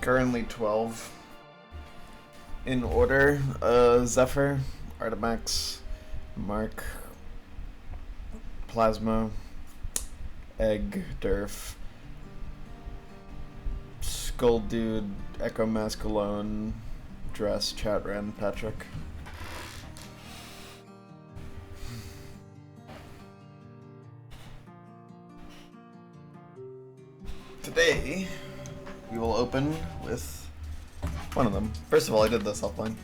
Currently 12 in order. Zephyr, Artemax, Mark, Plasma, Egg, Durf, Skull Dude, Echo Mask Alone, Dress, Chatran, Patrick. Today, we will open with one of them. First of all, I did this offline.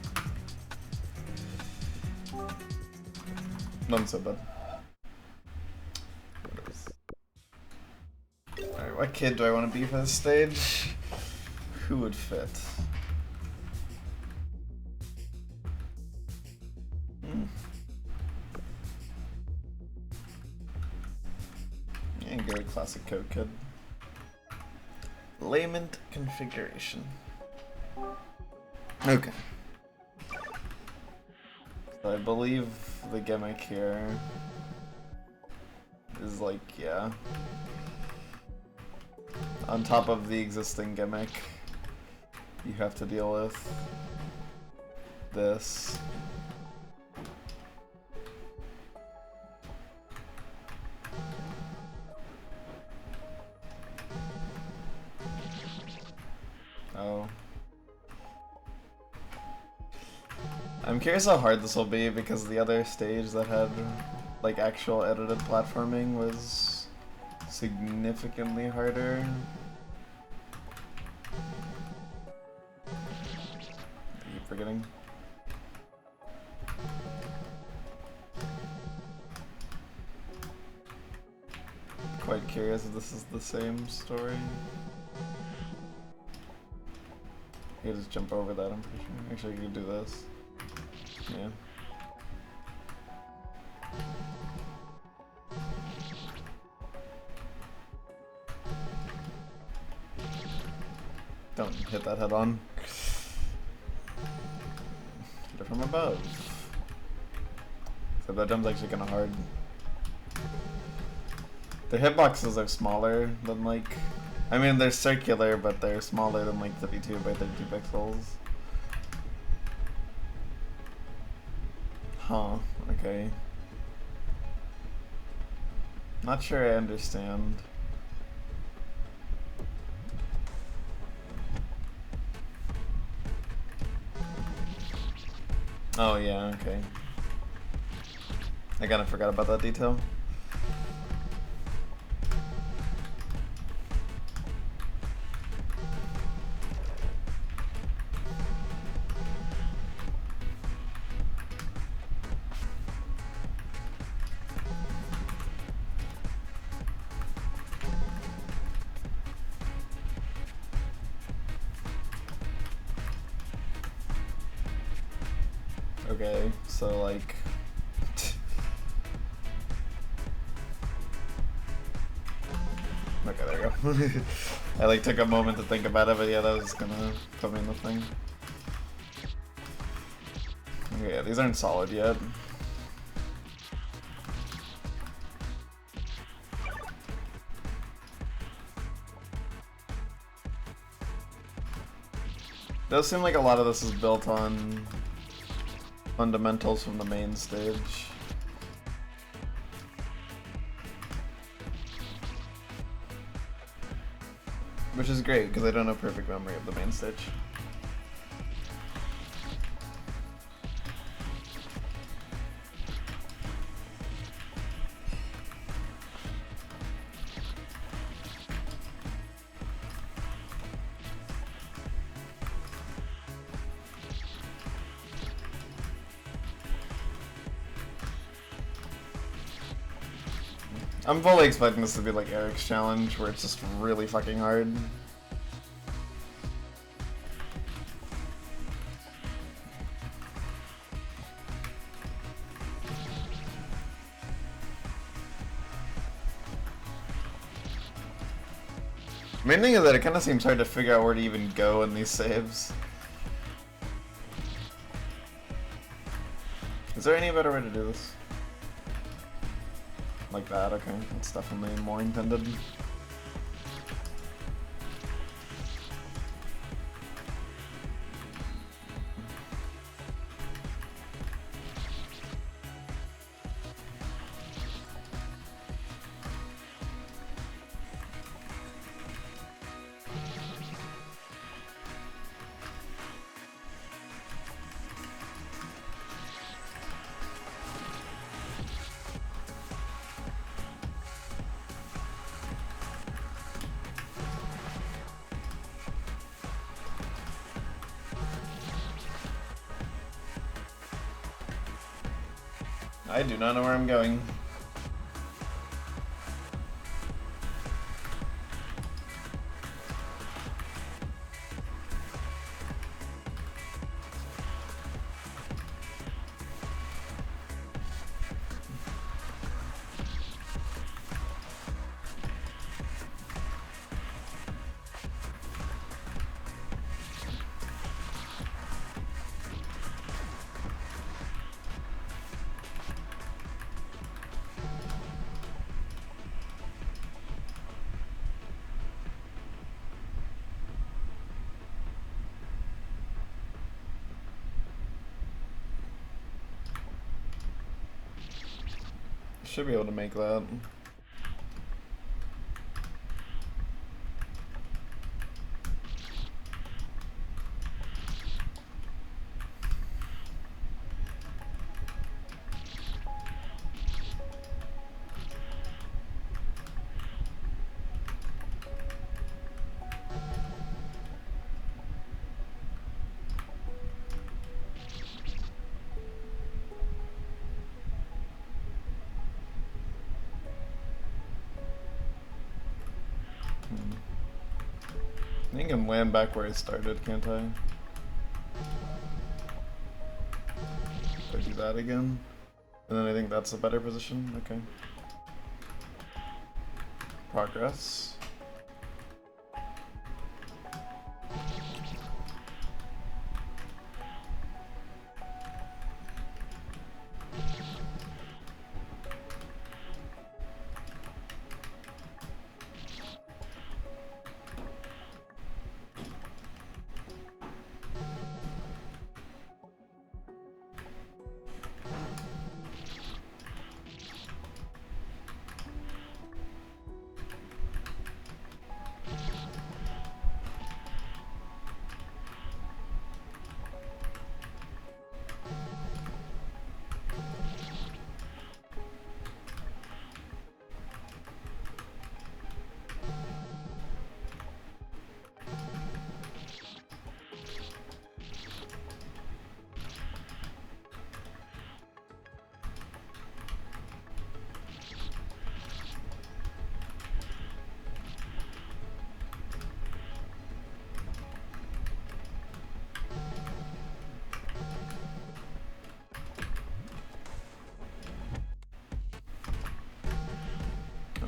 None so bad. Alright, what kid do I want to be for this stage? Who would fit? Yeah, go with classic code kid. Lament configuration. Okay. So I believe the gimmick here is like, yeah. On top of the existing gimmick, you have to deal with this. Oh. I'm curious how hard this will be because the other stage that had like actual edited platforming was significantly harder. I keep forgetting. Quite curious if this is the same story. You can just jump over that, I'm pretty sure. Actually, you can do this. Yeah. Don't hit that head on. Hit it from above. So that jump's actually kind of hard. The hitboxes are smaller than like... I mean, they're circular, but they're smaller than like 32 by 32 pixels. Huh, okay. Not sure I understand. Oh yeah, okay. I kind of forgot about that detail. Okay, so like... Okay, there you go. I like took a moment to think about it, but yeah, that was gonna put me in the thing. Okay, yeah, these aren't solid yet. Does seem like a lot of this is built on fundamentals from the main stage. Which is great, because I don't have perfect memory of the main stage. I'm fully expecting this to be like Eric's challenge, where it's just really fucking hard. Main thing is that it kind of seems hard to figure out where to even go in these saves. Is there any better way to do this? Like that, okay. That's definitely more intended. I do not know where I'm going. Should be able to make that. I think I can land back where I started, can't I? If I do that again. And then I think that's a better position. Okay. Progress.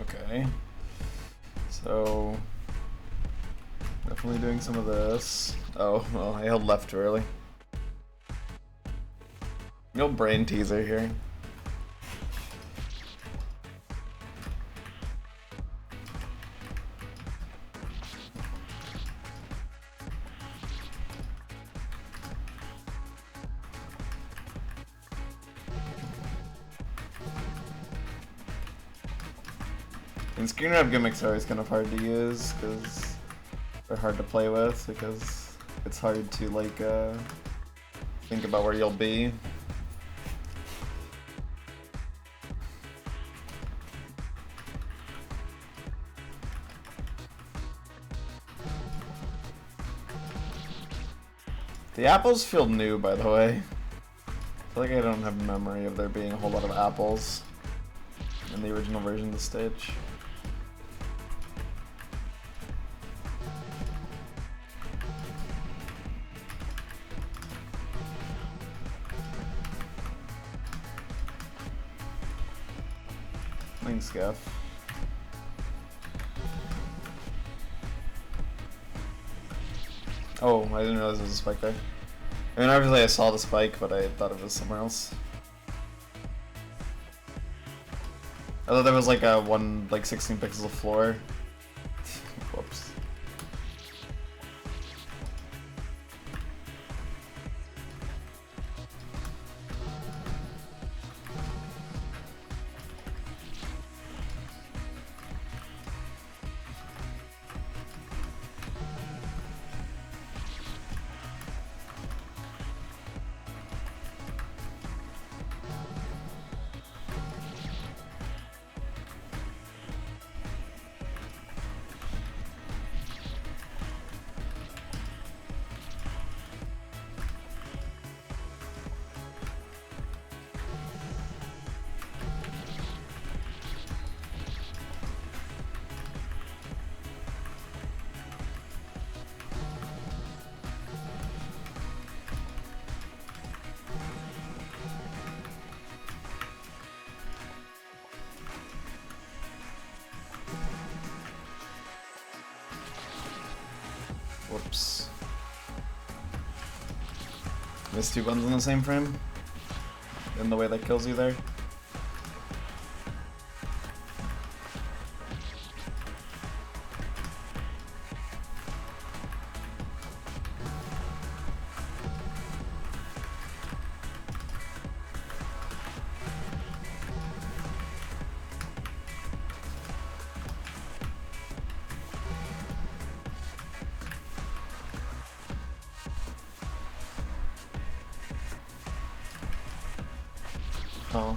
Okay. So definitely doing some of this. Oh, well, I held left too early. No brain teaser here. And screen grab gimmicks are always kind of hard to use because they're hard to play with because it's hard to like think about where you'll be. The apples feel new, by the way. I feel like I don't have memory of there being a whole lot of apples in the original version of the stage. Thanks, Gaff. Oh, I didn't realize there was a spike there. I mean, obviously I saw the spike, but I thought it was somewhere else. I thought there was like a 16 pixels of floor. Whoops. Whoops. Missed 2 buttons in the same frame? In the way that kills you there? Oh.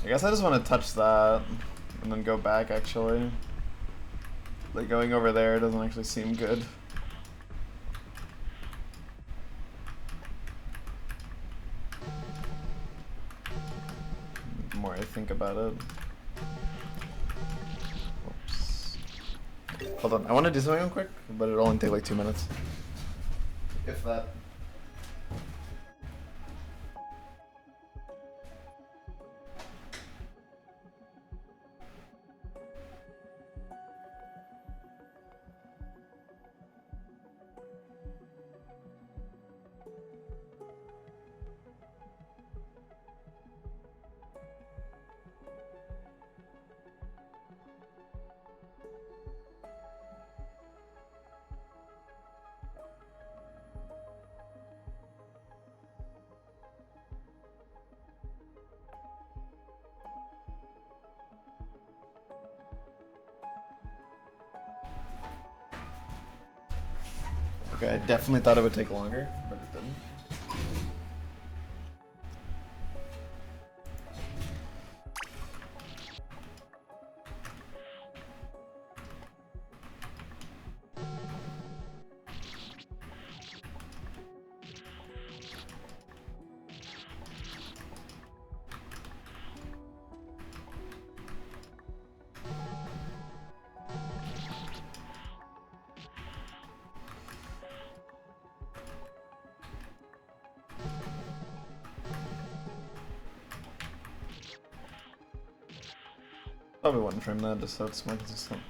I guess I just want to touch that and then go back actually. Like going over there doesn't actually seem good. The more I think about it. Hold on, I want to do something real quick, but it'll only take like 2 minutes. If that. Okay, I definitely thought it would take longer, but it didn't. Probably wouldn't frame that just so it's more consistent.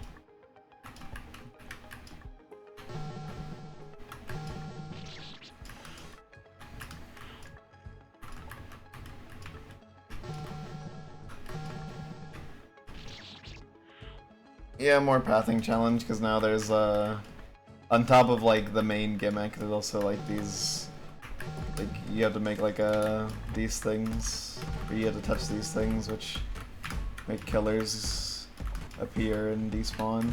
Yeah, more pathing challenge, because now there's on top of like the main gimmick, there's also like these, like you have to make like these things, or you have to touch these things, which make killers appear and despawn.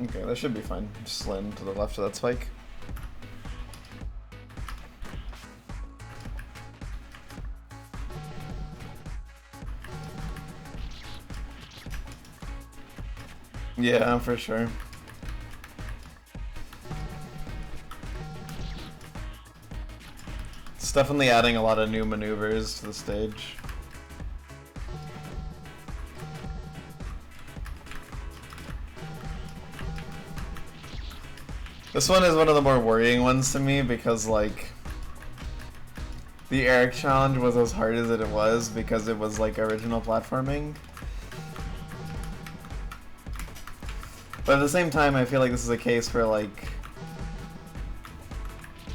Okay, that should be fine. Just land to the left of that spike. Yeah, for sure. It's definitely adding a lot of new maneuvers to the stage. This one is one of the more worrying ones to me because, like, the Eric challenge was as hard as it was because it was, like, original platforming. But at the same time, I feel like this is a case where, like,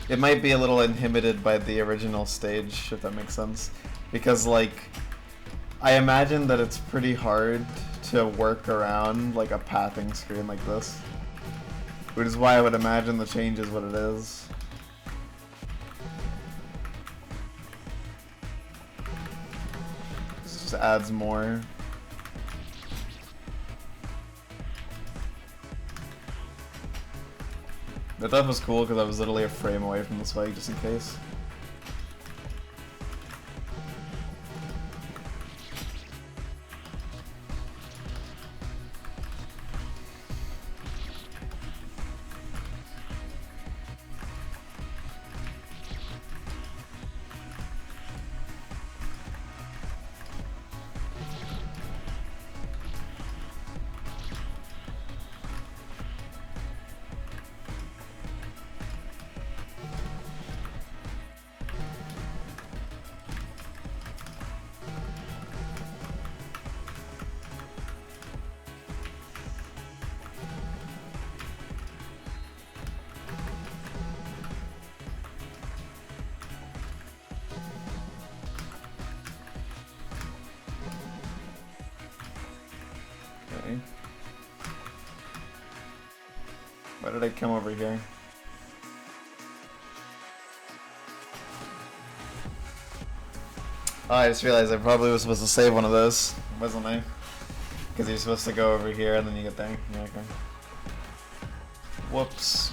it might be a little inhibited by the original stage, if that makes sense. Because, like, I imagine that it's pretty hard to work around, like, a pathing screen like this. Which is why I would imagine the change is what it is. This just adds more. I thought it was cool because I was literally a frame away from the spike just in case. Why did I come over here? Oh, I just realized I probably was supposed to save one of those, wasn't I? Because you're supposed to go over here and then you get there. Yeah, okay. Whoops.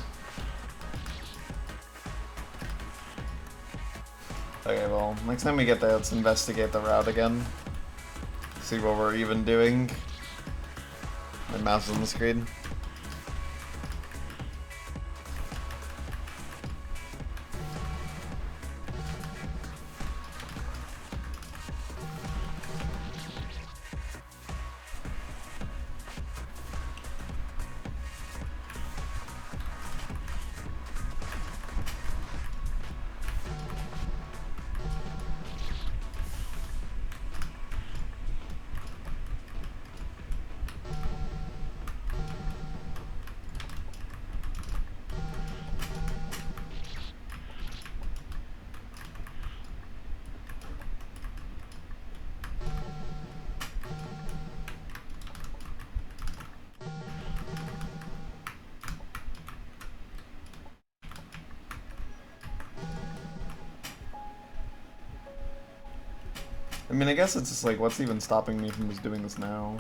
Okay, well, next time we get there, let's investigate the route again. See what we're even doing. My mouse is on the screen. I mean, I guess it's just like, what's even stopping me from just doing this now?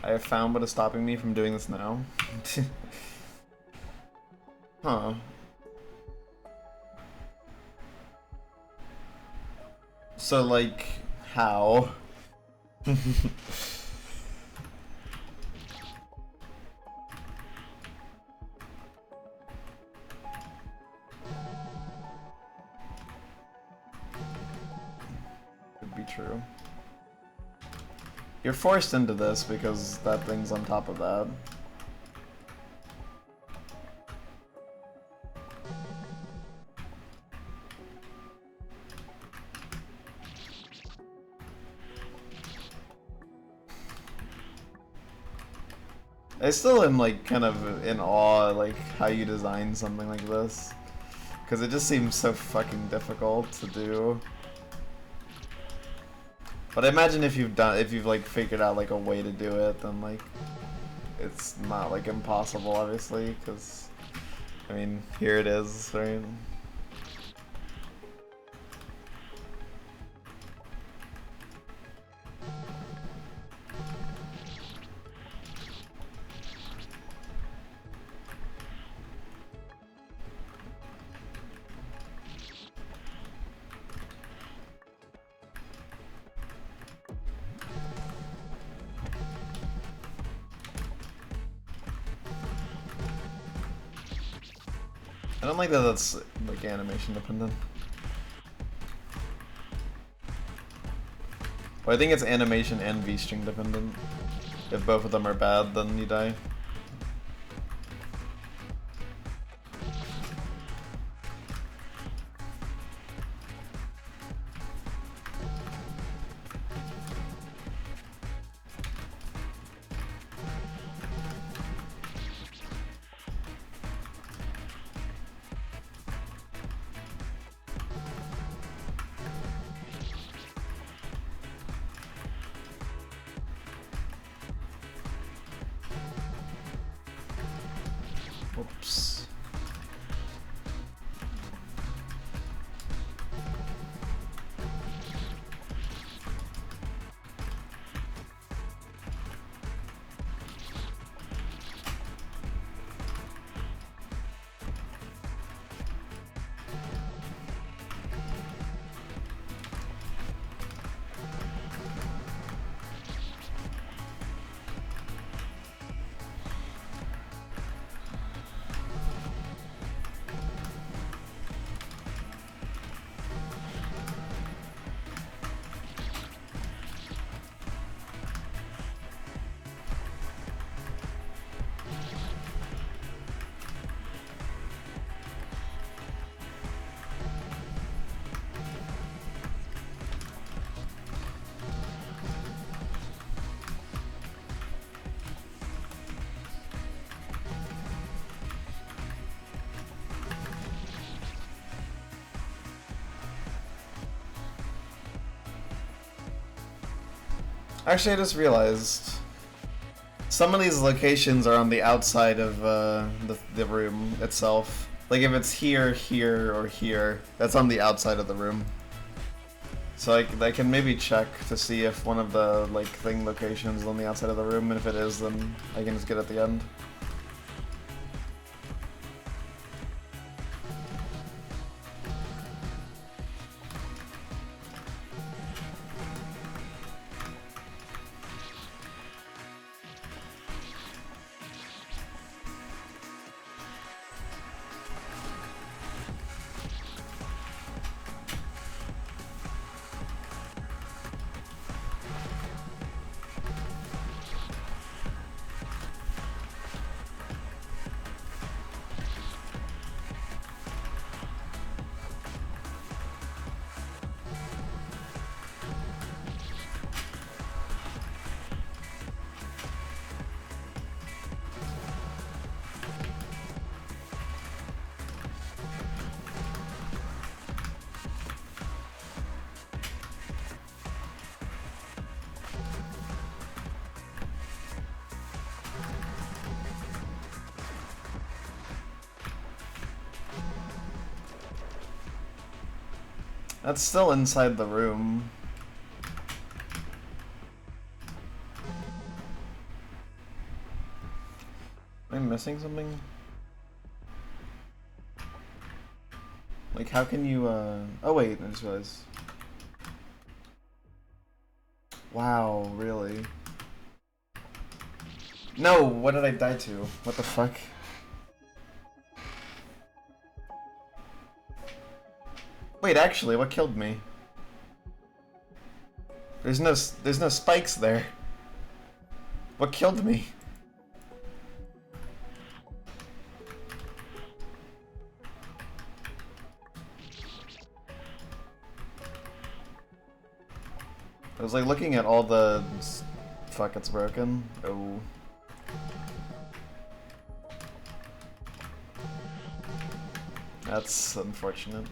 I have found what is stopping me from doing this now. Huh. So, like, how? Could be true. You're forced into this because that thing's on top of that. I still am like kind of in awe like how you design something like this, because it just seems so fucking difficult to do. But I imagine if you've like figured out like a way to do it, then like it's not like impossible, obviously, because I mean here it is, right? I don't like that that's like animation dependent. Well, I think it's animation and V-string dependent. If both of them are bad, then you die. Actually, I just realized some of these locations are on the outside of the room itself. Like if it's here, here, or here, that's on the outside of the room. So I can maybe check to see if one of the like thing locations is on the outside of the room, and if it is, then I can just get at the end. That's still inside the room. Am I missing something? Like, how can you, oh wait, I just realized. Wow, really? No, what did I die to? What the fuck? Wait, actually, what killed me? There's no spikes there. What killed me? I was like looking at all the... Fuck, it's broken. Oh. That's unfortunate.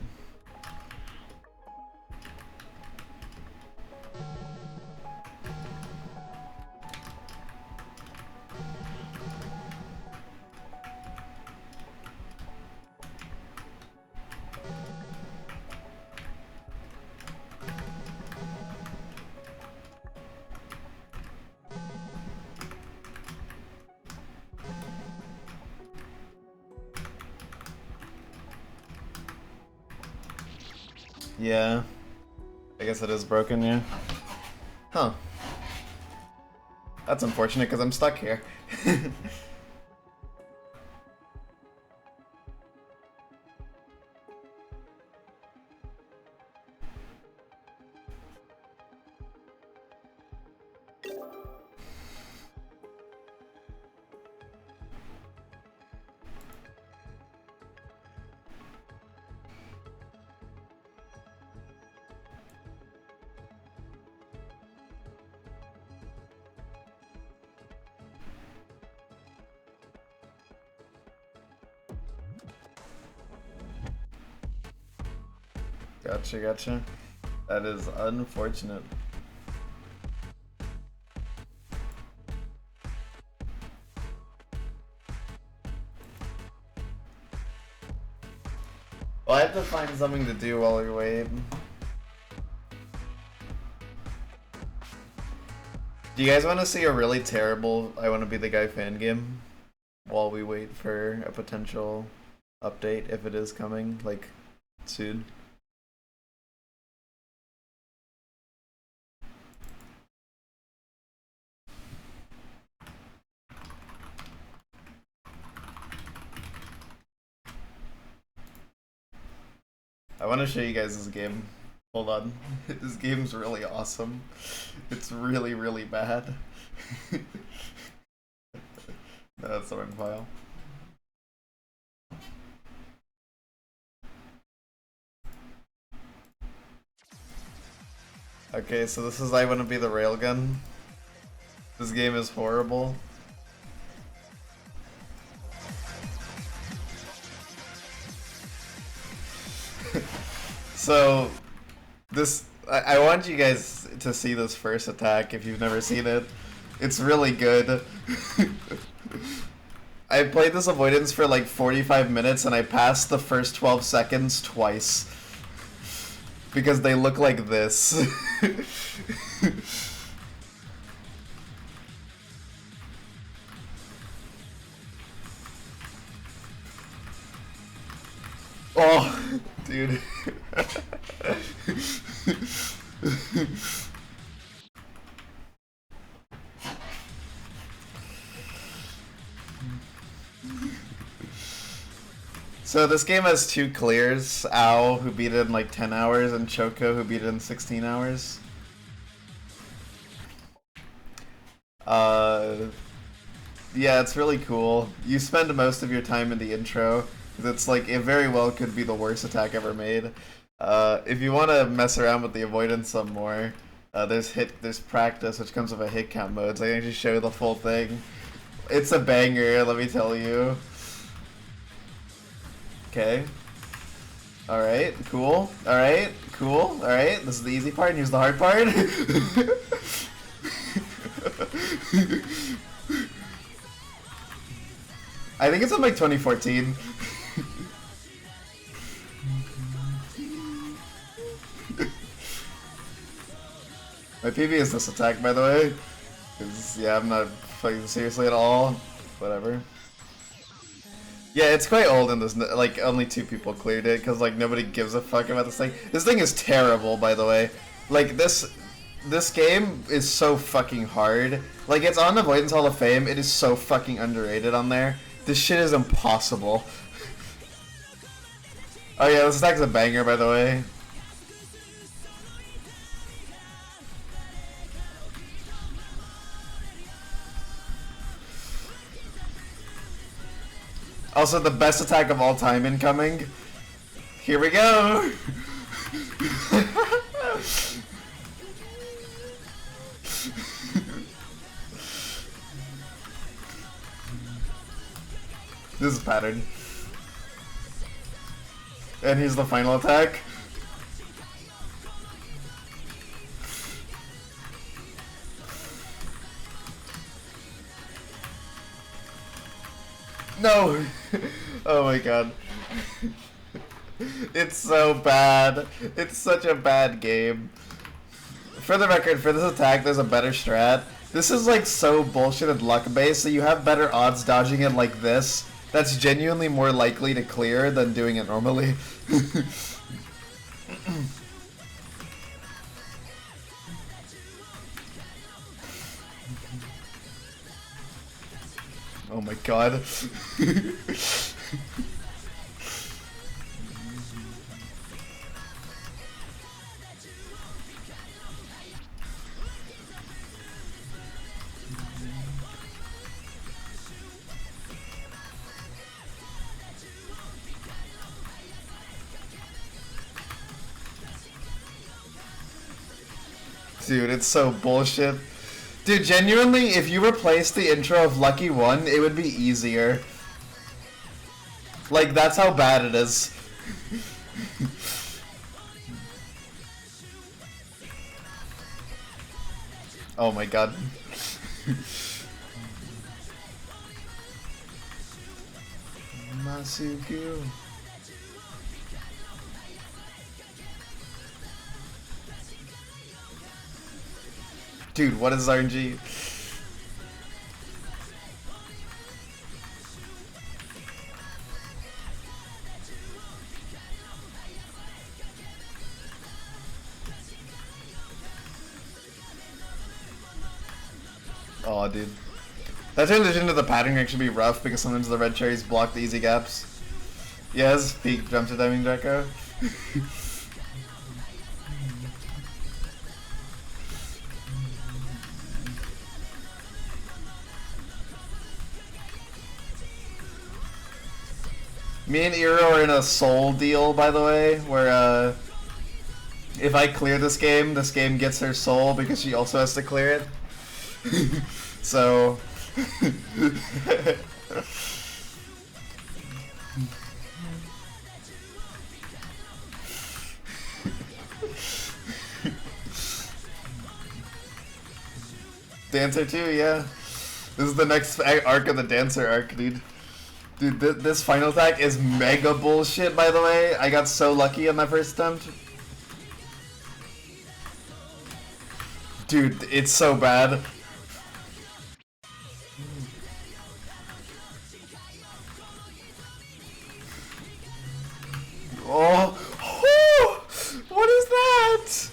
Yeah. I guess it is broken, yeah. Huh. That's unfortunate because I'm stuck here. Gotcha. That is unfortunate. Well, I have to find something to do while we wait. Do you guys want to see a really terrible I Want to Be the Guy fan game? While we wait for a potential update, if it is coming, like, soon. I want to show you guys this game. Hold on. This game's really awesome. It's really, really bad. No, that's the wrong file. Okay, so this is I Want to Be the Railgun. This game is horrible. So, this I want you guys to see this first attack if you've never seen it. It's really good. I played this avoidance for like 45 minutes and I passed the first 12 seconds twice. Because they look like this. Oh, dude. So this game has two clears, Ao, who beat it in like 10 hours, and Choco, who beat it in 16 hours. Yeah, it's really cool. You spend most of your time in the intro, because it's like, it very well could be the worst attack ever made. If you want to mess around with the avoidance some more, there's practice, which comes with a hit count mode, so I can actually show you the full thing. It's a banger, let me tell you. Okay. Alright, cool. Alright, cool. Alright, this is the easy part, and here's the hard part. I think it's in like 2014. My PB is this attack, by the way. 'Cause, yeah, I'm not playing seriously at all. Whatever. Yeah, it's quite old and there's like only 2 people cleared it because like nobody gives a fuck about this thing. This thing is terrible, by the way. Like this game is so fucking hard. Like it's on Avoidance Hall of Fame. It is so fucking underrated on there. This shit is impossible. Oh yeah, this attack's a banger, by the way. Also, the best attack of all time incoming. Here we go! This is pattern. And here's the final attack. No! Oh my god. It's so bad. It's such a bad game. For the record, for this attack, there's a better strat. This is like so bullshit and luck based, so you have better odds dodging it like this. That's genuinely more likely to clear than doing it normally. Oh my god. Dude, it's so bullshit. Dude, genuinely, if you replace the intro of Lucky 1, it would be easier. Like, that's how bad it is. Oh my god. Masuku. Dude, what is RNG? Oh, dude. That transition to the pattern can actually be rough because sometimes the red cherries block the easy gaps. Yes, peak jump to timing Draco. Me and Iro are in a soul deal, by the way, where if I clear this game gets her soul because she also has to clear it. So Dancer 2, yeah. This is the next arc of the Dancer arc, dude. Dude, this final attack is mega bullshit, by the way. I got so lucky on my first attempt. Dude, it's so bad. Oh, oh, what is that?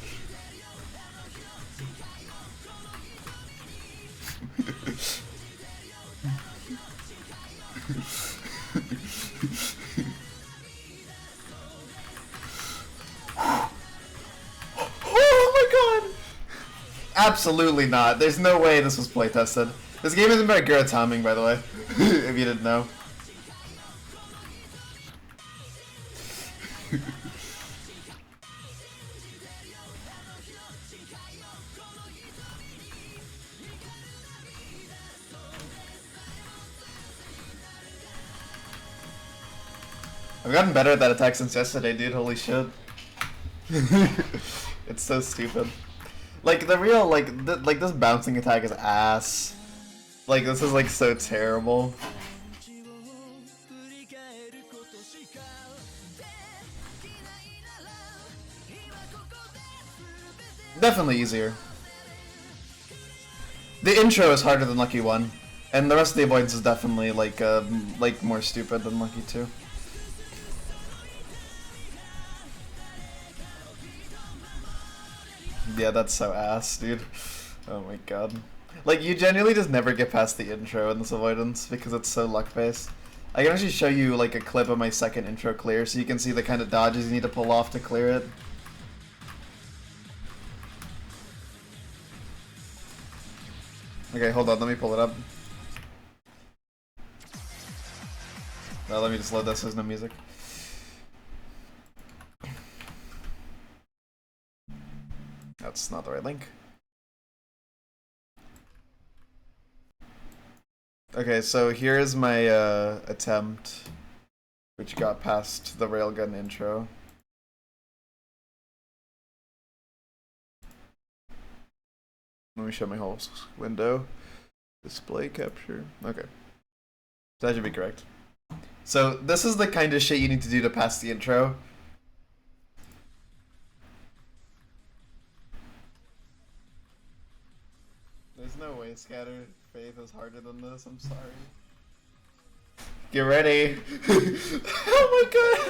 Oh my god! Absolutely not. There's no way this was playtested. This game isn't by Garrett's Hamming, by the way, if you didn't know. I've gotten better at that attack since yesterday, dude. Holy shit. It's so stupid. Like, the real, like, this bouncing attack is ass. Like, this is, like, so terrible. Definitely easier. The intro is harder than Lucky 1. And the rest of the avoidance is definitely, like more stupid than Lucky 2. Yeah, that's so ass, dude. Oh my god. Like, you genuinely just never get past the intro in this avoidance because it's so luck-based. I can actually show you, like, a clip of my second intro clear so you can see the kind of dodges you need to pull off to clear it. Okay, hold on, let me pull it up. No, let me just load this, there's no music. That's not the right link. Okay, so here's my attempt, which got past the railgun intro. Let me show my whole window. Display capture. Okay. That should be correct. So this is the kind of shit you need to do to pass the intro. There's no way Scatter Faith is harder than this, I'm sorry. Get ready! Oh my god!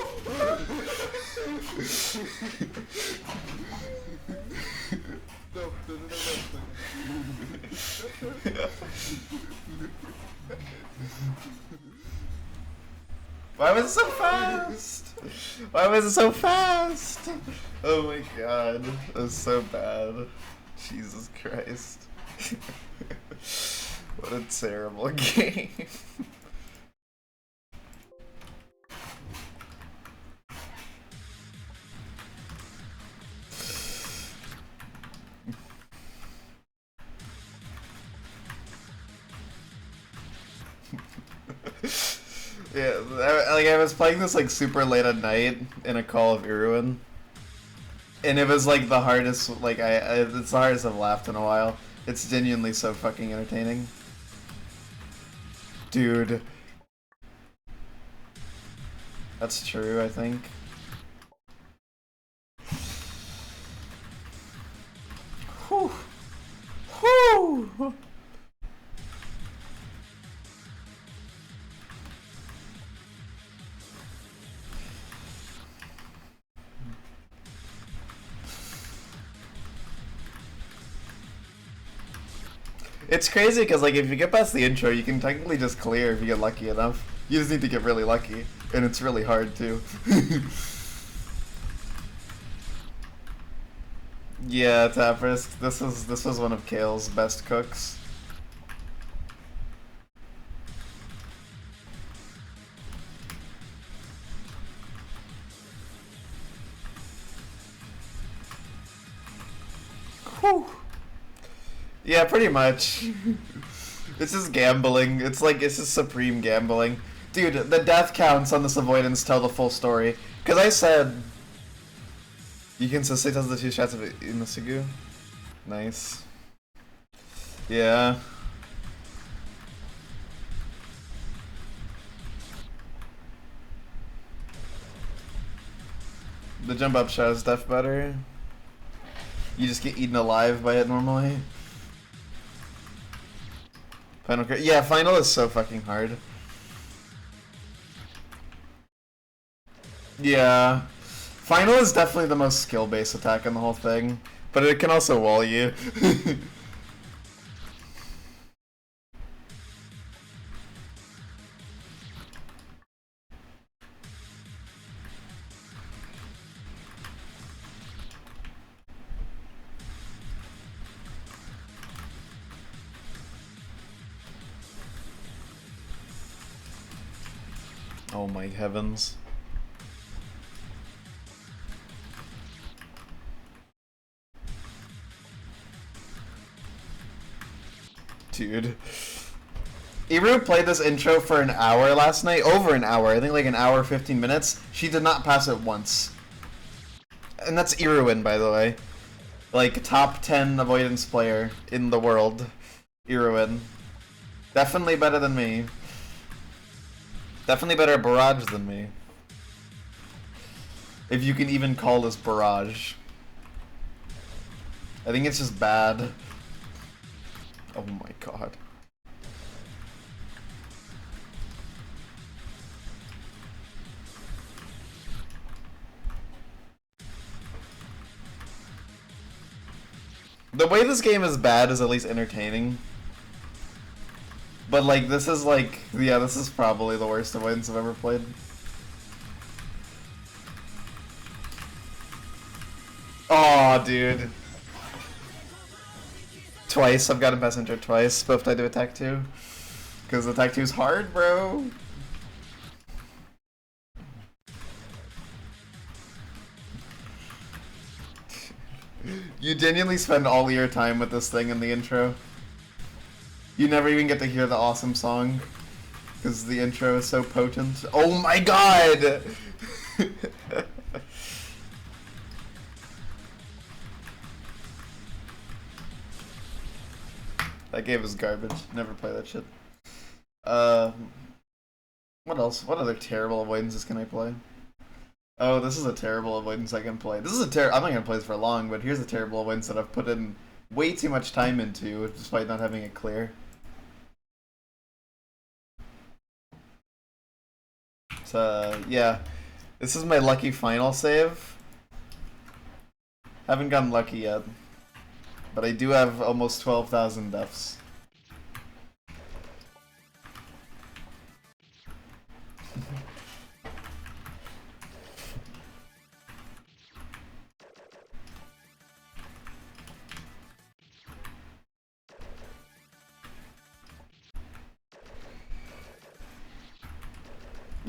Why was it so fast? Why was it so fast? Oh my god, that was so bad. Jesus Christ. What a terrible game. Yeah, I was playing this like super late at night in a Call of Irwin, and it was like the hardest. Like it's the hardest I've laughed in a while. It's genuinely so fucking entertaining, dude. That's true, I think. Whew. Whew. It's crazy because, like, if you get past the intro, you can technically just clear if you get lucky enough. You just need to get really lucky, and it's really hard too. Yeah, Taprisk, this was one of Kale's best cooks. Whew. Yeah, pretty much. It's just gambling. It's just supreme gambling. Dude, the death counts on this avoidance tell the full story. Because I said... You consistently does the 2 shots of Inusugu. Nice. Yeah. The jump up shot is def better. You just get eaten alive by it normally. Final crit. Yeah, final is so fucking hard. Yeah. Final is definitely the most skill-based attack in the whole thing, but it can also wall you. Oh my heavens. Dude. Iru played this intro for an hour last night. Over an hour. I think like an hour, 15 minutes. She did not pass it once. And that's Iruin, by the way. Like, top 10 avoidance player in the world. Iruin. Definitely better than me. Definitely better at barrage than me. If you can even call this barrage. I think it's just bad. Oh my god. The way this game is bad is at least entertaining. But like, this is like, yeah, this is probably the worst avoidance I've ever played. Aw, dude. Twice, I've gotten past intro twice, both I do attack 2. Because attack 2 is hard, bro. You genuinely spend all your time with this thing in the intro. You never even get to hear the awesome song. Because the intro is so potent. Oh my god! That game is garbage. Never play that shit. What else? What other terrible avoidances can I play? Oh, this is a terrible avoidance I can play. This is a I'm not gonna play this for long, but here's a terrible avoidance that I've put in way too much time into, despite not having it clear. So, yeah. This is my lucky final save. Haven't gotten lucky yet. But I do have almost 12,000 deaths.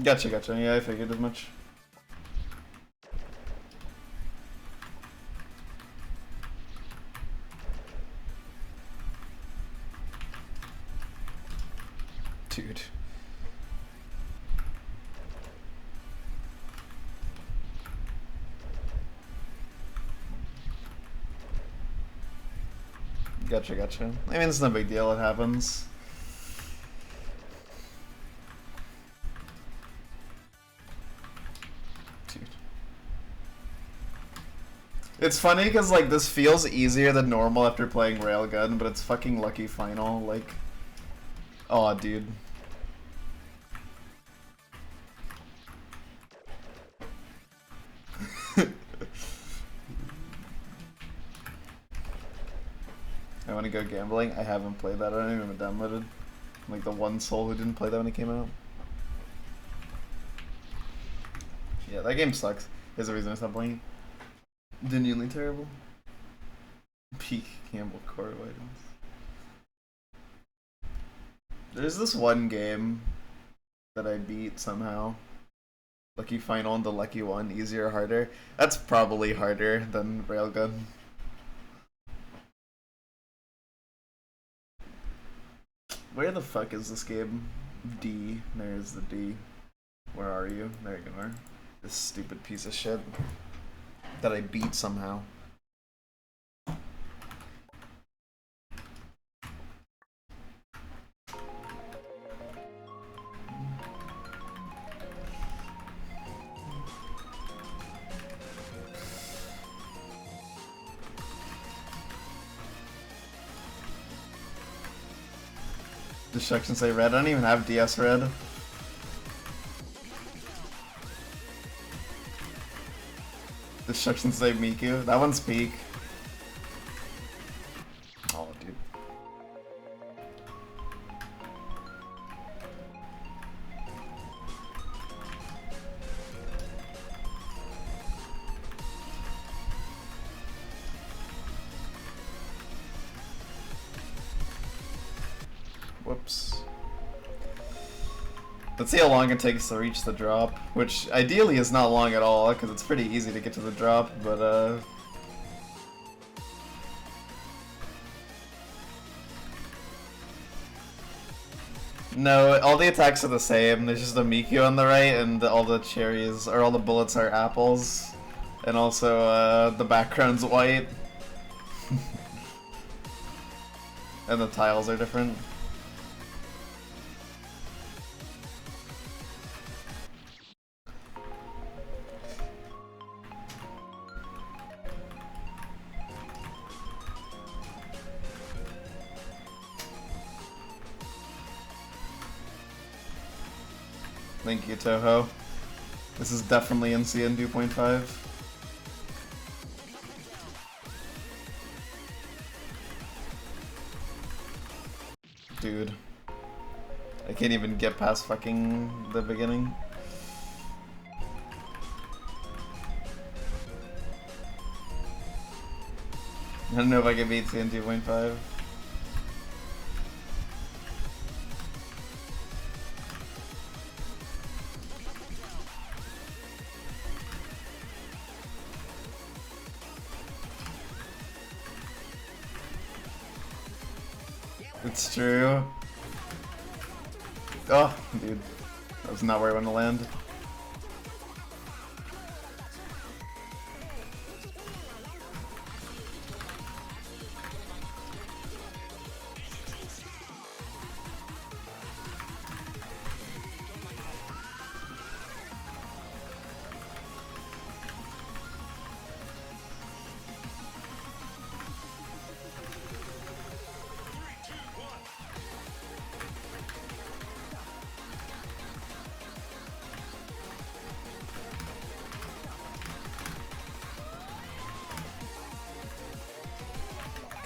Gotcha, gotcha. Yeah, I figured as much. Dude. Gotcha, gotcha. I mean, it's no big deal, it happens. Dude. It's funny because, like, this feels easier than normal after playing Railgun, but it's fucking lucky final, like... Aw, dude. I want to go gambling. I haven't played that. I don't even have it downloaded. I'm like the one soul who didn't play that when it came out. Yeah, that game sucks. There's a reason I stopped playing it. Genuinely terrible. Peak Campbell core items. There's this one game that I beat somehow. Lucky Final and the Lucky One. Easier or harder? That's probably harder than Railgun. Where the fuck is this game? D. There's the D. Where are you? There you are. This stupid piece of shit that I beat somehow. Destruction say red. I don't even have DS red. Destruction say Miku. That one's peak. Oh, dude. Whoops. Let's see how long it takes to reach the drop, which ideally is not long at all, because it's pretty easy to get to the drop, but no, all the attacks are the same. There's just a Miku on the right, and all the cherries, or all the bullets are apples. And also, the background's white. And the tiles are different. Thank you, Toho. This is definitely NCN 2.5. Dude. I can't even get past fucking the beginning. I don't know if I can beat CN 2.5. It's true. Oh, dude. That was not where I want to land.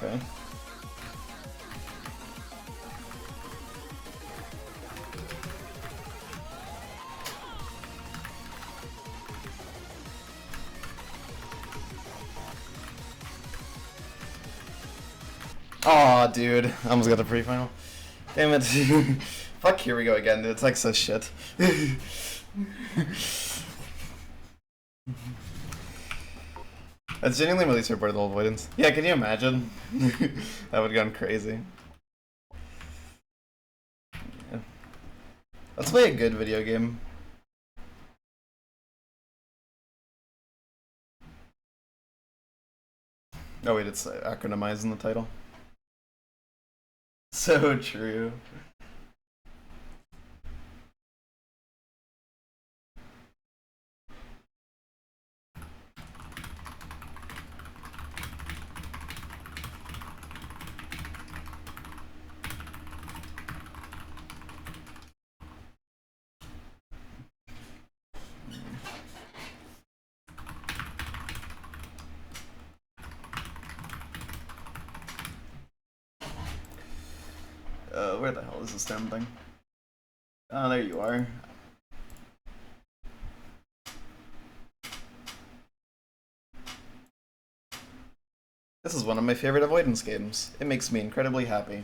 Okay. Aw, dude. I almost got the pre-final. Damn it. Fuck, here we go again, dude. It's like so shit. That's genuinely really supported the whole avoidance. Yeah, can you imagine? That would have gone crazy. Yeah. Let's play a good video game. Oh wait, it's acronymized in the title. So true. Where the hell is this damn thing? Oh, there you are. This is one of my favorite avoidance games. It makes me incredibly happy.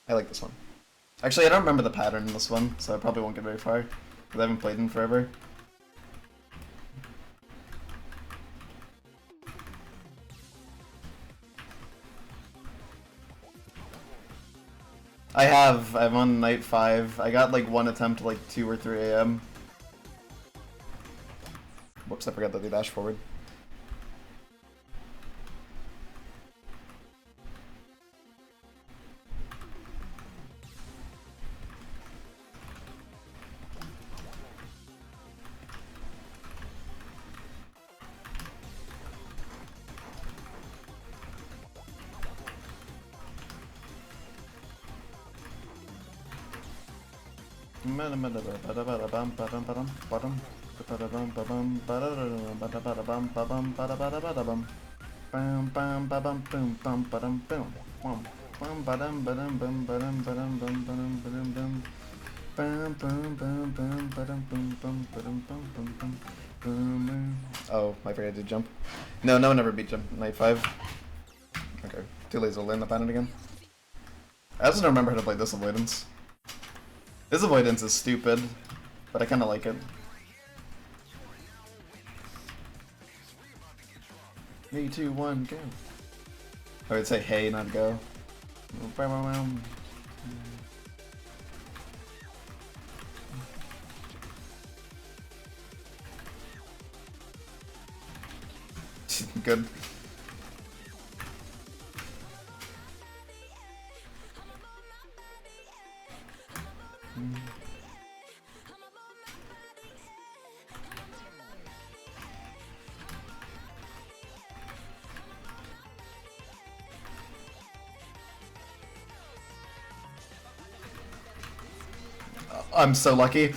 I like this one. Actually, I don't remember the pattern in this one, so I probably won't get very far, because I haven't played in forever. I'm on night 5. I got like one attempt like 2 or 3 AM. Whoops, I forgot to do dash forward. Oh, I forgot to jump. No, no one ever beat jump. Night 5. Okay, too lazy to learn the pattern again. I also don't remember how to play this avoidance. This avoidance is stupid, but I kinda like it. 3, 2, 1, go. I would say hey, not go. Good. I'm so lucky.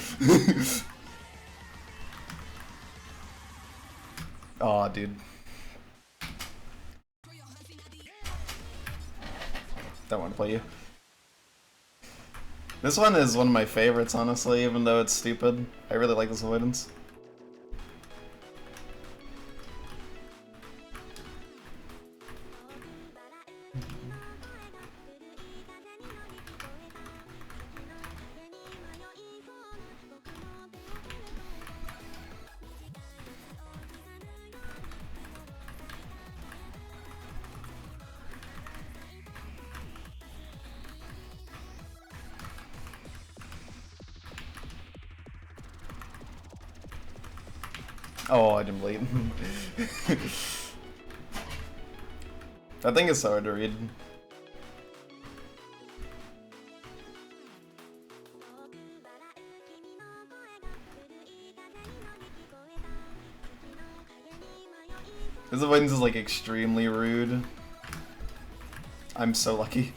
Aw, dude. Don't want to play you. This one is one of my favorites, honestly, even though it's stupid. I really like this avoidance. Oh, I didn't bleed. That thing is so hard to read. This avoidance is like extremely rude. I'm so lucky.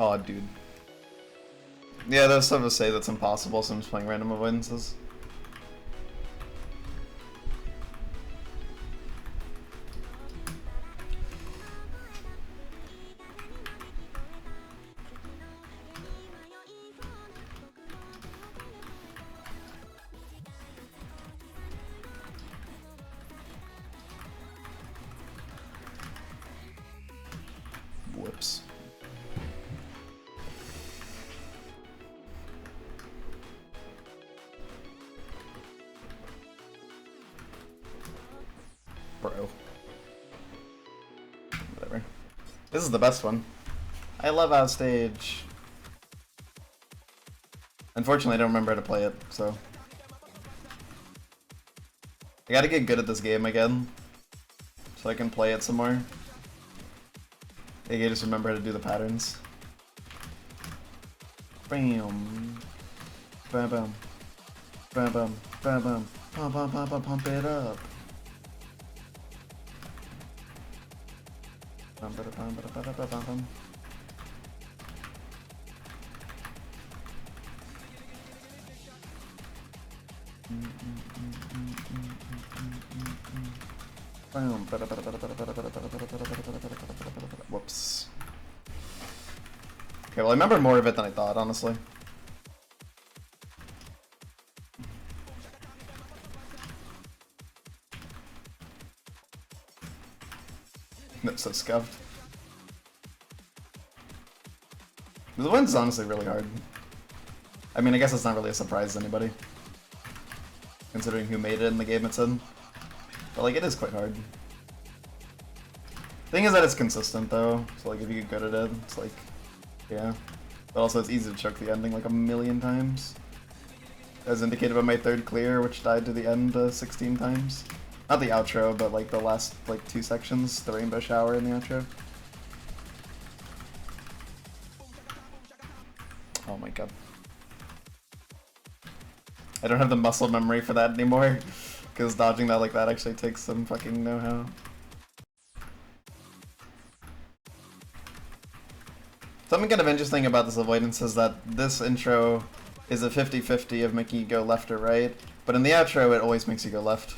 Oh, dude. Yeah, there's some to say that's impossible, so I'm just playing random avoidances. Whoops. Bro. Whatever. This is the best one. I love Outstage. Unfortunately, I don't remember how to play it, so... I gotta get good at this game again, so I can play it some more. I can just remember how to do the patterns. Bam. Bam bam. Bam bam. Bam bam. Pump pump pump pump pump it up. Bam bam bam bam bam bam bam. Whoops. Okay, well I remember more of it than I thought, honestly. That's so scuffed. The wind's honestly really hard. I mean, I guess it's not really a surprise to anybody, considering who made it in the game it's in. But like, it is quite hard. Thing is that it's consistent though, so like if you get good at it, it's like, yeah. But also it's easy to choke the ending like a million times. As indicated by my third clear, which died to the end 16 times. Not the outro, but like the last like 2 sections, the rainbow shower and the outro. up. I don't have the muscle memory for that anymore, because dodging that like that actually takes some fucking know-how. Something kind of interesting about this avoidance is that this intro is a 50-50 of making you go left or right, but in the outro it always makes you go left.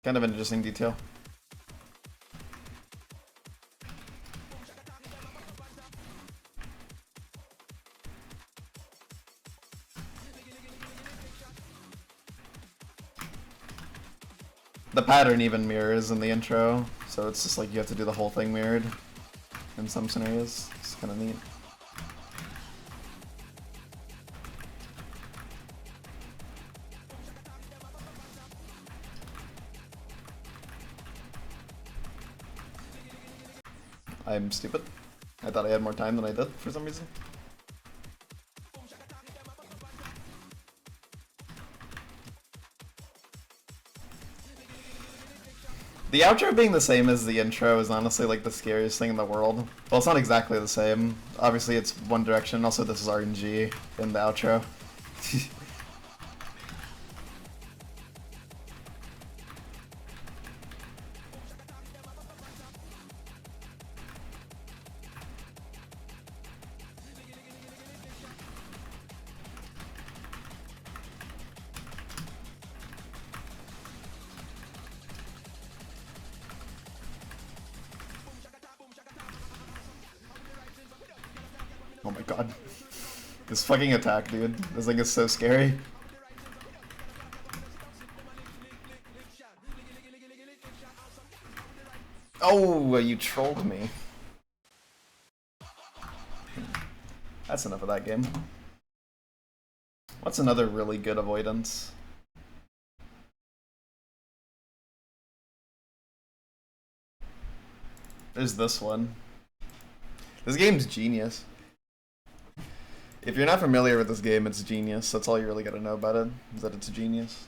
Kind of an interesting detail. The pattern even mirrors in the intro, so it's just like you have to do the whole thing mirrored in some scenarios. It's kind of neat. I'm stupid. I thought I had more time than I did for some reason. The outro being the same as the intro is honestly like the scariest thing in the world. Well, it's not exactly the same. Obviously it's One Direction, also this is RNG in the outro. Oh my god. This fucking attack, dude. This thing is so scary. Oh, you trolled me. That's enough of that game. What's another really good avoidance? There's this one. This game's genius. If you're not familiar with this game, it's genius. That's all you really gotta know about it, is that it's genius.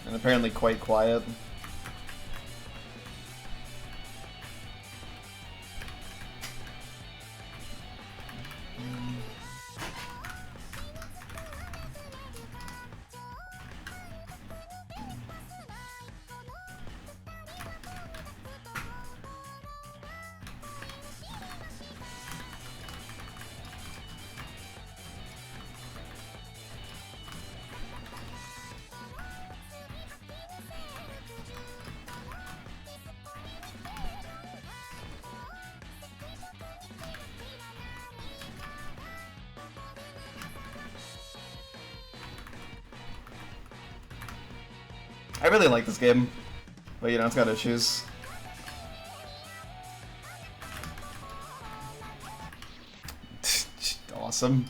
And apparently quite quiet. I really like this game, but you know, it's got issues. Awesome.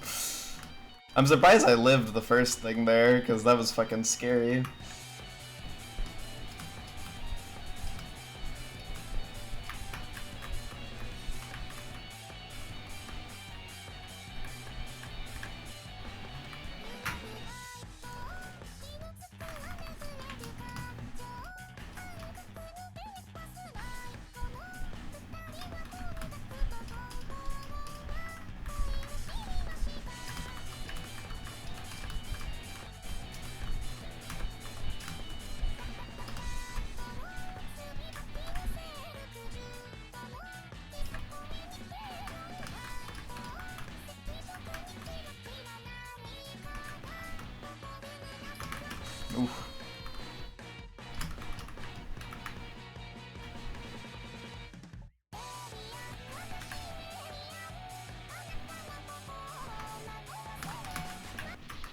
I'm surprised I lived the first thing there, because that was fucking scary. Oof.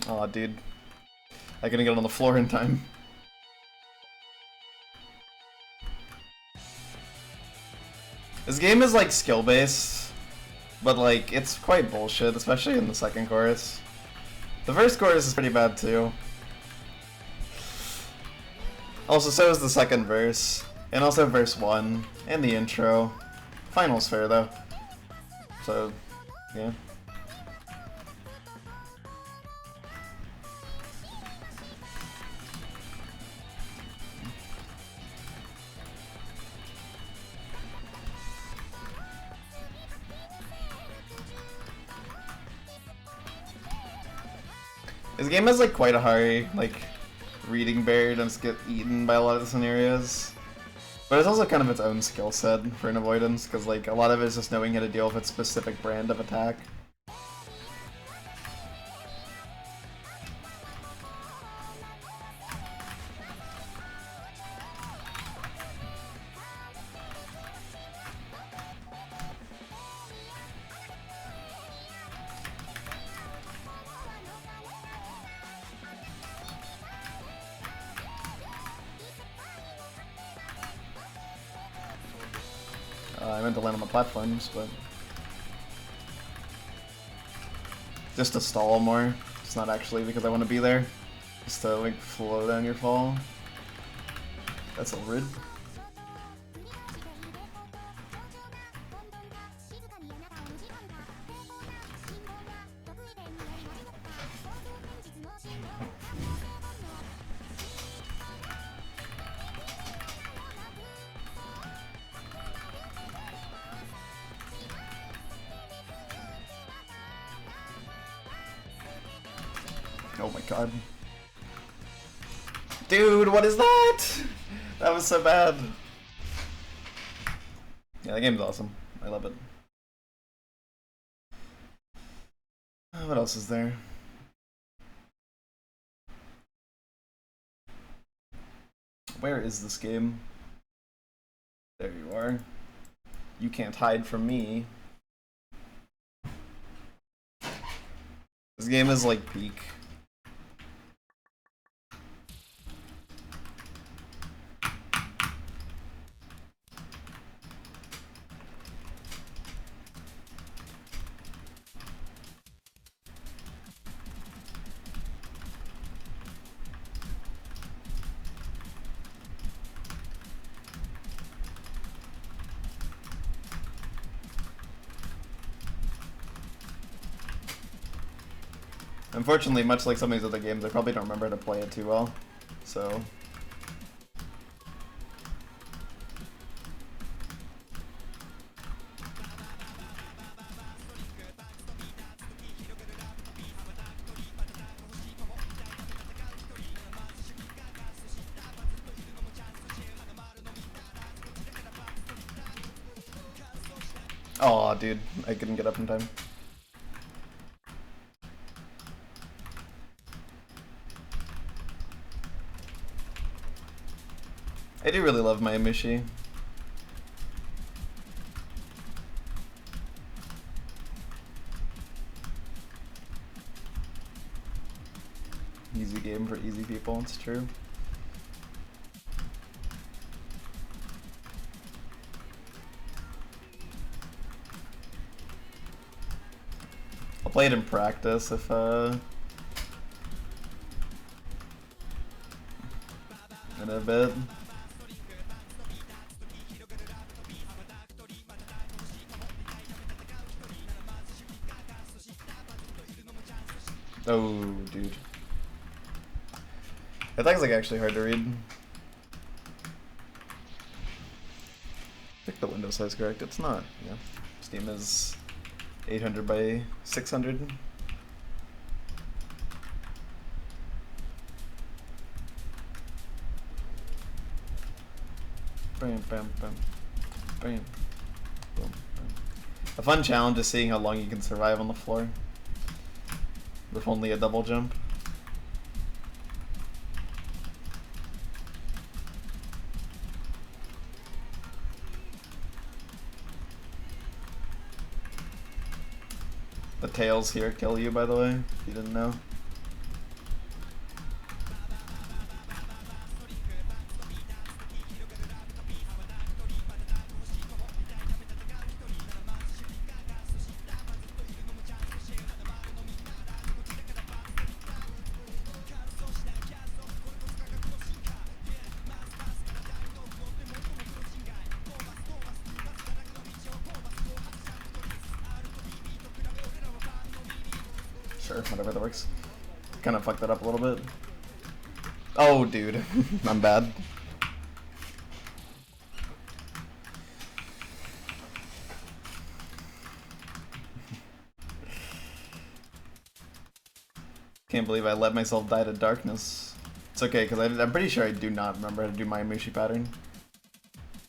Aw, dude. I couldn't get on the floor in time. This game is like skill-based, but like it's quite bullshit, especially in the second chorus. The first chorus is pretty bad too. Also, so is the second verse, and also verse 1, and the intro. Final's fair though. So, yeah. This game has like quite a high like reading barrier to just get eaten by a lot of the scenarios. But it's also kind of its own skill set for an avoidance, because like a lot of it is just knowing how to deal with its specific brand of attack. I meant to land on the platforms, but just to stall more. It's not actually because I want to be there. Just to like slow down your fall. That's a rude. Oh my god. Dude, what is that? That was so bad. Yeah, the game's awesome. I love it. What else is there? Where is this game? There you are. You can't hide from me. This game is like peak. Unfortunately, much like some of these other games, I probably don't remember how to play it too well, so... Aw, dude, I couldn't get up in time. I do really love my Mushi. Easy game for easy people, it's true. I'll play it in practice if in a bit. Oh, dude. That thing's like actually hard to read. I think the window size correct. It's not. Yeah. Steam is 800 by 600. Bam, bam, bam, bam, boom, bam. A fun challenge is seeing how long you can survive on the floor with only a double jump. The tails here kill you, by the way, if you didn't know. Sure, whatever, that works. Kind of fucked that up a little bit. Oh, dude. I'm bad. Can't believe I let myself die to darkness. It's okay, because I'm pretty sure I do not remember how to do my Mushi pattern.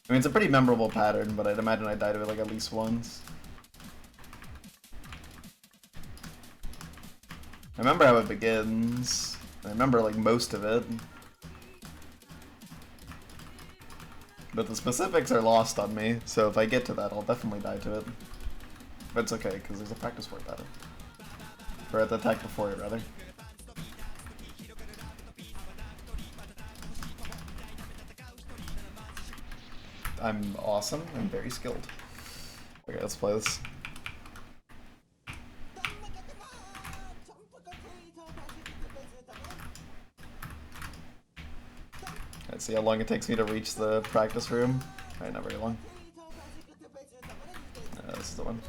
I mean, it's a pretty memorable pattern, but I'd imagine I died to it like at least once. I remember how it begins. I remember like most of it. But the specifics are lost on me, so if I get to that, I'll definitely die to it. But it's okay, because there's a practice for it pattern. Or at the attack before it, rather. I'm awesome. I'm very skilled. Okay, let's play this. Let's see how long it takes me to reach the practice room. Alright, not very long. This is the one.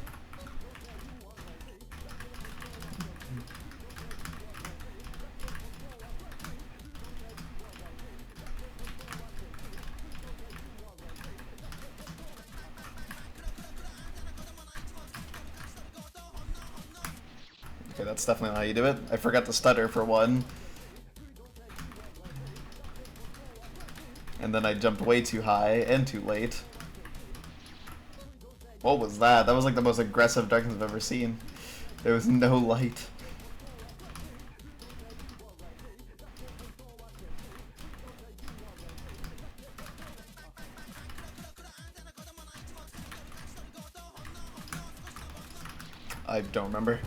Okay, that's definitely how you do it. I forgot to stutter for one. And then I jumped way too high and too late. What was that? That was like the most aggressive darkness I've ever seen. There was no light. I don't remember.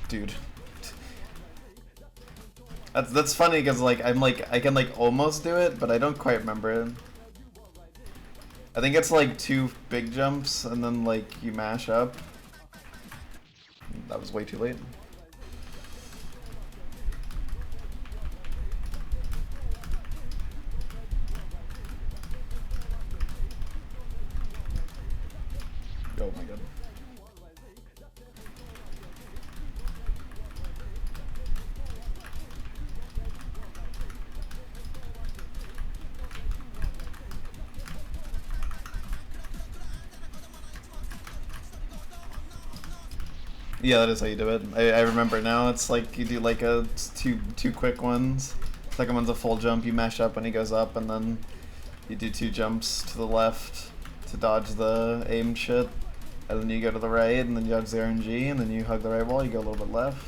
Dude. That's funny because like I can like almost do it, but I don't quite remember it. I think it's like 2 big jumps and then like you mash up. That was way too late. Oh my god. Yeah, that is how you do it. I remember now. It's like you do like a two quick ones. Second one's a full jump. You mash up when he goes up, and then you do 2 jumps to the left to dodge the aimed shit, and then you go to the right, and then you dodge the RNG, and then you hug the right wall. You go a little bit left.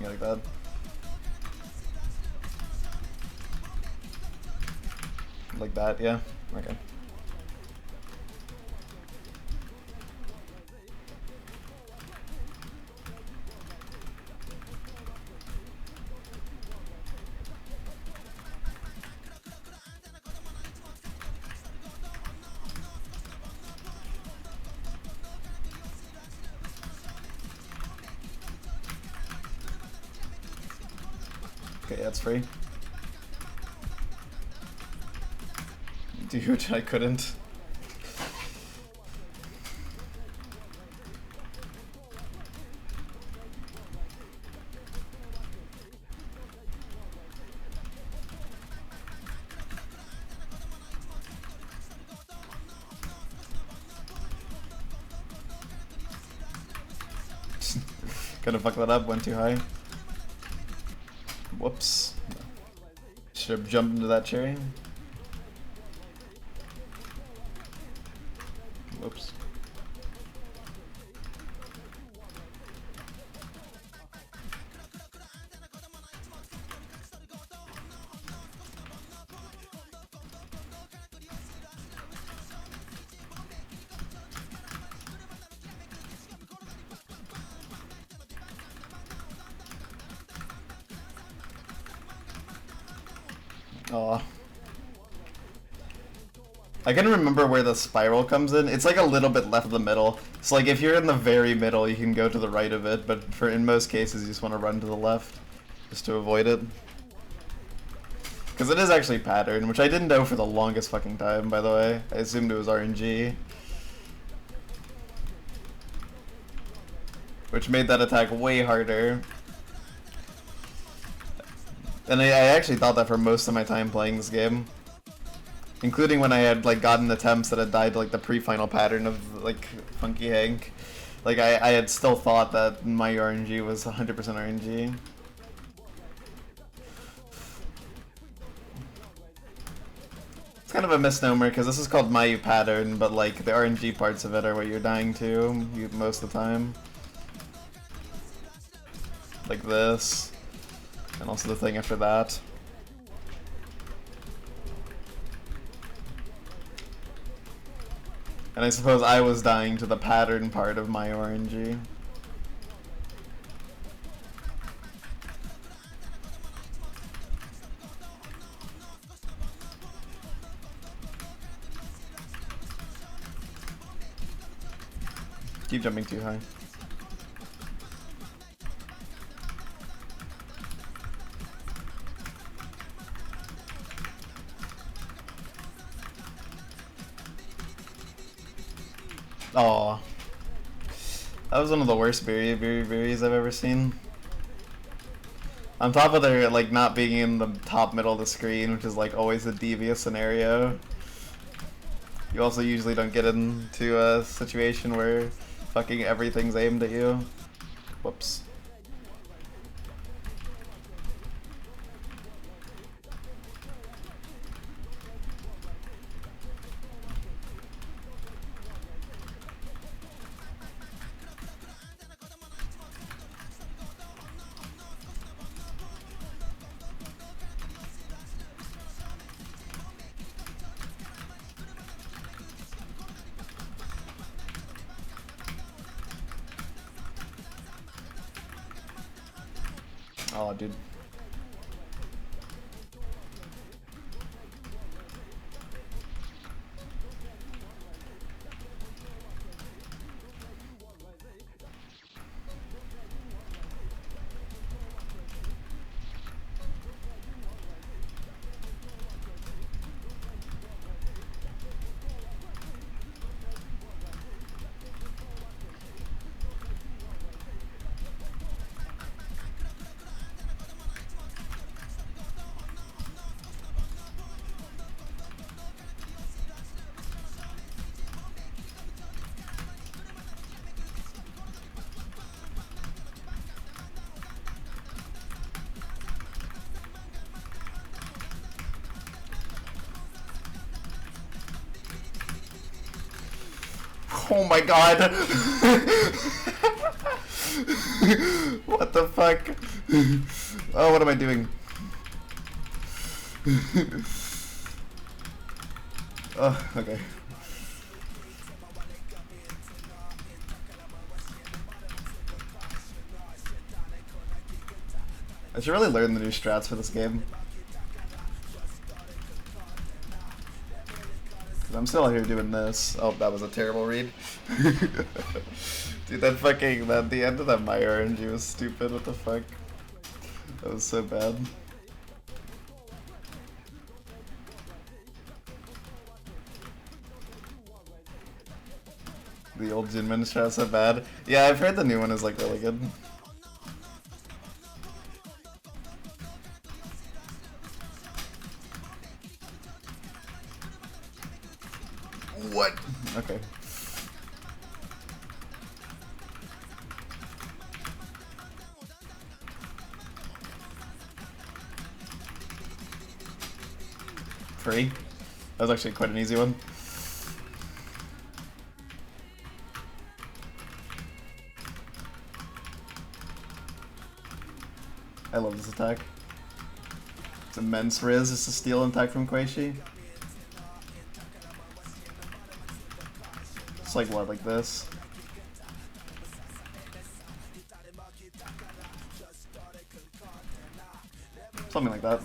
Yeah, like that. Like that, yeah. Okay. Okay, that's free. Dude, I couldn't. Gonna fuck that up, went too high. Whoops. Should have jumped into that cherry. Whoops. Oh. I can remember where the spiral comes in. It's like a little bit left of the middle. So like if you're in the very middle, you can go to the right of it, but for in most cases you just want to run to the left just to avoid it. Because it is actually pattern, which I didn't know for the longest fucking time, by the way. I assumed it was RNG. Which made that attack way harder. And I actually thought that for most of my time playing this game. Including when I had like gotten attempts that had died to like the pre-final pattern of like Funky Hank. Like I had still thought that my RNG was 100% RNG. It's kind of a misnomer because this is called Mayu pattern, but like the RNG parts of it are what you're dying to most of the time. Like this. And also the thing after that. And I suppose I was dying to the pattern part of my RNG. Keep jumping too high. Aw. That was one of the worst berries I've ever seen. On top of their like not being in the top middle of the screen, which is like always a devious scenario. You also usually don't get into a situation where fucking everything's aimed at you. Whoops. Oh, dude. Oh my god! What the fuck? Oh, what am I doing? Oh, okay. I should really learn the new strats for this game. I'm still out here doing this. Oh, that was a terrible read. Dude, that fucking, the end of that my RNG was stupid. What the fuck? That was so bad. The old Jinmin strat's so bad. Yeah, I've heard the new one is like really good. What? Okay. Free? That was actually quite an easy one. I love this attack. It's immense Riz, it's a steal attack from Quaishi. It's like what, like this? Something like that.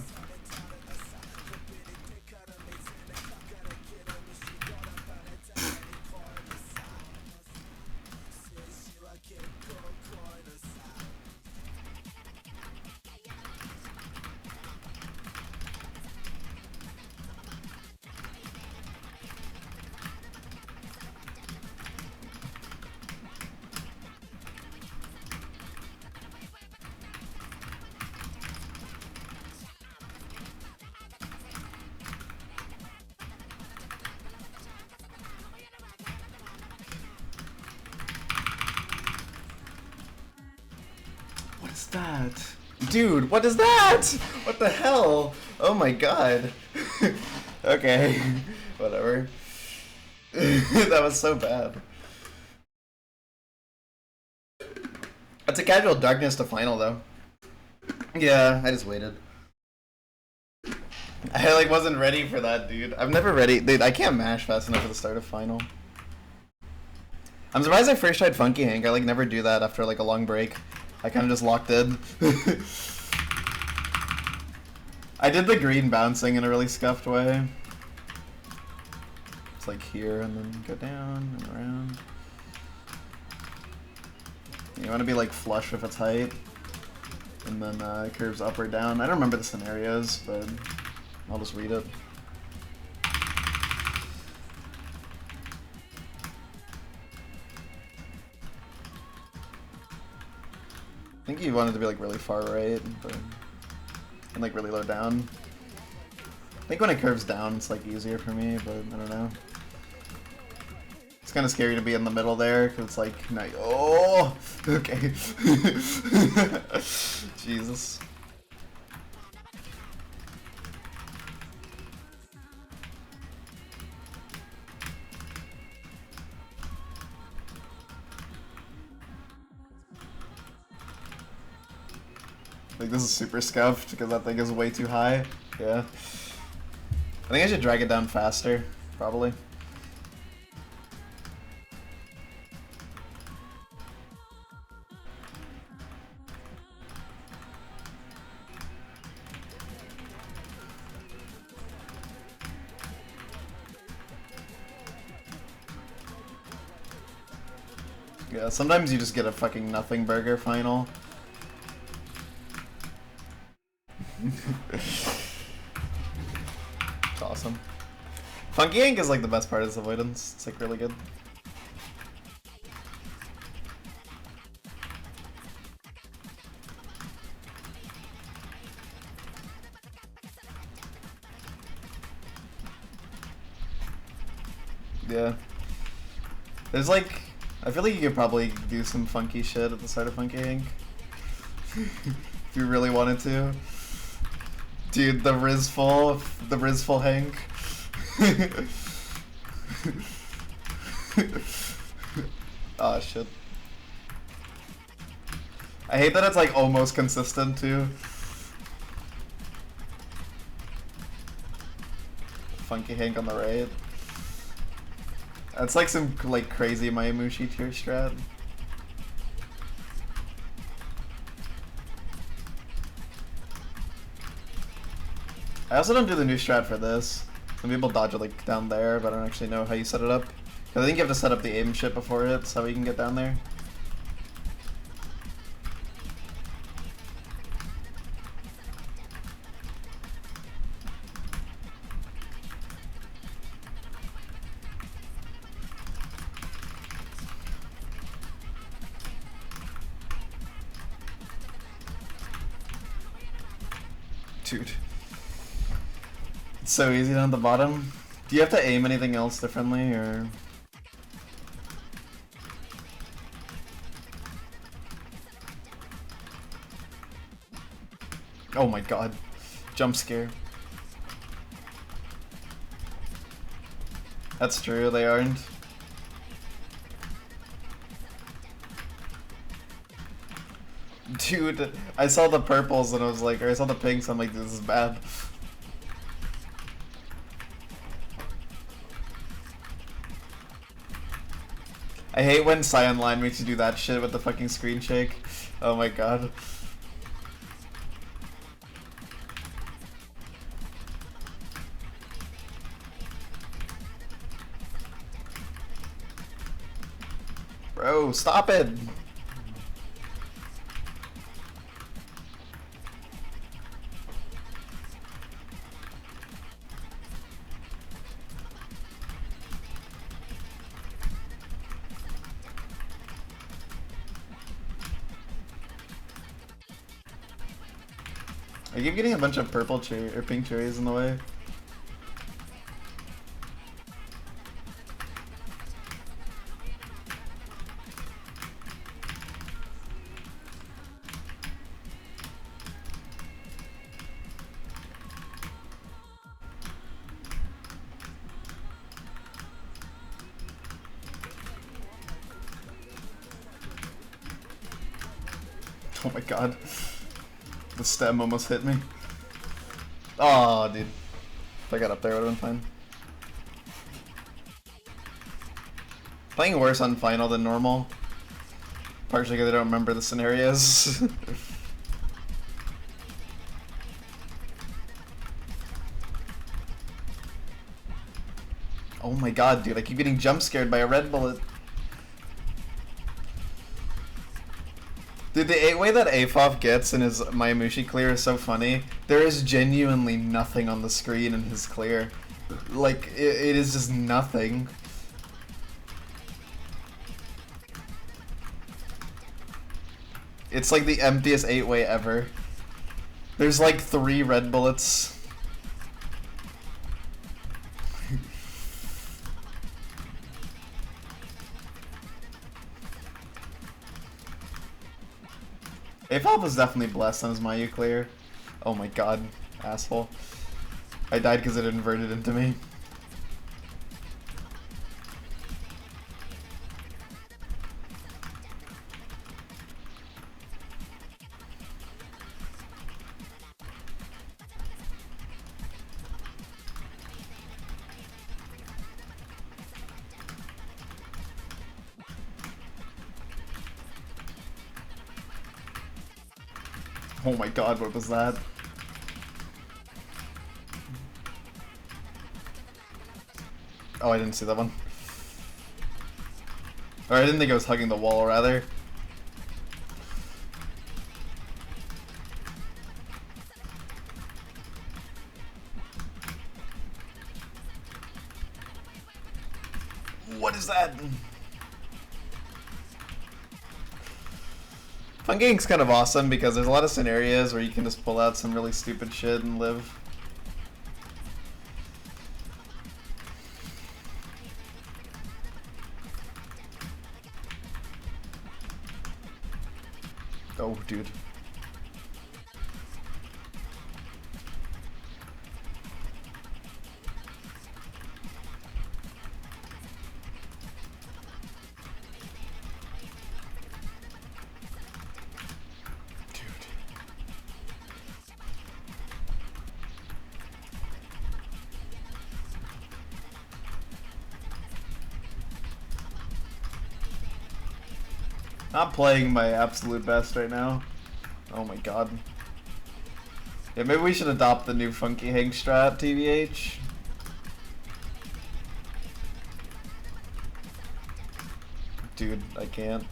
is that? Dude, what is that? What the hell? Oh my god. Okay, whatever. That was so bad. It's a casual darkness to final though. Yeah, I just waited. I like wasn't ready for that, dude. I'm never ready. Dude, I can't mash fast enough for the start of final. I'm surprised I first tried Funky Hank. I like never do that after like a long break. I kind of just locked in. I did the green bouncing in a really scuffed way. It's like here and then go down and around. You want to be like flush with its height. And then it curves up or down. I don't remember the scenarios, but I'll just read it. I think you want it to be like really far right, but and like really low down. I think when it curves down, it's like easier for me, but I don't know. It's kind of scary to be in the middle there, because it's like, no, oh, okay. Jesus. Like this is super scuffed because that thing is way too high. Yeah. I think I should drag it down faster, probably. Yeah, sometimes you just get a fucking nothing burger final. It's awesome. Funky Ink is like the best part of this avoidance. It's like really good. Yeah. There's like, I feel like you could probably do some funky shit at the start of Funky Ink. If you really wanted to. Dude, the Rizful Hank. Oh shit. I hate that it's like almost consistent too. Funky Hank on the right. That's like some like crazy Mayamushi tier strat. I also don't do the new strat for this. Some people dodge it like down there, but I don't actually know how you set it up. Cause I think you have to set up the aim shit before it, so you can get down there. Dude. It's so easy down at the bottom. Do you have to aim anything else differently, or...? Oh my god. Jump scare. That's true, they aren't. Dude, I saw the purples and I was like, or I saw the pinks, I'm like, this is bad. I hate when Scion Line makes you do that shit with the fucking screen shake. Oh my god. Bro, stop it! I keep getting a bunch of purple cherry or pink cherries in the way. Oh my god. The stem almost hit me. Oh, dude. If I got up there, it would have been fine. Playing worse on final than normal. Partially because I don't remember the scenarios. Oh my god, dude, I keep getting jump scared by a red bullet. Dude, the way that Afoff gets in his Miyamushi clear is so funny. There is genuinely nothing on the screen in his clear. Like, it is just nothing. It's like the emptiest 8-way ever. There's like 3 red bullets. Afoff was definitely blessed on his Mayu clear. Oh my god, asshole. I died because it inverted into me. Oh my god, what was that? Oh, I didn't see that one. Or I didn't think I was hugging the wall, rather. What is that? Fungaing's kind of awesome because there's a lot of scenarios where you can just pull out some really stupid shit and live. Oh, dude. Not playing my absolute best right now. Oh my god. Yeah, maybe we should adopt the new Funky Hank strat, TBH. Dude, I can't.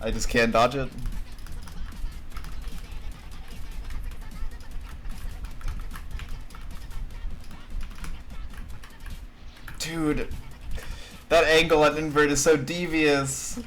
I just can't dodge it. Dude. That angle at invert is so devious.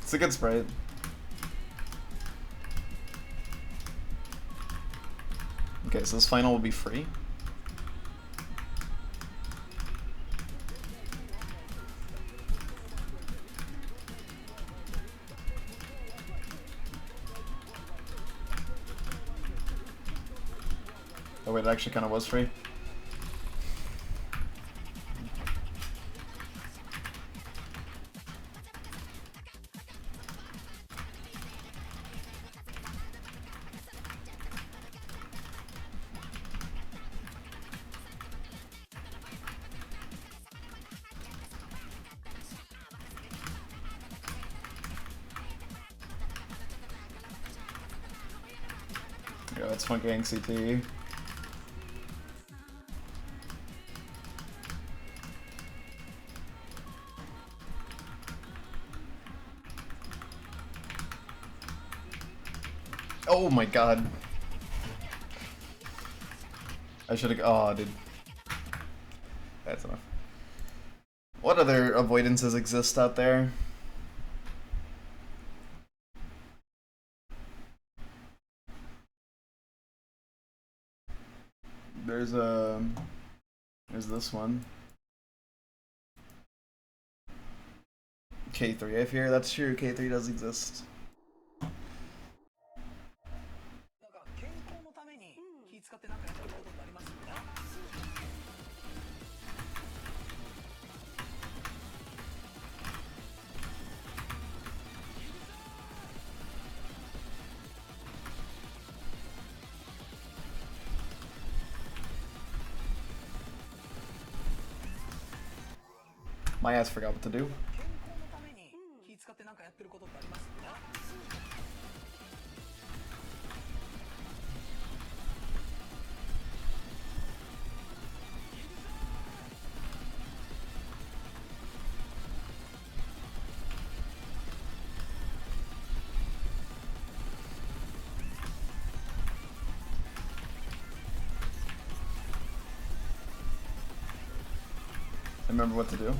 It's a good sprite. Okay, so this final will be free. Oh wait, it actually kind of was free. Yeah, that's Funky Hank CT. Oh my god. I should've. Oh, dude. That's enough. What other avoidances exist out there? There's this one. K3, I fear. That's true. K3 does exist. My ass forgot what to do. I remember what to do.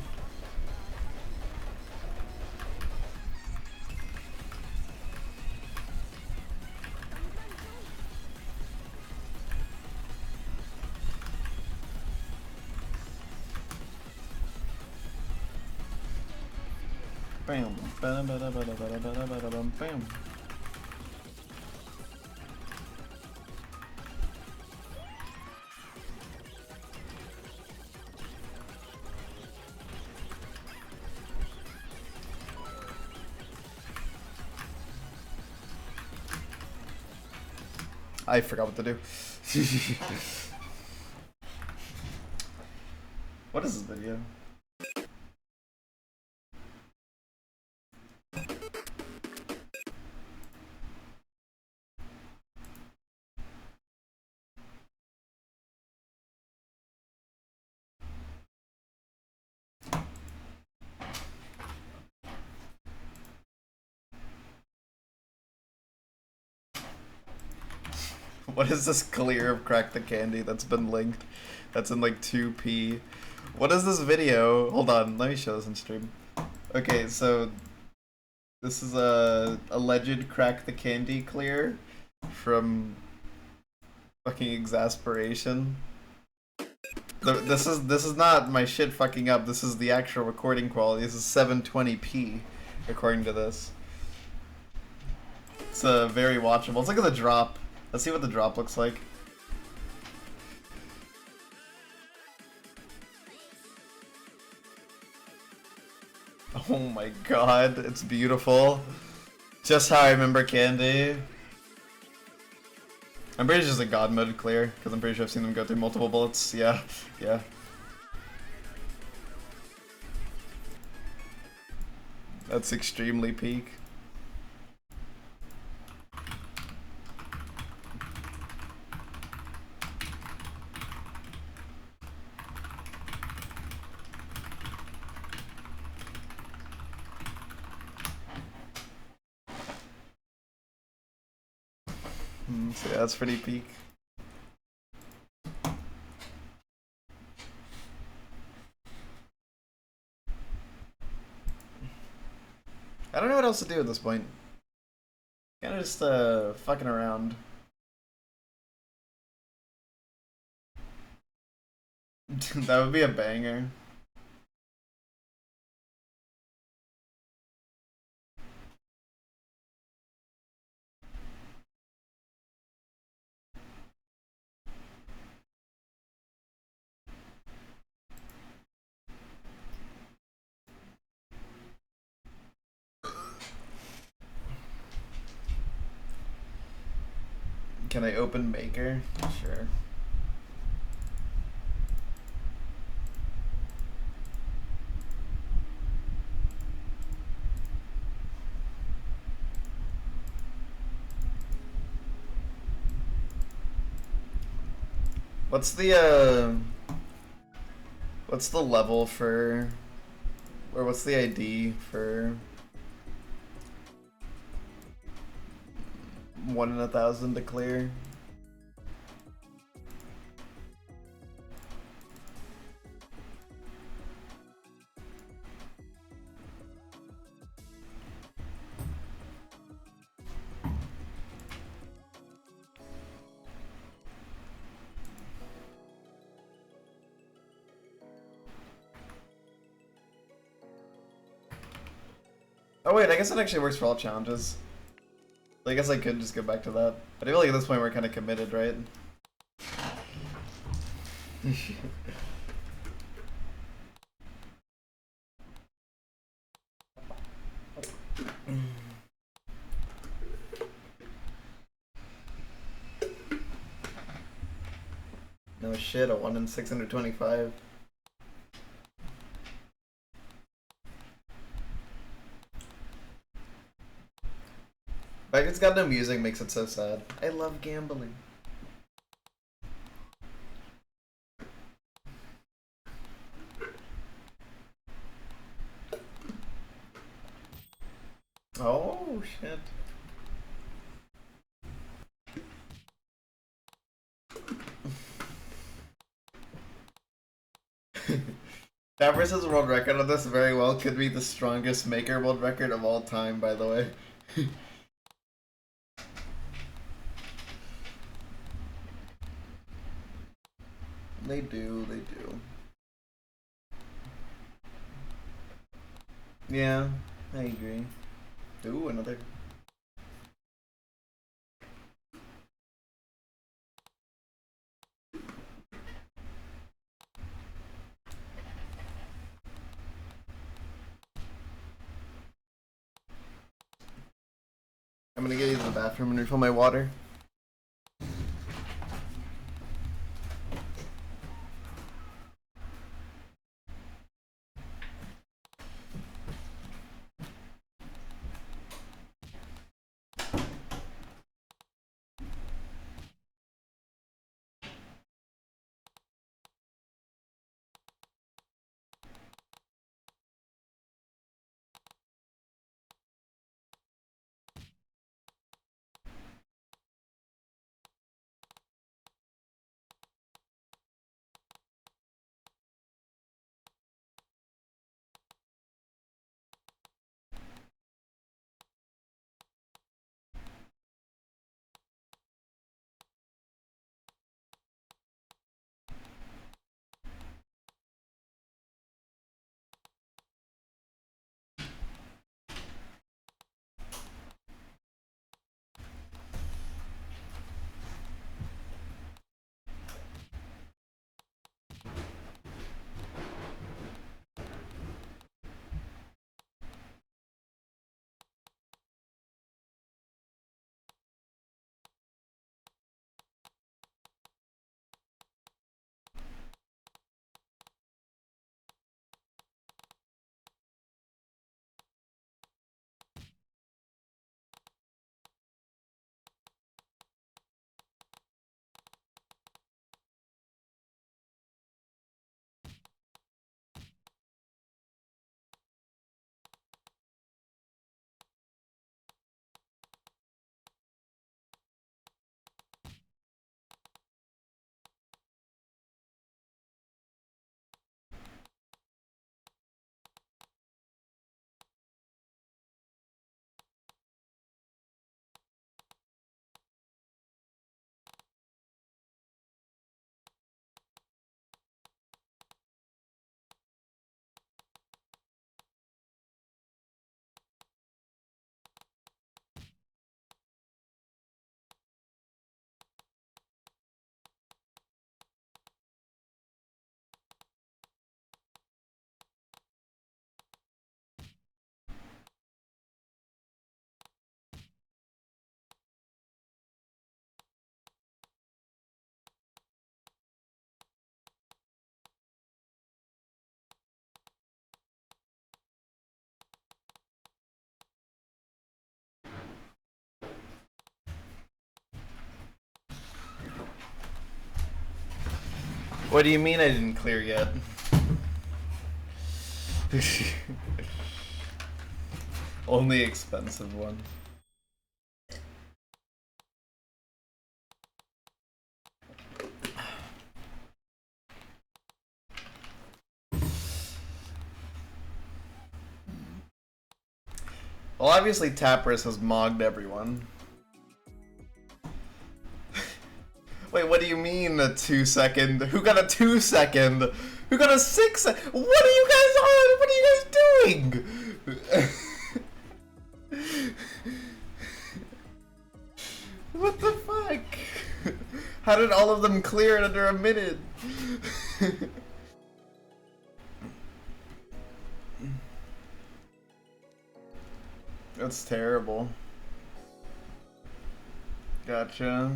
Bam, bam, bam, bam, bam, bam, bam, bam, bam. I forgot what to do. What is this video? What is this clear of Crack the Candy that's been linked? That's in like 2p. What is this video? Hold on, let me show this on stream. Okay, so this is a alleged Crack the Candy clear from fucking Exasperation. This is not my shit fucking up. This is the actual recording quality. This is 720p according to this. It's very watchable. Let's look at the drop. Let's see what the drop looks like. Oh my god, it's beautiful. Just how I remember Candy. I'm pretty sure it's a god mode clear, because I'm pretty sure I've seen them go through multiple bullets. Yeah, yeah. That's extremely peak. So yeah, that's pretty peak. I don't know what else to do at this point. Kinda just fucking around. That would be a banger. Can I open Maker? Sure. What's the level for, or what's the ID for 1 in 1,000 to clear. Oh wait, I guess it actually works for all challenges. I guess I could just go back to that. But I feel like at this point we're kind of committed, right? No shit, a 1 in 625. Like, it's got no music, makes it so sad. I love gambling. Oh, shit. Davros' world record on this very well could be the strongest Maker world record of all time, by the way. They do, they do. Yeah, I agree. Ooh, another. I'm gonna get you to the bathroom and refill my water. What do you mean I didn't clear yet? Only expensive one. Well, obviously Tapras has mogged everyone. Wait, what do you mean a 2-second? Who got a 2-second? Who got a 6? What are you guys on? What are you guys doing? What the fuck? How did all of them clear it under a minute? That's terrible. Gotcha.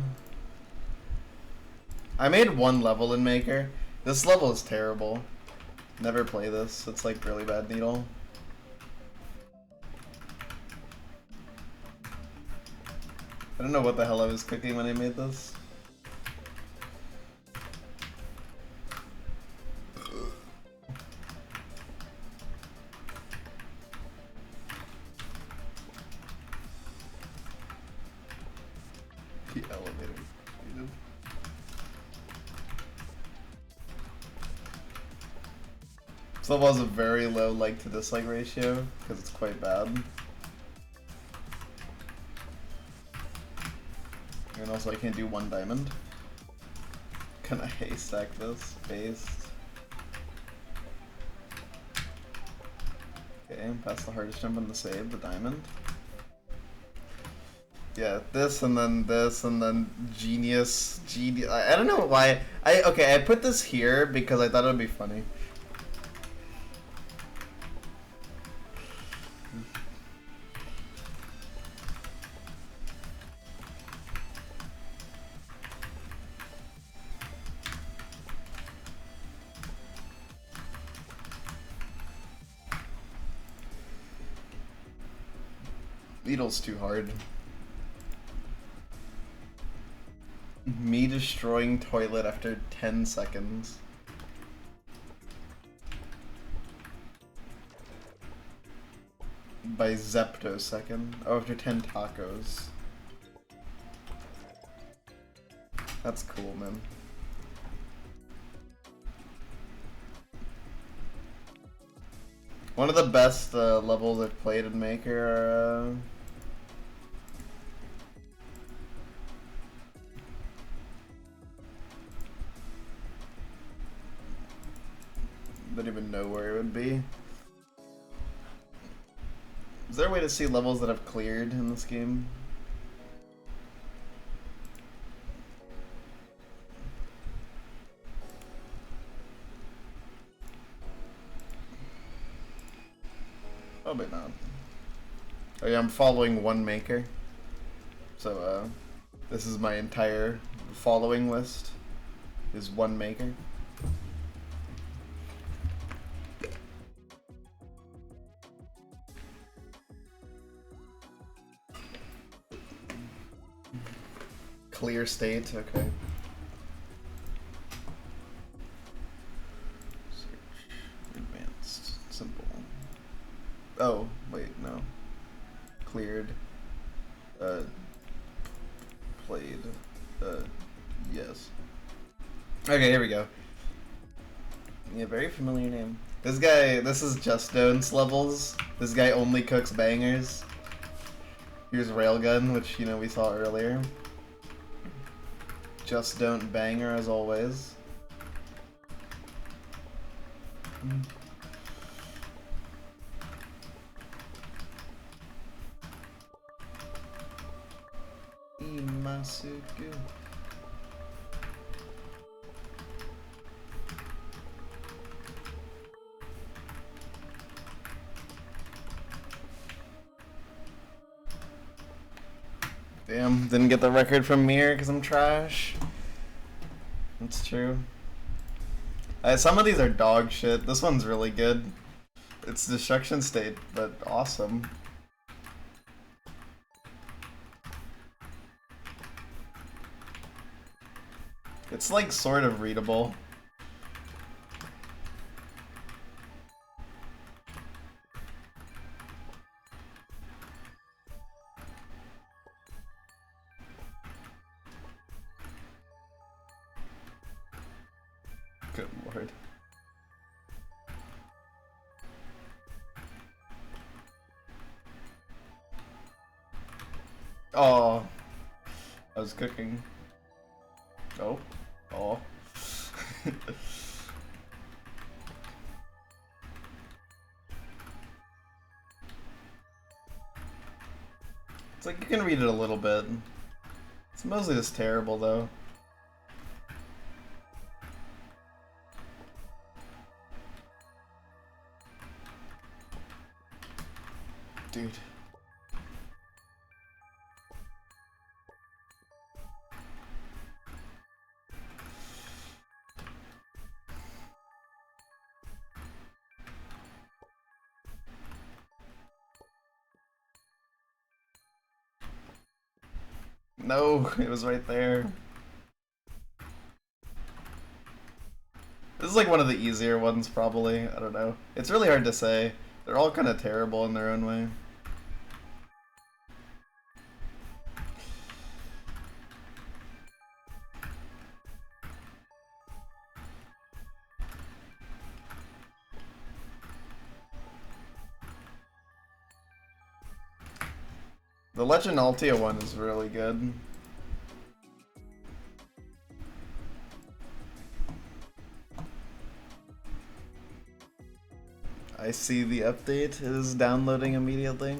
I made one level in Maker. This level is terrible. Never play this. It's like really bad Needle. I don't know what the hell I was cooking when I made this. The elevator. This level has a very low like to dislike ratio because it's quite bad. And also I can't do one diamond. Can I haystack this? Based. Okay, pass the hardest jump on the save, the diamond. Yeah, this and then genius. I don't know why. Okay, I put this here because I thought it would be funny. Needle's too hard. Me destroying toilet after 10 seconds. By Zeptosecond. Oh, after 10 tacos. That's cool, man. One of the best levels I've played in Maker are... don't even know where it would be. Is there a way to see levels that I've cleared in this game? Probably not. Oh yeah, I'm following one Maker. So this is my entire following list. Is one Maker. Clear state, okay. Search, advanced, simple. Oh, wait, no. Cleared. Played. Yes. Okay, here we go. Yeah, very familiar name. This guy, this is Just Don't's levels. This guy only cooks bangers. Here's Railgun, which, you know, we saw earlier. Just Don't banger as always. Imasuku. Damn, didn't get the record from Mir because I'm trash. That's true. Some of these are dog shit. This one's really good. It's Destruction State, but awesome. It's like sort of readable. Good lord. Oh, I was cooking. Oh, oh. It's like you can read it a little bit. It's mostly just terrible though. Dude. No, it was right there. This is like one of the easier ones, probably. I don't know. It's really hard to say. They're all kind of terrible in their own way. The Legend Altia one is really good. I see the update. It is downloading immediately.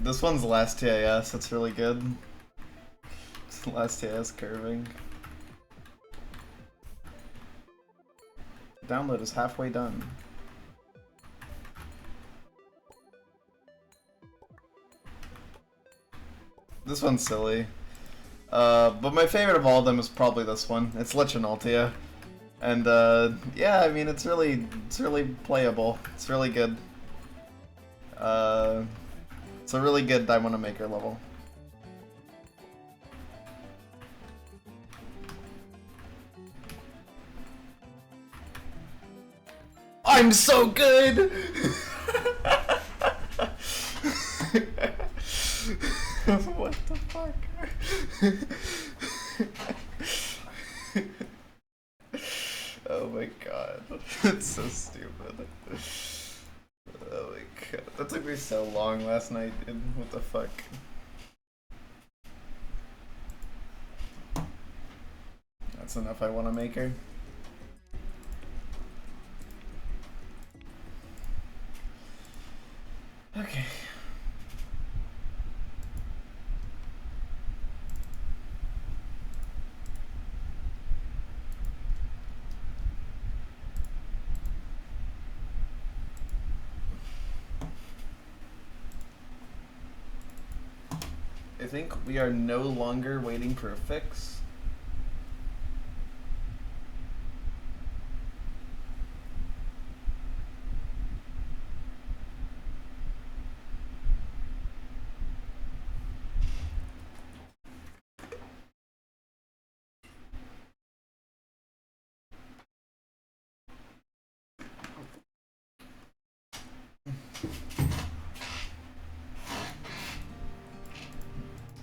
This one's Last TIS. It's really good. Last TIS curving. Download is halfway done. This one's silly. But my favorite of all of them is probably this one. It's Lich Altia. And yeah, I mean it's really playable. It's really good. It's a really good Diamond Maker level. I'm so good! What the fuck? Oh my god. That's so stupid. Oh my god. That took me so long last night, dude. What the fuck? That's enough I want to make her. Okay. I think we are no longer waiting for a fix.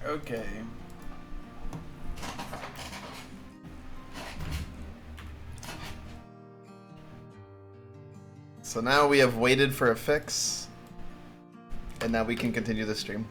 Okay. So now we have waited for a fix, and now we can continue the stream.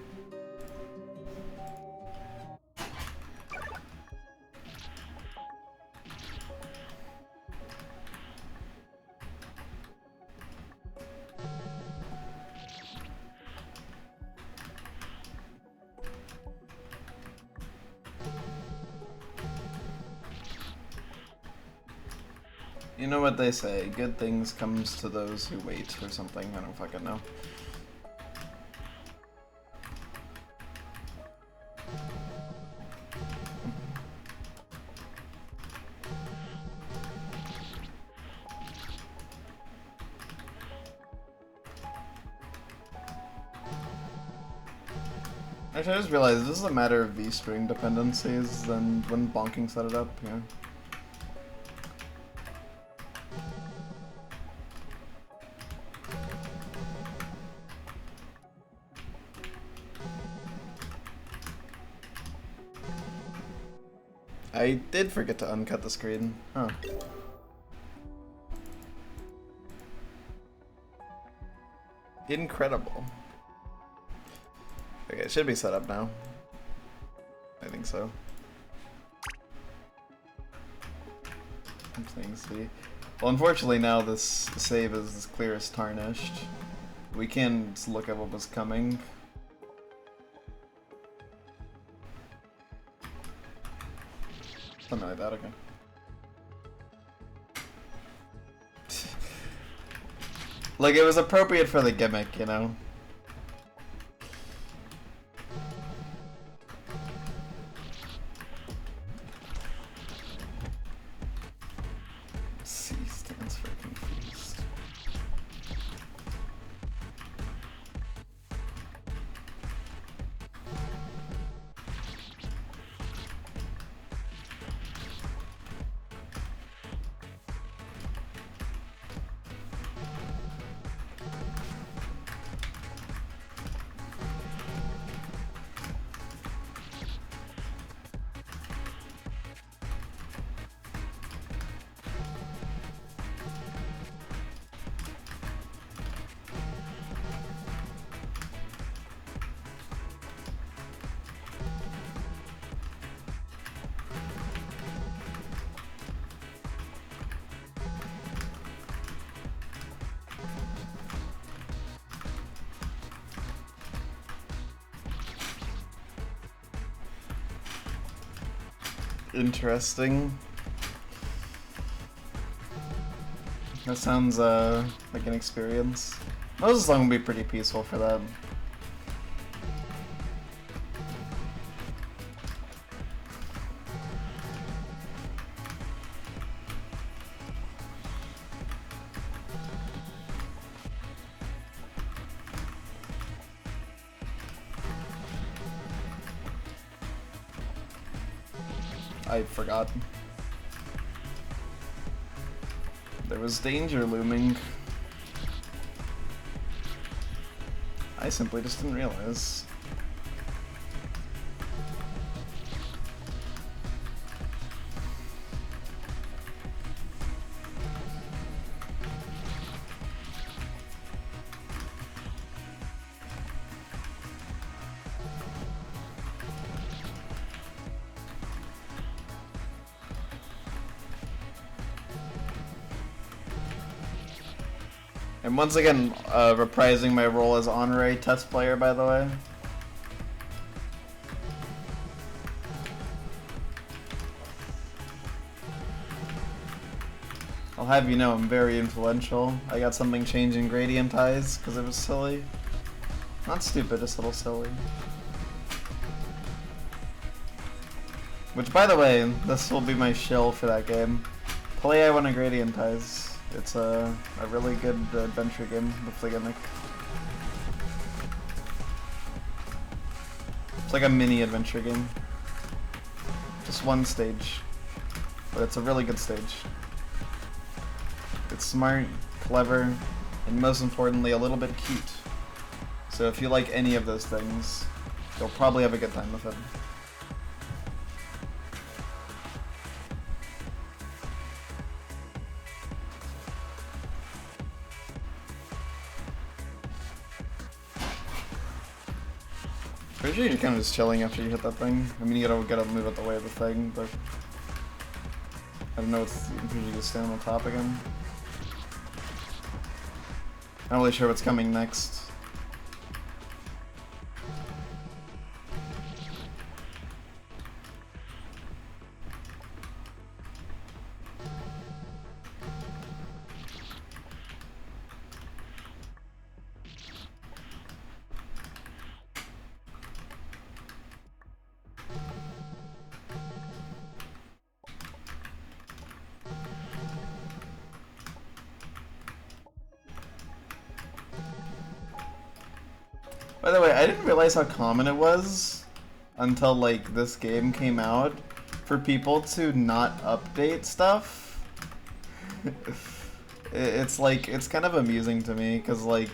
You know what they say, good things comes to those who wait or something, I don't fucking know. Actually, I just realized this is a matter of V-string dependencies than when bonking set it up, yeah. I did forget to uncut the screen. Huh. Incredible. Okay, it should be set up now. I think so. I'm saying C. Well, unfortunately now this save is as clear as tarnished. We can look at what was coming. Something like that, okay. Like, it was appropriate for the gimmick, you know? C stands for confused. Interesting. That sounds like an experience. Most of the song will be pretty peaceful for that. I forgot. There was danger looming. I simply just didn't realize. And once again, reprising my role as honorary test player, by the way. I'll have you know I'm very influential. I got something changing gradient eyes because it was silly. Not stupid, just a little silly. Which, by the way, this will be my shill for that game. Play I Wanna Gradient Eyes. It's a really good adventure game with the gimmick. It's like a mini adventure game. Just one stage. But it's a really good stage. It's smart, clever, and most importantly, a little bit cute. So if you like any of those things, you'll probably have a good time with it. Pretty sure you're kind of just chilling after you hit that thing. I mean, you gotta move out the way of the thing, but I don't know. It's usually just stand on top again. Not really sure what's coming next. By the way, I didn't realize how common it was until like this game came out for people to not update stuff. It's like, it's kind of amusing to me because like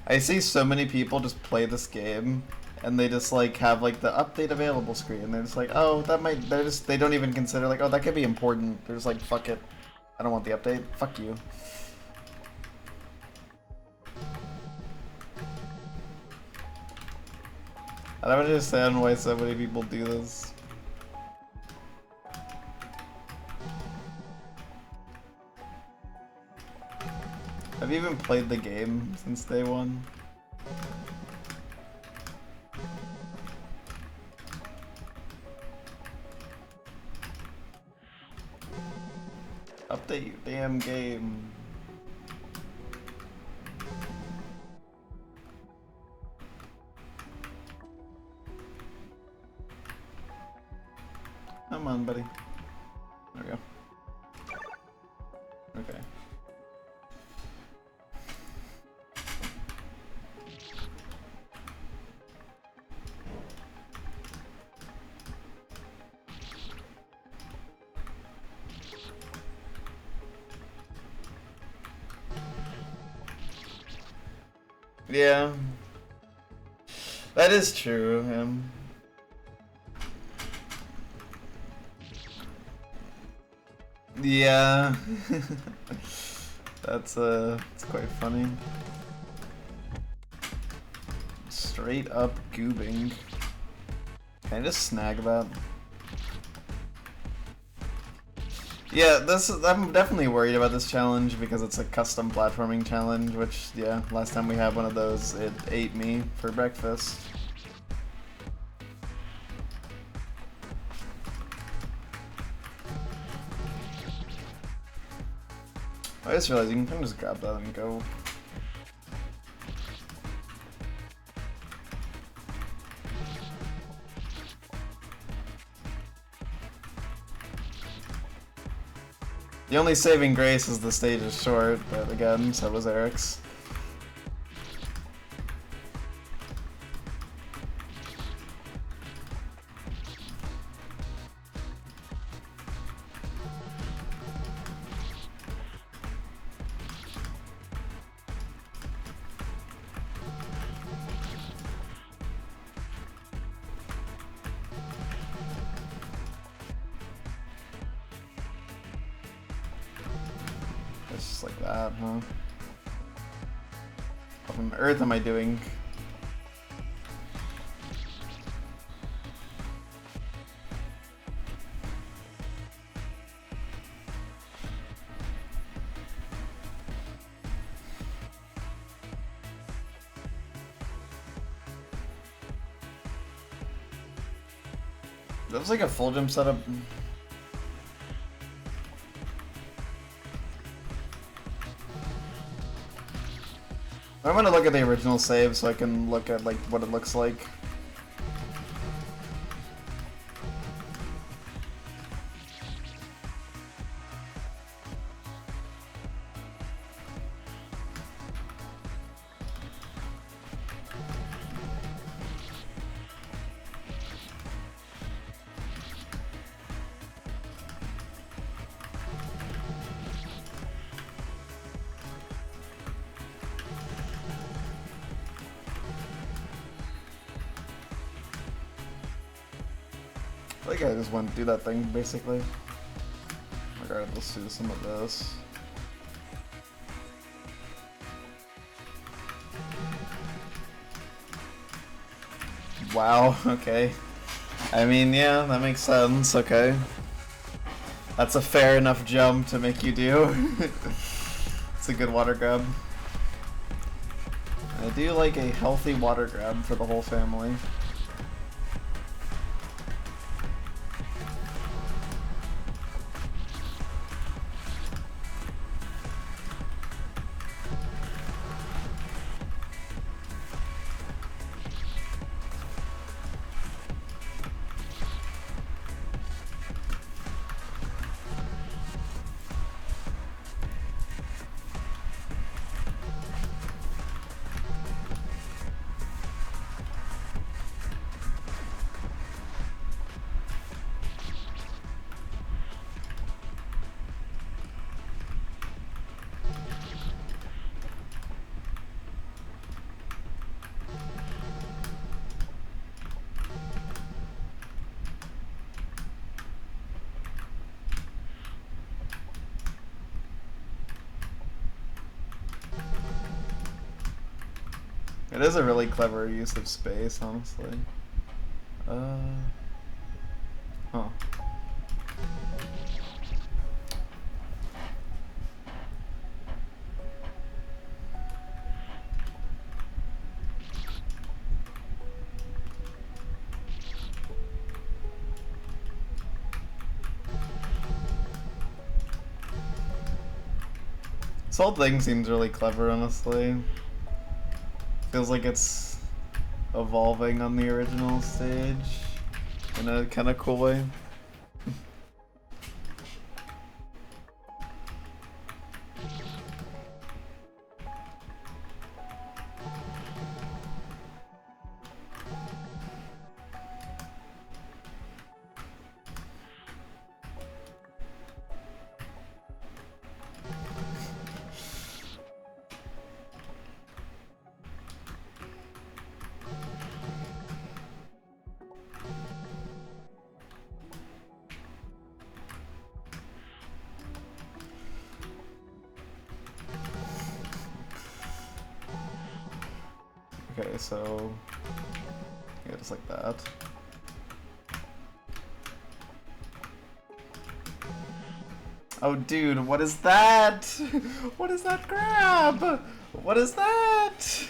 I see so many people just play this game and they just like have like the update available screen. They're just like, oh, that might, they don't even consider like, oh, that could be important. They're just like, fuck it. I don't want the update. Fuck you. I don't understand why so many people do this. Have you even played the game since day one? Update your damn game. Come on, buddy. There we go. Okay. Yeah. That is true, Yeah. That's it's quite funny. Straight up goobing. Can I just snag that? Yeah, I'm definitely worried about this challenge because it's a custom platforming challenge, which, yeah, last time we had one of those, it ate me for breakfast. I just realized you can just grab that and go. The only saving grace is the stage is short, but again, so was Eric's. Just like that, huh? What on earth am I doing? That was like a full jump setup. I'm gonna look at the original save so I can look at like what it looks like. I think I just want to do that thing, basically. Alright, let's do some of this. Wow, okay. I mean, yeah, that makes sense, okay. That's a fair enough jump to make you do. It's a good water grab. I do like a healthy water grab for the whole family. It is a really clever use of space, honestly. Huh. This whole thing seems really clever, honestly. Feels like it's evolving on the original stage in a kind of cool way. Okay, so yeah, just like that. Oh, dude, what is that? What is that grab? What is that?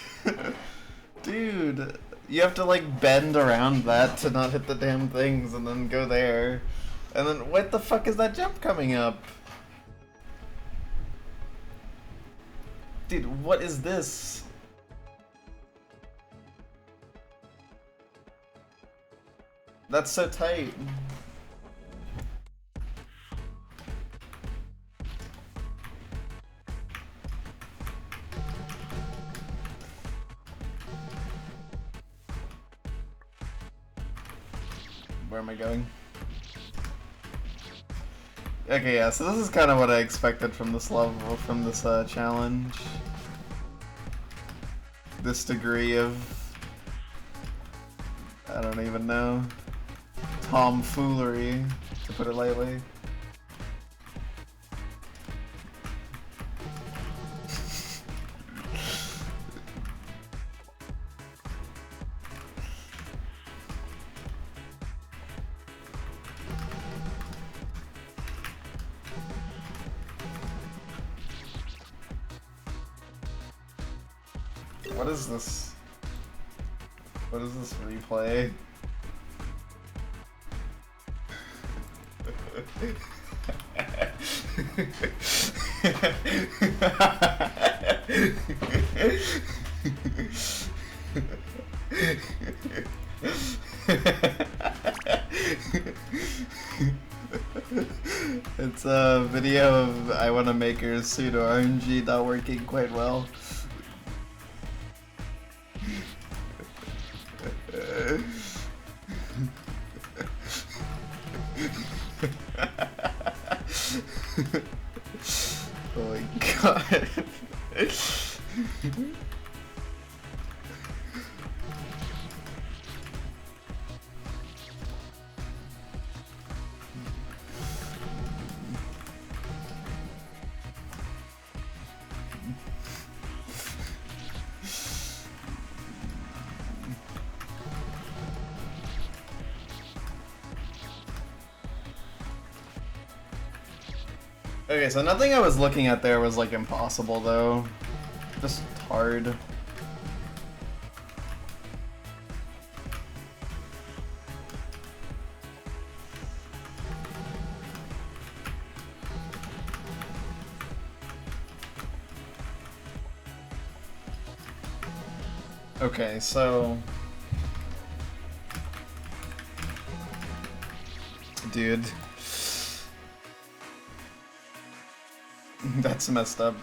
Dude, you have to like bend around that to not hit the damn things and then go there. And then what the fuck is that jump coming up? Dude, what is this? That's so tight. Where am I going? Okay, yeah, so this is kind of what I expected from this level, from this challenge. This degree of... I don't even know. Tomfoolery, to put it lightly. What is this? What is this replay? It's a video of I Wanna Maker's pseudo RNG not working quite well. Oh my god. Okay, so nothing I was looking at there was like impossible though. Just hard. Okay, so... Dude. That's messed up.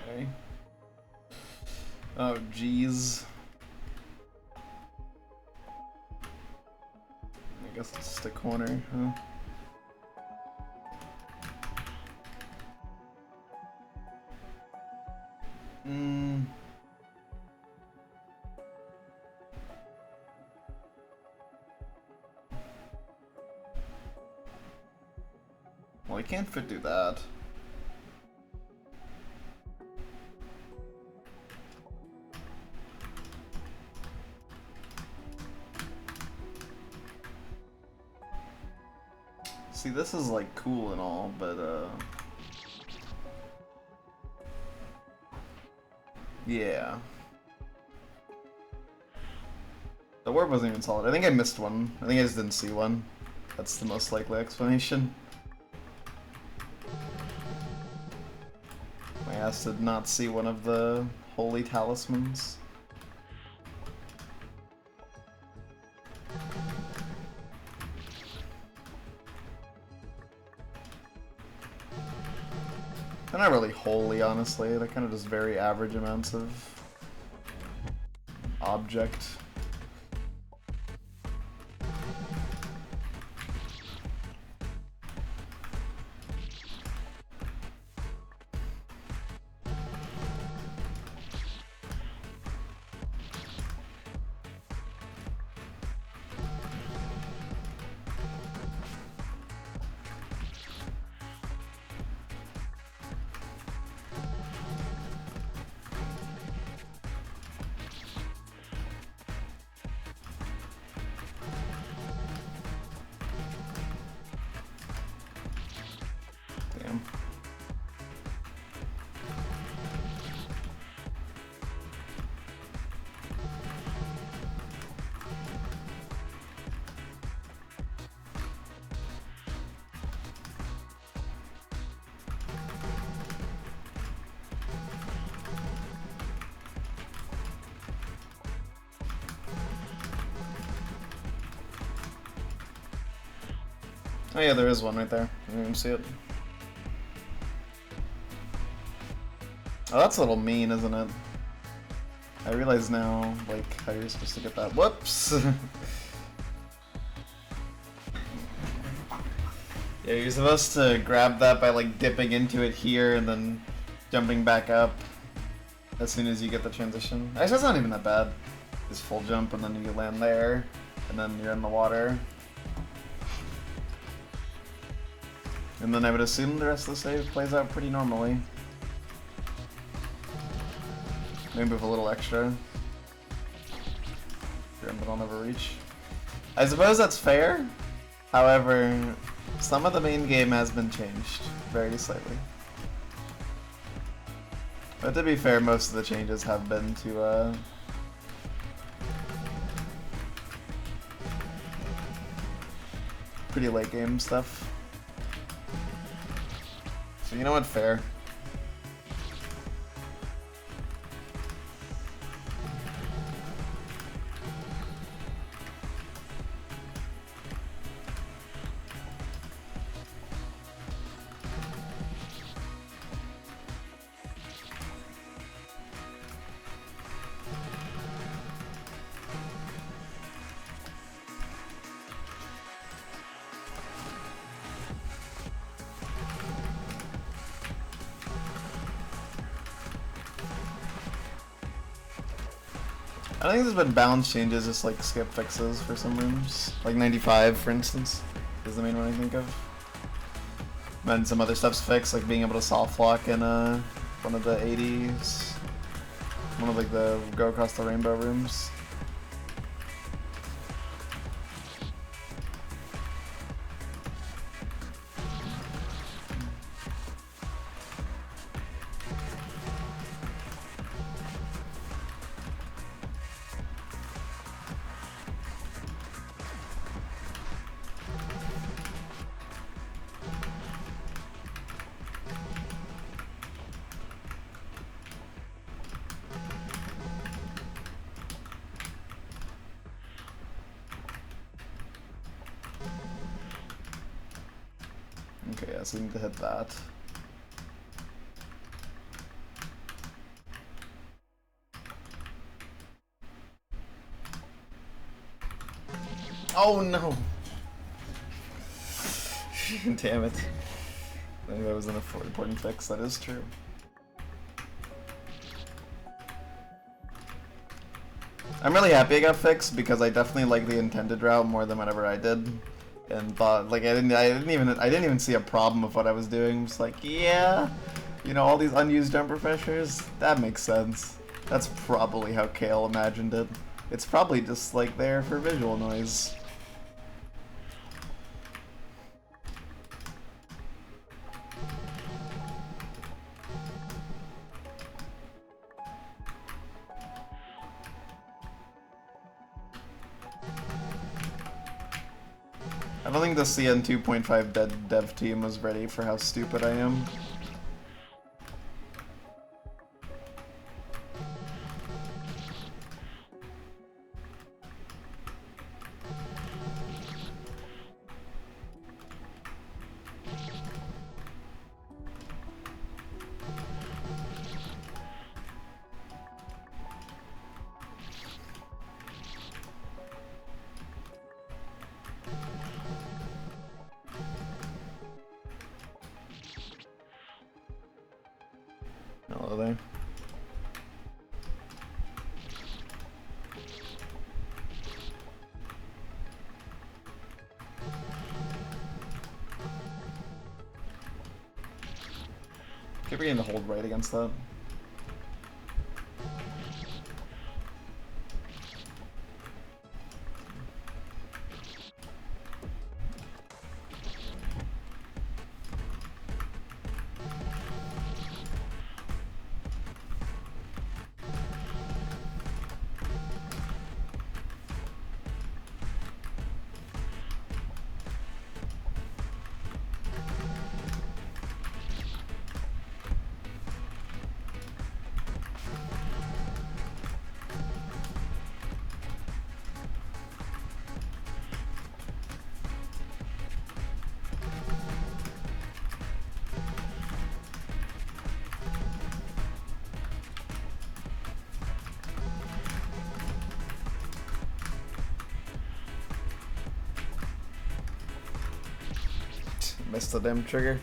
Okay. Oh, jeez. I guess it's just a corner, huh? Well, I can't fit do that. See, this is like cool and all, but yeah. The warp wasn't even solid. I think I missed one. I think I just didn't see one. That's the most likely explanation. My ass did not see one of the holy talismans. They're not really holy, honestly. They're kind of just very average amounts of object. Damn. Oh yeah, there is one right there. You can see it. Oh, that's a little mean, isn't it? I realize now, like, how you're supposed to get that. Whoops! Yeah, you're supposed to grab that by, like, dipping into it here and then jumping back up as soon as you get the transition. Actually, that's not even that bad. Just full jump and then you land there, and then you're in the water. And then I would assume the rest of the save plays out pretty normally. Maybe with a little extra. But I'll never reach. I suppose that's fair. However, some of the main game has been changed very slightly. But to be fair, most of the changes have been to pretty late game stuff. So you know what, fair. I think there's been balance changes, just like skip fixes for some rooms. Like 95, for instance, is the main one I think of. And some other stuff's fixed, like being able to soft lock in one of the 80s. One of like the go across the rainbow rooms. Okay, yeah, so I need to hit that. Oh no! Damn it. I think that was an important fix, that is true. I'm really happy I got fixed because I definitely like the intended route more than whatever I did. And thought like I didn't even see a problem with what I was doing. I'm just like, yeah, you know, all these unused jumper pressures, that makes sense. That's probably how Kale imagined it. It's probably just like there for visual noise. I don't think the CN 2.5 dev team was ready for how stupid I am. Hello there. Keep getting to hold right against that. Missed the damn trigger.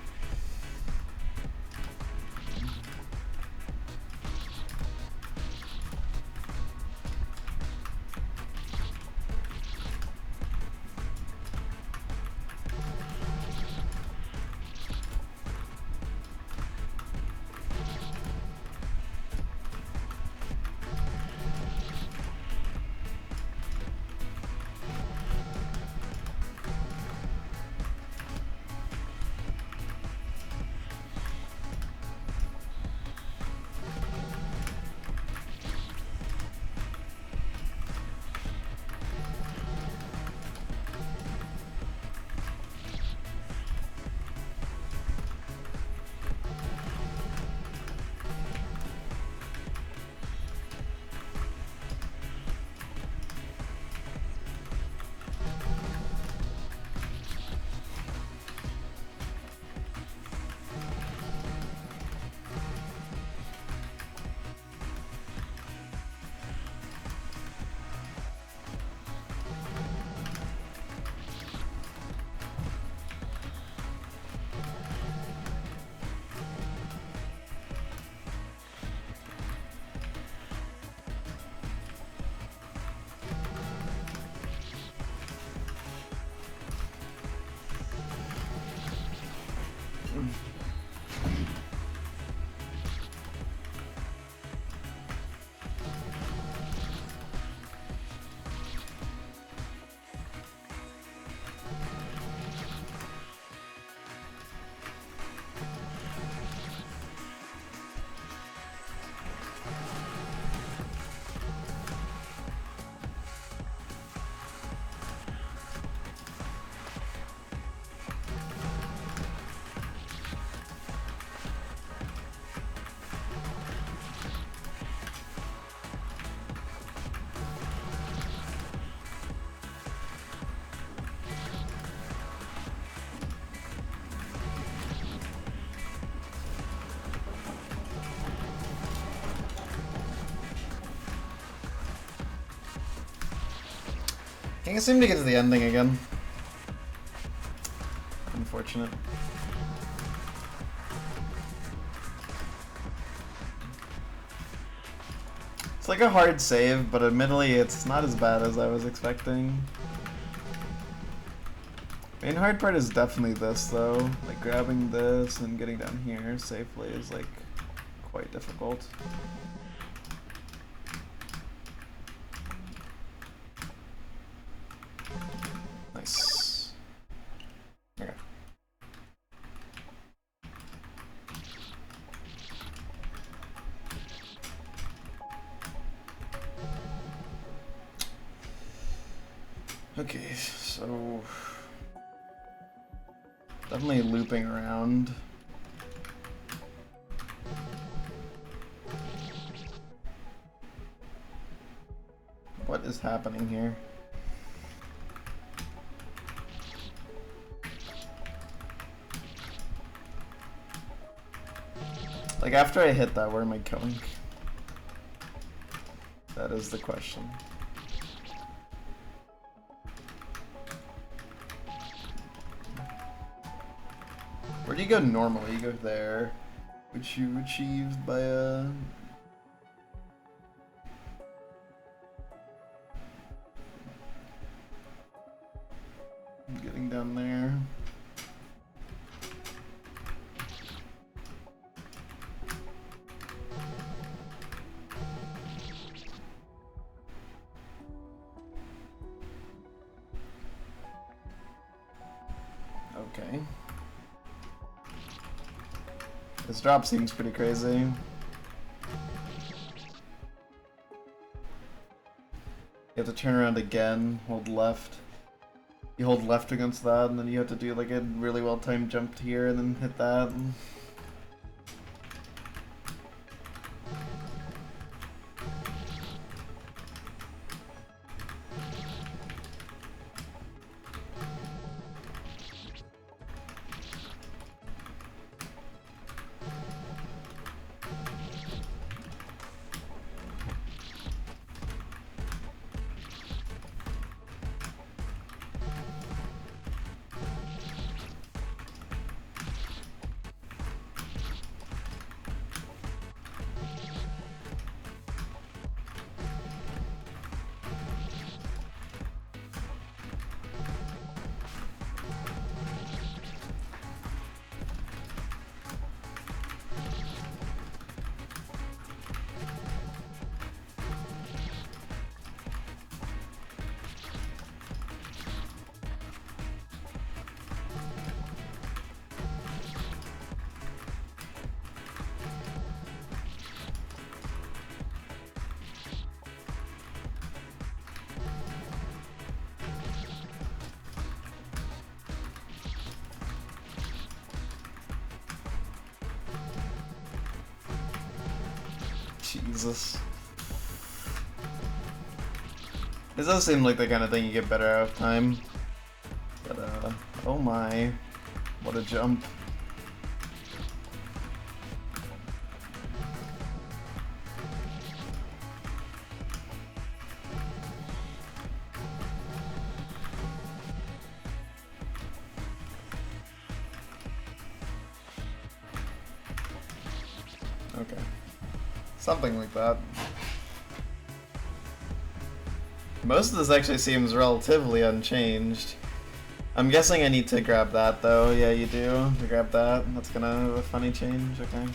Can't seem to get to the ending again. Unfortunate. It's like a hard save, but admittedly it's not as bad as I was expecting. Main hard part is definitely this though. Like grabbing this and getting down here safely is like quite difficult. Nice. Okay. Okay, so definitely looping around. What is happening here? Like after I hit that, where am I going? That is the question. Where do you go normally? You go there, which you achieved by getting down there. Okay. This drop seems pretty crazy. You have to turn around again, hold left. You hold left against that, and then you have to do like a really well-timed jump here, and then hit that. Jesus. This does seem like the kind of thing you get better out of time. But, oh my. What a jump. Okay. Something like that. Most of this actually seems relatively unchanged. I'm guessing I need to grab that though. Yeah, you do. To grab that. That's gonna have a funny change. Okay.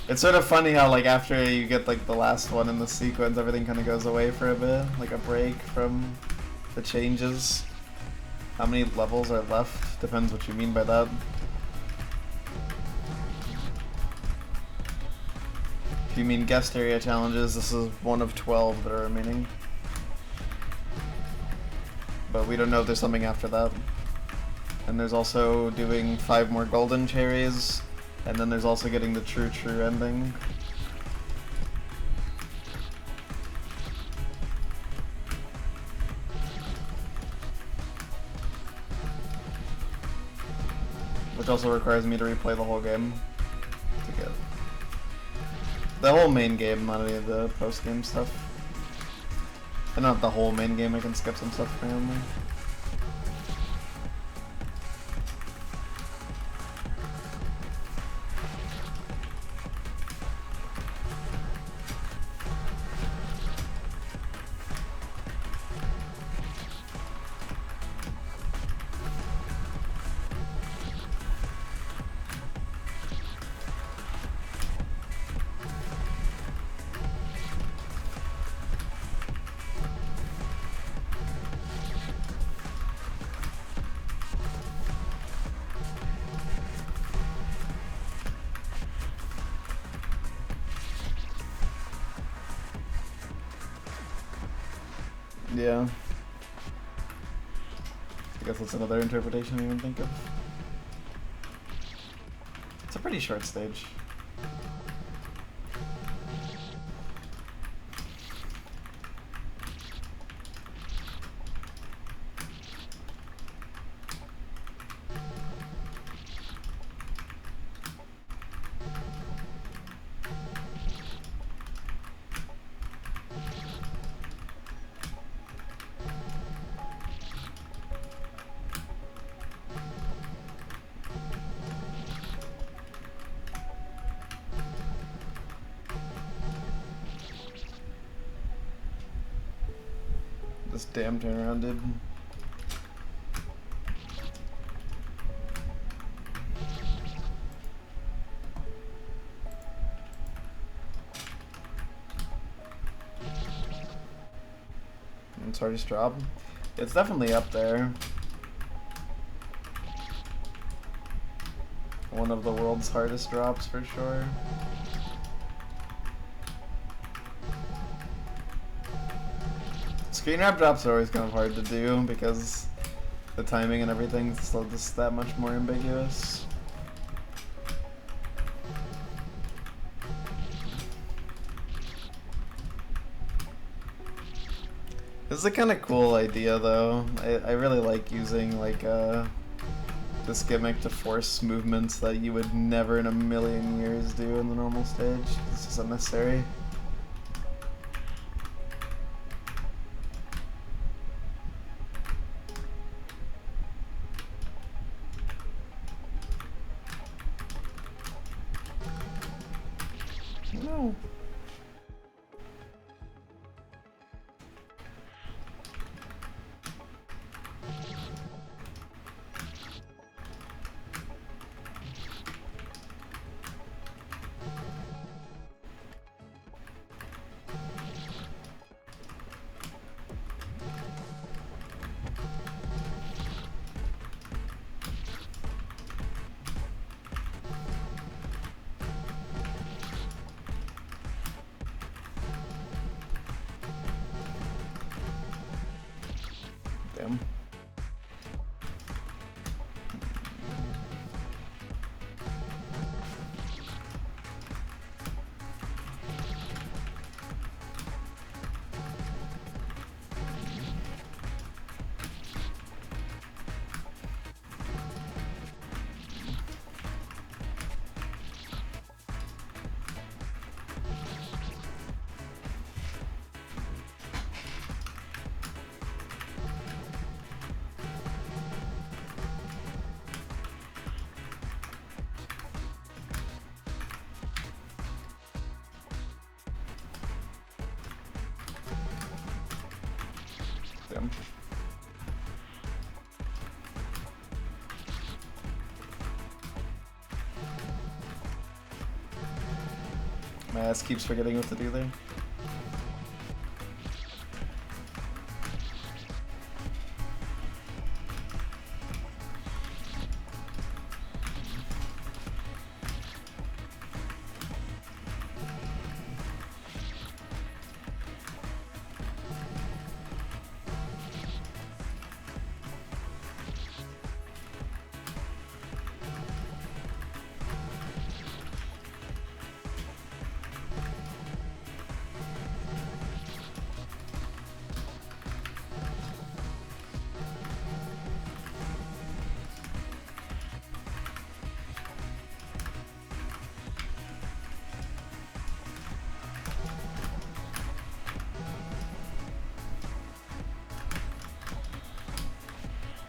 It's sort of funny how like after you get like the last one in the sequence, everything kind of goes away for a bit, like a break from the changes. How many levels are left? Depends what you mean by that. If you mean guest area challenges, this is one of 12 that are remaining. But we don't know if there's something after that. And there's also doing 5 more golden cherries, and then there's also getting the true ending. Which also requires me to replay the whole game to get the whole main game, not any of the post-game stuff. And not the whole main game, I can skip some stuff apparently. Yeah. I guess that's another interpretation I didn't think of. It's a pretty short stage. This damn turnaround did. It's hardest drop. It's definitely up there. One of the world's hardest drops for sure. Screen wrap drops are always kind of hard to do because the timing and everything's still just that much more ambiguous. This is a kind of cool idea though. I really like using like this gimmick to force movements that you would never in a million years do in the normal stage. It's just unnecessary. No. Damn. him. My ass keeps forgetting what to do there.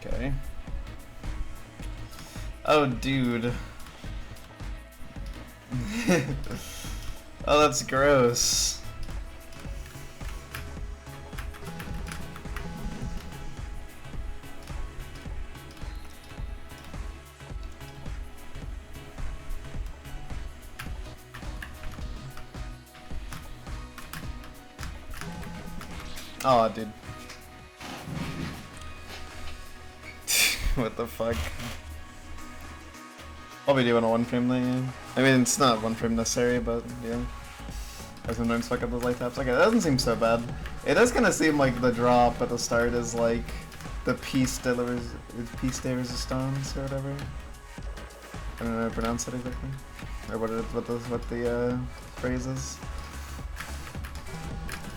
Okay. Oh, dude. Oh, that's gross. Oh, dude. What the fuck? I'll be doing a one frame thing, yeah. I mean, it's not one frame necessary, but yeah. I sometimes fuck up those light taps. Okay, that doesn't seem so bad. It does kind of seem like the drop at the start is like the piece de resistance or whatever. I don't know how to pronounce it exactly, or what the phrase is.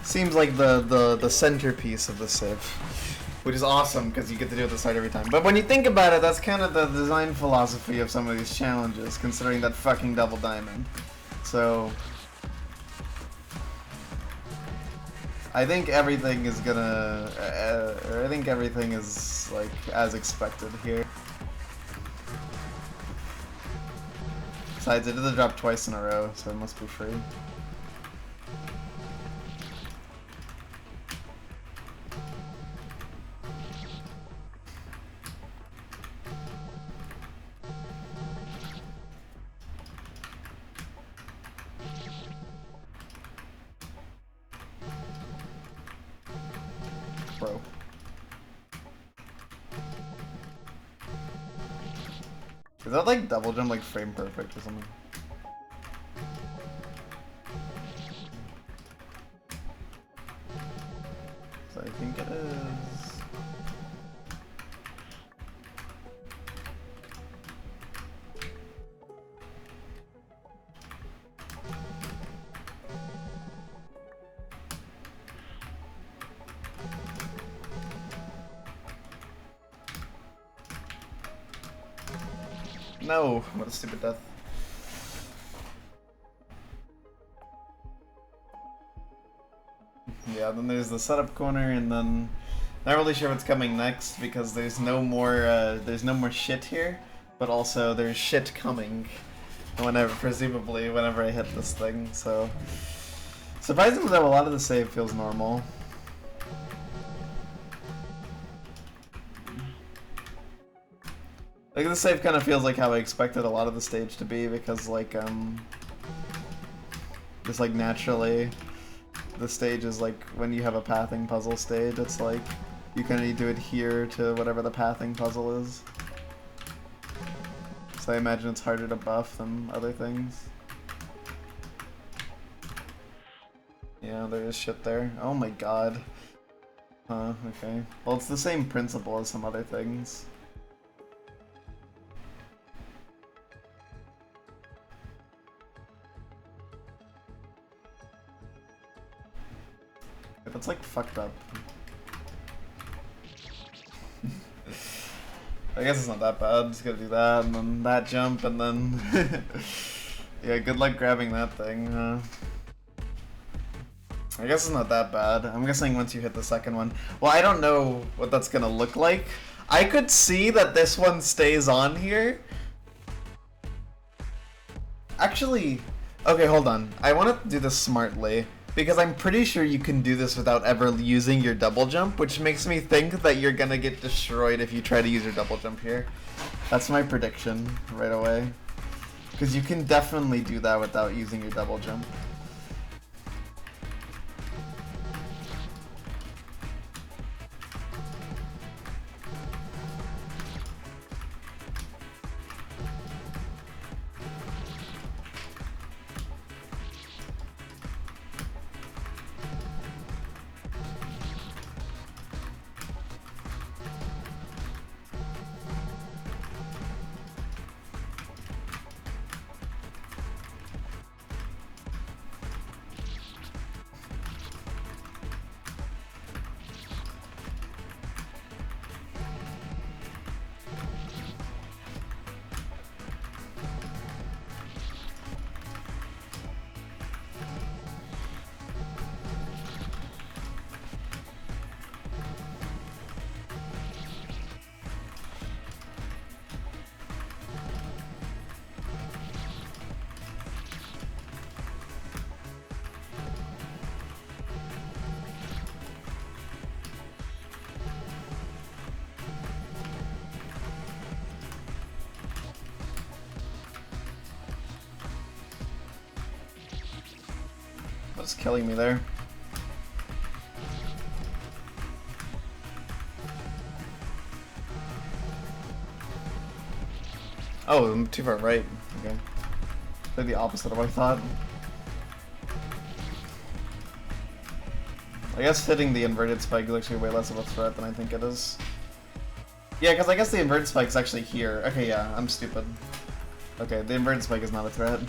Seems like the centerpiece of the Civ, which is awesome because you get to do it at the start every time. But when you think about it, that's kind of the design philosophy of some of these challenges, considering that fucking double diamond. So I think everything is gonna, I think everything is like as expected here. Besides, it did the drop twice in a row, so it must be free. Bro. Is that like double jump like frame perfect or something? So I think it is. No, what a stupid death. Yeah, then there's the setup corner, and then not really sure what's coming next because there's no more shit here, but also there's shit coming presumably whenever I hit this thing. So surprisingly though, a lot of the save feels normal. Like, the save kind of feels like how I expected a lot of the stage to be, because, like, just, like, naturally, the stage is, like, when you have a pathing puzzle stage, it's, like, you kind of need to adhere to whatever the pathing puzzle is. So I imagine it's harder to buff than other things. Yeah, there is shit there. Oh my god. Huh, okay. Well, it's the same principle as some other things. That's like fucked up. I guess it's not that bad. Just gotta do that, and then that jump, and then yeah, good luck grabbing that thing. I guess it's not that bad. I'm guessing once you hit the second one. Well, I don't know what that's gonna look like. I could see that this one stays on here. Actually, okay, hold on. I want to do this smartly. Because I'm pretty sure you can do this without ever using your double jump, which makes me think that you're gonna get destroyed if you try to use your double jump here. That's my prediction right away. Because you can definitely do that without using your double jump. What's killing me there? Oh, I'm too far right. Okay. They're the opposite of what I thought. I guess hitting the inverted spike is actually way less of a threat than I think it is. Yeah, because I guess the inverted spike is actually here. Okay, yeah, I'm stupid. Okay, the inverted spike is not a threat.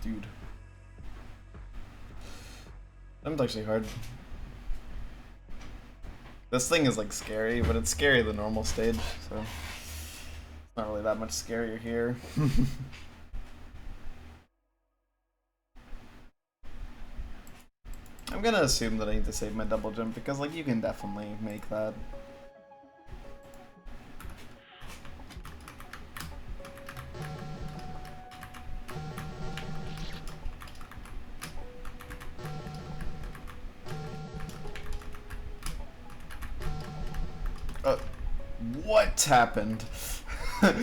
Dude. That's actually hard. This thing is like scary, but it's scary the normal stage, so it's not really that much scarier here. I'm gonna assume that I need to save my double jump because like you can definitely make that. What happened? That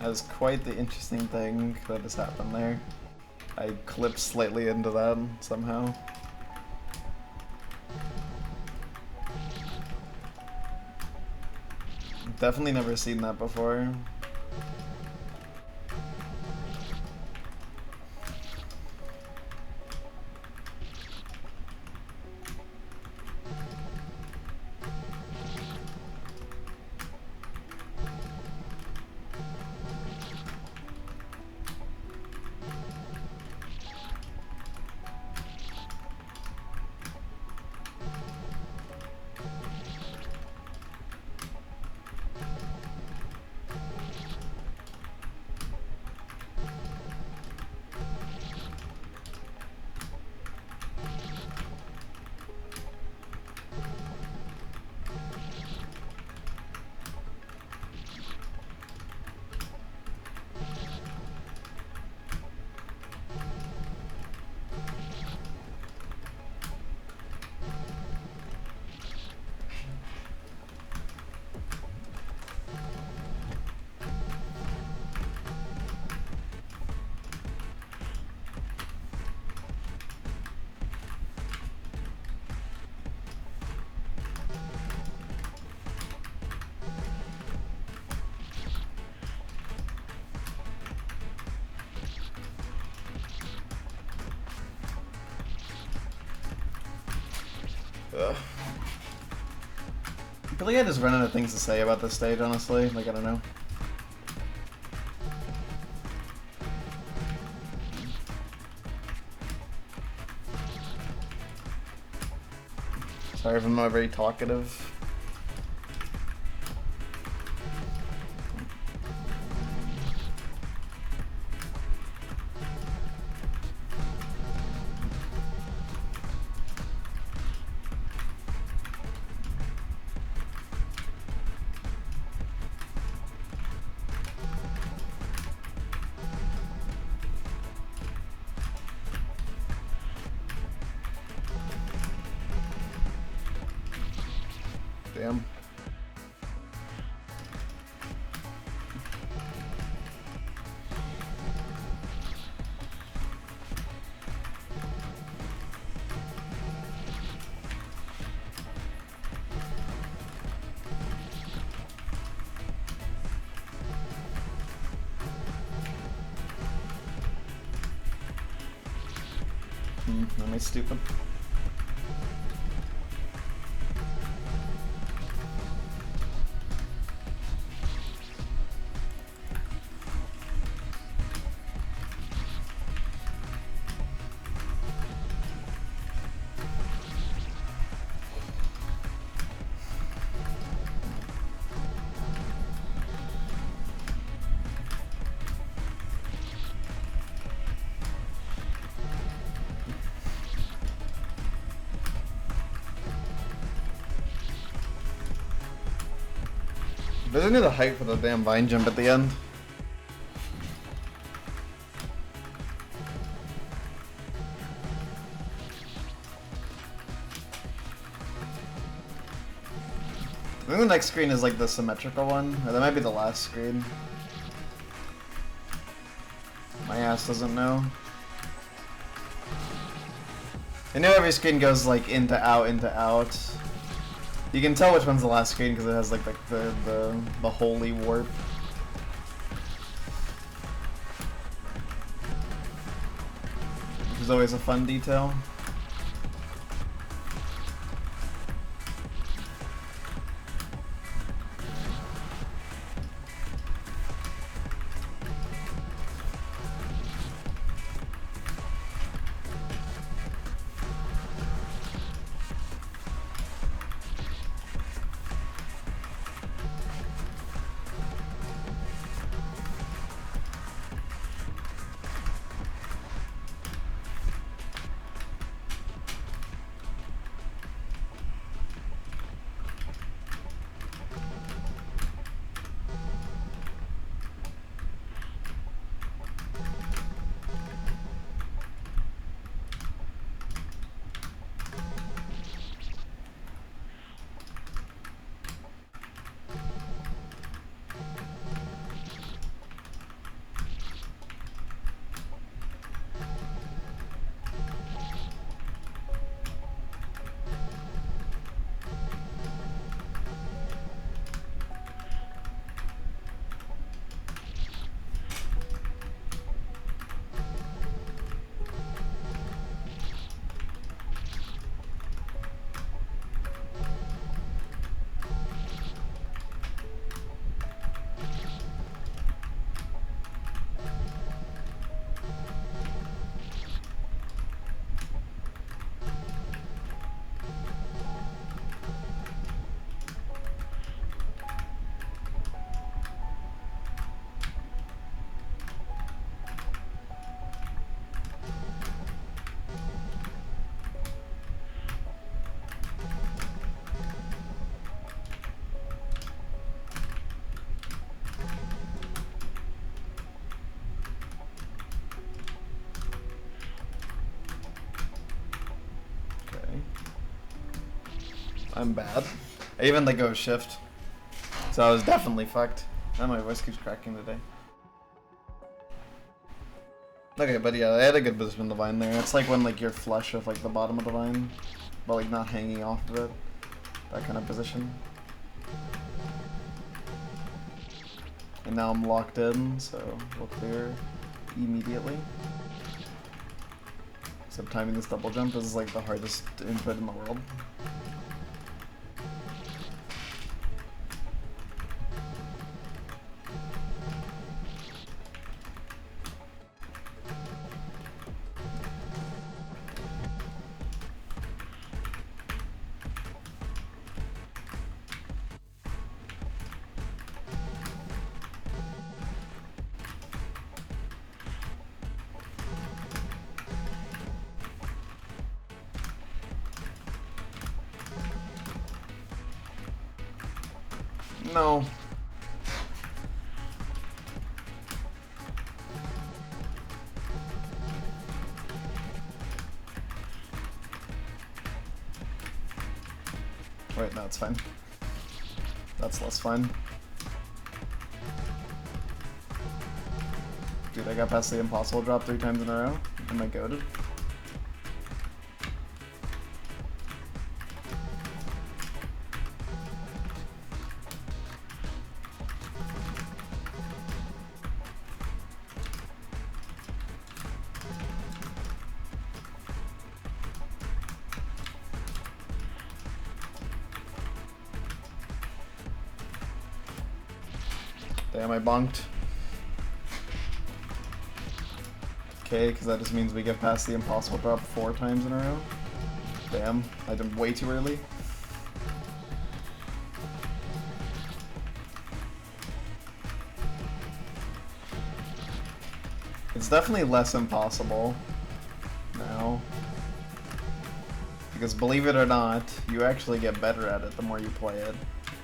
is quite the interesting thing that has happened there. I clipped slightly into that somehow. Definitely never seen that before. Ugh. I feel like I just run out of things to say about this stage, honestly. Like, I don't know. Sorry if I'm not very talkative. Damn. Am I stupid? Doesn't need the hype for the damn vine jump at the end. I think the next screen is like the symmetrical one, or that might be the last screen. My ass doesn't know. I know every screen goes like into out, into out. You can tell which one's the last screen because it has like the holy warp. Which is always a fun detail. I'm bad. I even let go of shift. So I was definitely fucked. Now my voice keeps cracking today. Okay, but yeah, I had a good position in the vine there. It's like when like you're flush with like the bottom of the vine, but like not hanging off of it. That kind of position. And now I'm locked in, so we'll clear immediately. Except timing this double jump is like the hardest input in the world. No. Wait, no, it's fine. That's less fine. Dude, I got past the impossible drop 3 times in a row. Am I goated? Damn, I bonked. Okay, because that just means we get past the impossible drop 4 times in a row. Damn, I did way too early. It's definitely less impossible now. Because believe it or not, you actually get better at it the more you play it.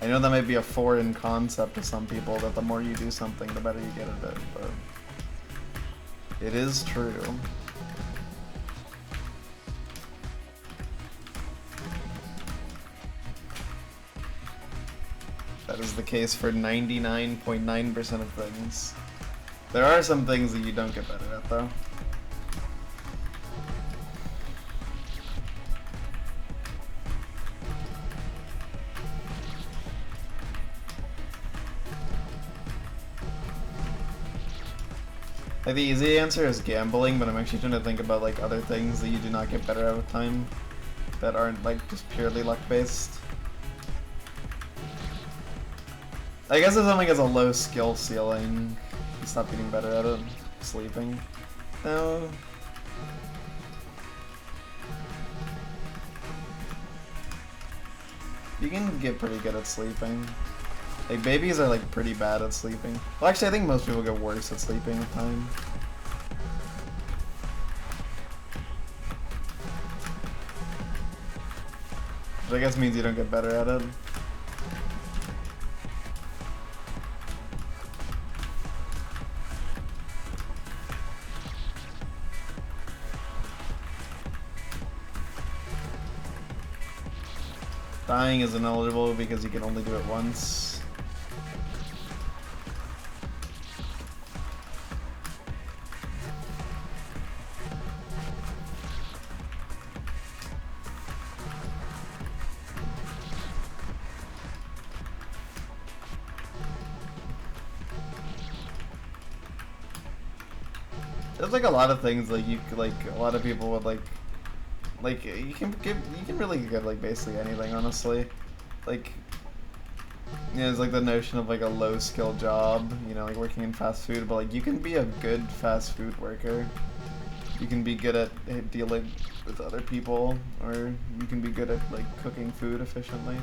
I know that might be a foreign concept to some people, that the more you do something, the better you get at it, but it is true. That is the case for 99.9% of things. There are some things that you don't get better at, though. Like, the easy answer is gambling, but I'm actually trying to think about like other things that you do not get better at with time that aren't like just purely luck-based. I guess if something has a low skill ceiling, you stop getting better at it. Sleeping. No. You can get pretty good at sleeping. Like, babies are like pretty bad at sleeping. Well, actually, I think most people get worse at sleeping with time. Which I guess means you don't get better at it. Dying is ineligible because you can only do it once. There's like a lot of things like you like a lot of people would like you can really get like basically anything, honestly. Like, you know, it's like the notion of like a low skill job, you know, like working in fast food, but like you can be a good fast food worker. You can be good at dealing with other people, or you can be good at like cooking food efficiently.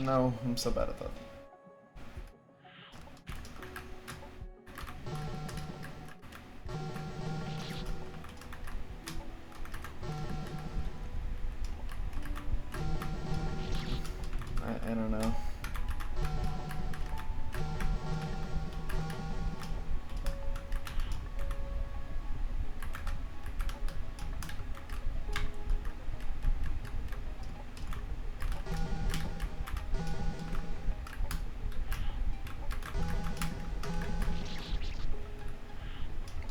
No, I'm so bad at that. I don't know.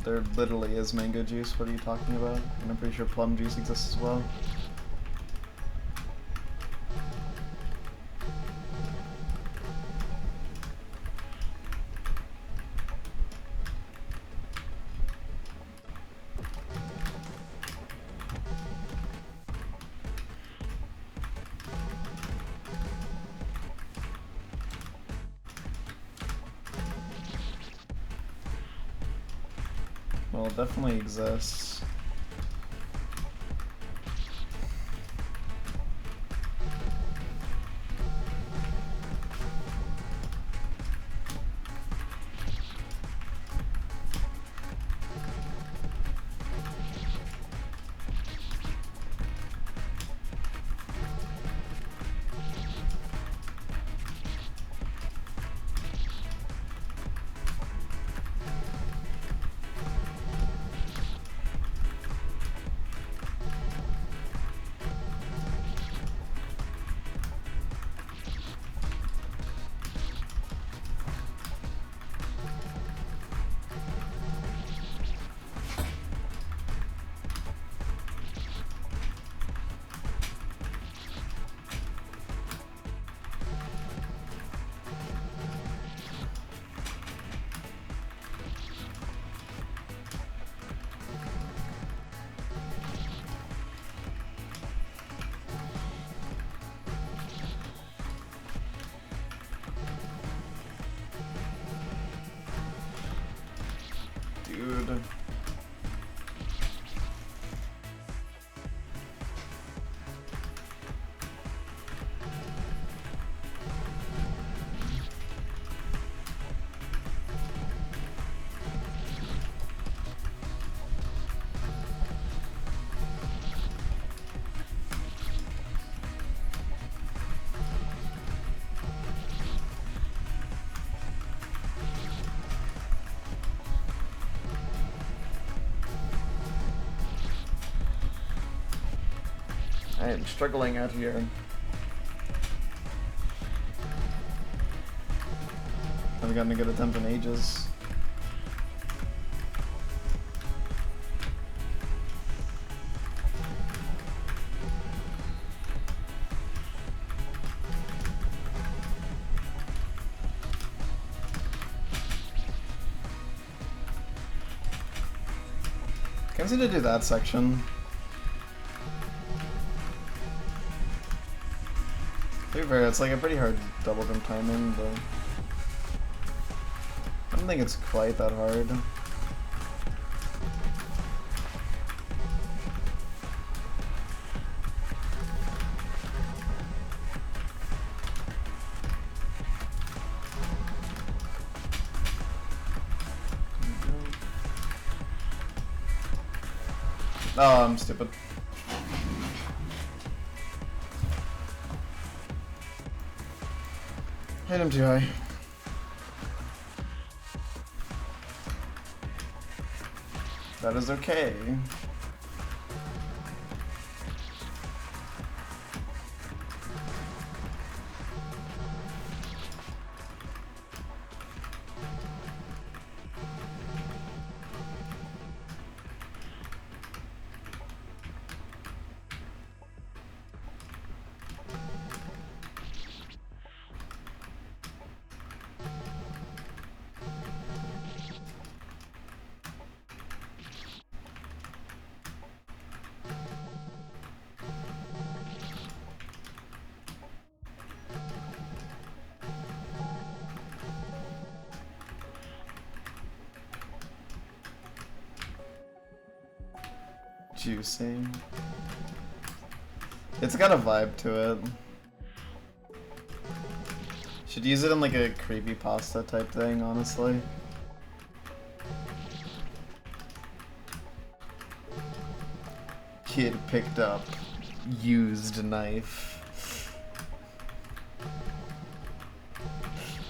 There literally is mango juice, what are you talking about? And I'm pretty sure plum juice exists as well. Well, it definitely exists. Dude. I am struggling out here. Haven't gotten a good attempt in ages. Can't seem to do that section. To be fair, it's like a pretty hard double jump timing, but I don't think it's quite that hard. Oh, I'm stupid. Hit him too high. That is okay. Juicing. It's got a vibe to it. Should use it in like a creepypasta type thing, honestly. Kid picked up used knife.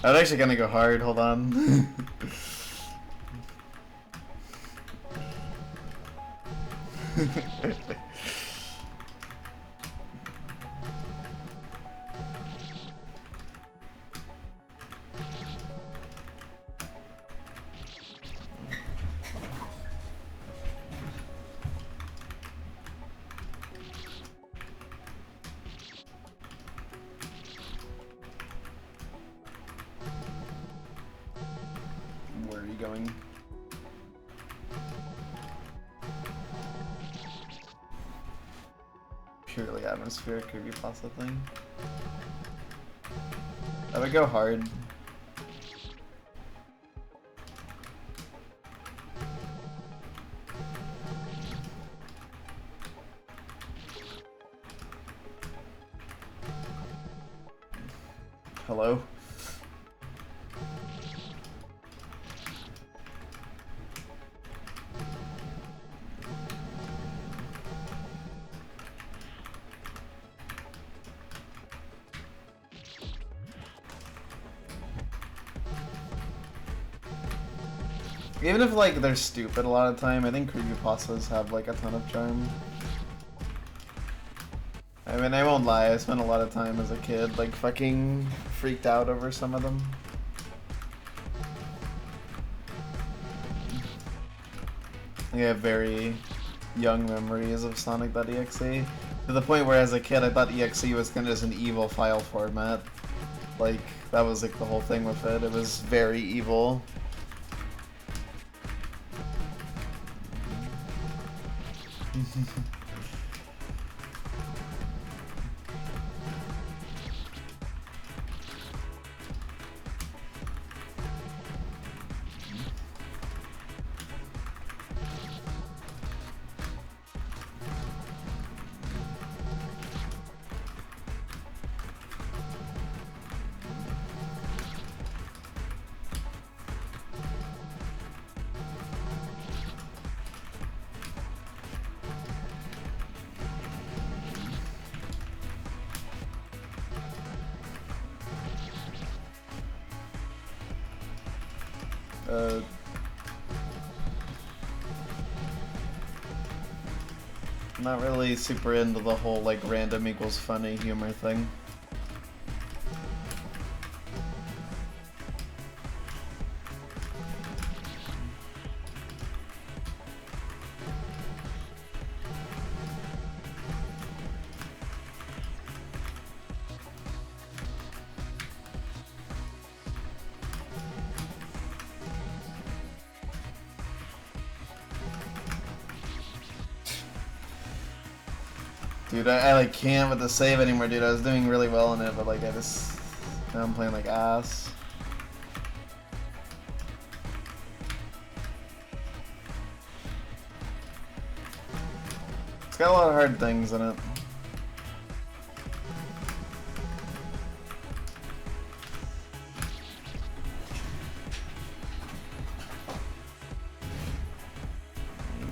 I'm actually gonna go hard, hold on. going. Purely atmospheric creepypasta thing. That would go hard. Hello? Even if like they're stupid a lot of time, I think creepypastas have like a ton of charm. I mean, I won't lie, I spent a lot of time as a kid like fucking freaked out over some of them. I have very young memories of Sonic.exe, to the point where as a kid I thought exe was kind of just an evil file format. Like, that was like the whole thing with it. It was very evil. Not really super into the whole like random equals funny humor thing. Dude, I like can't with the save anymore, dude. I was doing really well in it, but like now I'm playing like ass. It's got a lot of hard things in it.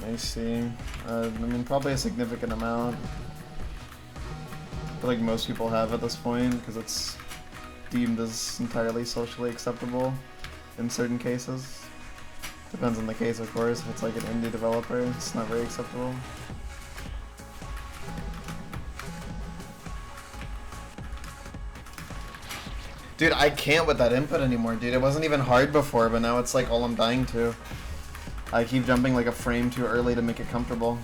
Let me see. I mean, probably a significant amount. I feel like most people have at this point, because it's deemed as entirely socially acceptable in certain cases. Depends on the case, of course. If it's like an indie developer, it's not very acceptable. Dude, I can't with that input anymore, dude. It wasn't even hard before, but now it's like all I'm dying to. I keep jumping like a frame too early to make it comfortable.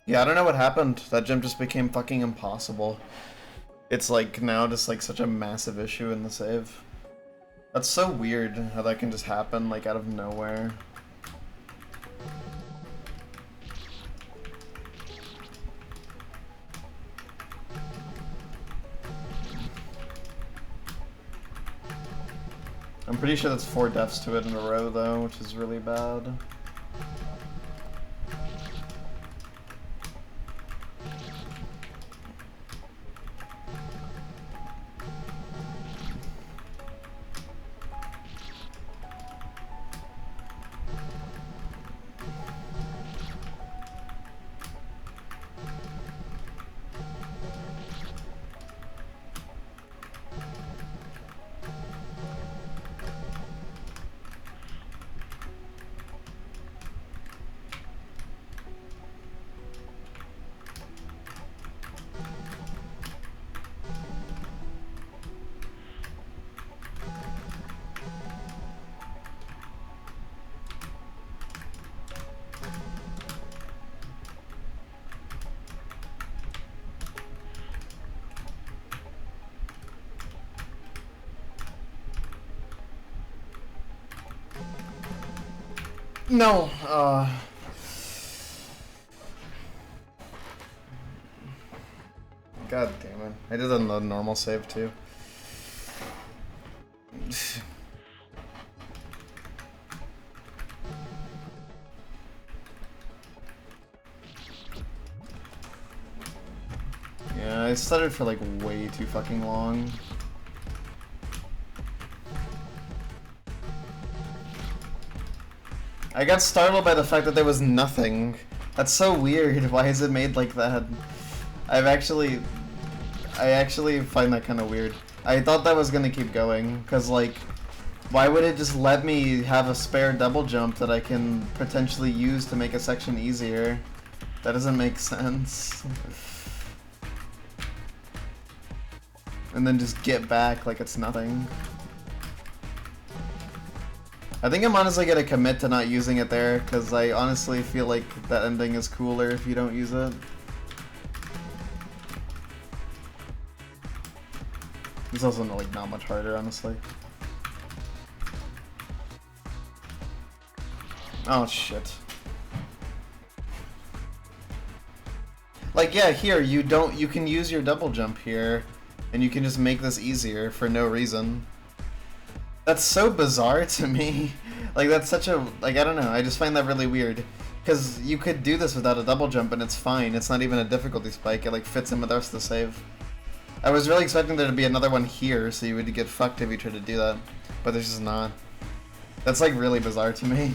Yeah, I don't know what happened. That jump just became fucking impossible. It's like now just like such a massive issue in the save. That's so weird how that can just happen like out of nowhere. I'm pretty sure that's 4 deaths to it in a row though, which is really bad. No, God damn it. I did it on the normal save too. Yeah, I stuttered for like way too fucking long. I got startled by the fact that there was nothing. That's so weird. Why is it made like that? I actually find that kind of weird. I thought that was gonna keep going, cause like, why would it just let me have a spare double jump that I can potentially use to make a section easier? That doesn't make sense. And then just get back like it's nothing. I think I'm honestly gonna commit to not using it there, because I honestly feel like that ending is cooler if you don't use it. It's also like not much harder, honestly. Oh shit. Like yeah, here you can use your double jump here, and you can just make this easier for no reason. That's so bizarre to me. Like that's such a, like I don't know, I just find that really weird. Because you could do this without a double jump and it's fine. It's not even a difficulty spike, it like fits in with the rest of the save. I was really expecting there to be another one here, so you would get fucked if you tried to do that. But there's just not. That's like really bizarre to me.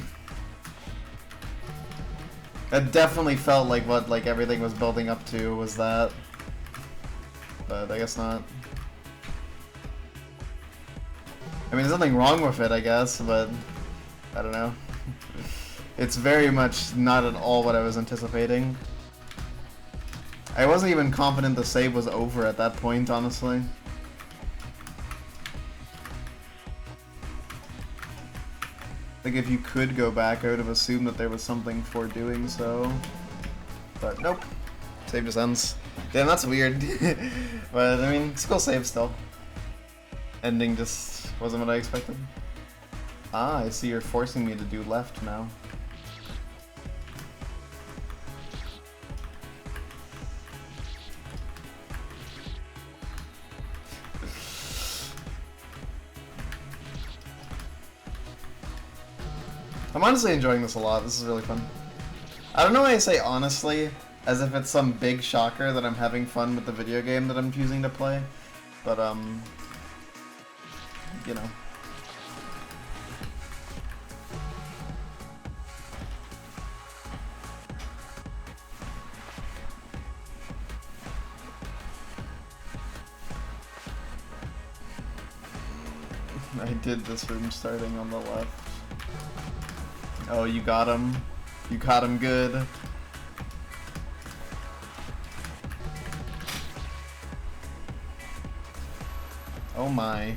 It definitely felt like what like everything was building up to was that. But I guess not. I mean, there's nothing wrong with it, I guess, but I don't know. It's very much not at all what I was anticipating. I wasn't even confident the save was over at that point, honestly. Like, if you could go back, I would have assumed that there was something for doing so. But nope. Save just ends. Damn, that's weird. But, I mean, it's a cool save still. Ending just wasn't what I expected. Ah, I see you're forcing me to do left now. I'm honestly enjoying this a lot. This is really fun. I don't know why I say honestly, as if it's some big shocker that I'm having fun with the video game that I'm choosing to play. But, you know. I did this room starting on the left. Oh, you got him. You caught him good. Oh my.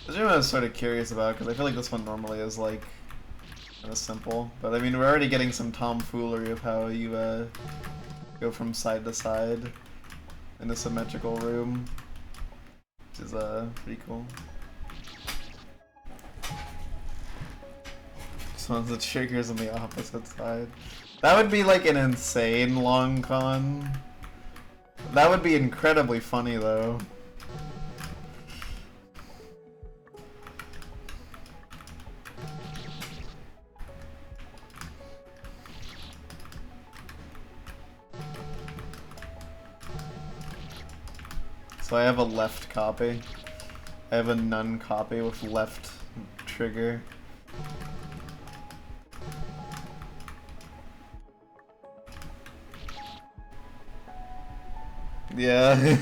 This room I was sort of curious about, because I feel like this one normally is, like, kind of simple. But, I mean, we're already getting some tomfoolery of how you, go from side to side in a symmetrical room, which is, pretty cool. Just ones the triggers on the opposite side. That would be, like, an insane long con. That would be incredibly funny, though. So I have a left copy. I have a none copy with left trigger. Yeah.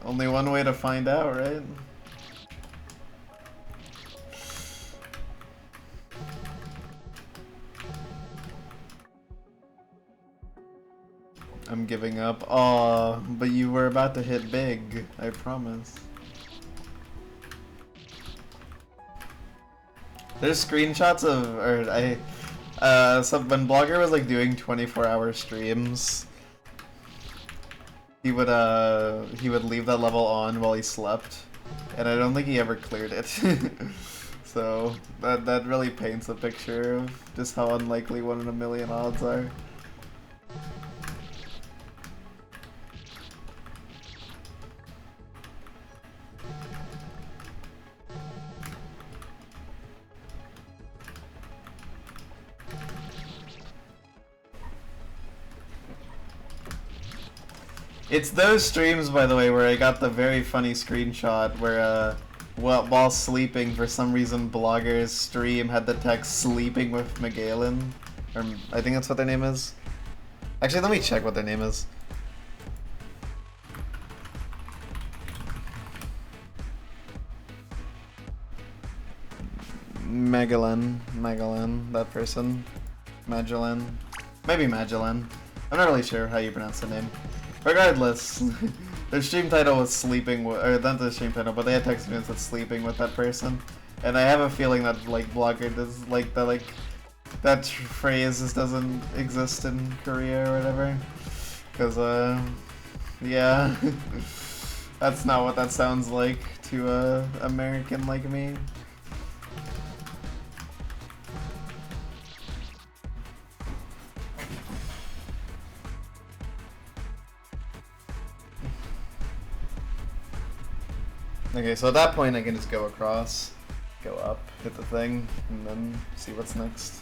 Only one way to find out, right? I'm giving up. Aw, but you were about to hit big, I promise. There's screenshots of, when Blogger was like doing 24-hour streams, he would leave that level on while he slept, and I don't think he ever cleared it. So that really paints a picture of just how unlikely 1 in a million odds are. It's those streams, by the way, where I got the very funny screenshot where, while sleeping, for some reason, Blogger's stream had the text "sleeping with Megalen," or I think that's what their name is. Actually, let me check what their name is. Magellan, that person. Magellan. Maybe Magellan. I'm not really sure how you pronounce the name. Regardless, their stream title was sleeping with, or not the stream title, but they had text me that said sleeping with that person. And I have a feeling that, like, Blogger does, like, that phrase just doesn't exist in Korea or whatever. Cause, yeah. That's not what that sounds like to a American like me. Okay, so at that point I can just go across, go up, hit the thing, and then see what's next.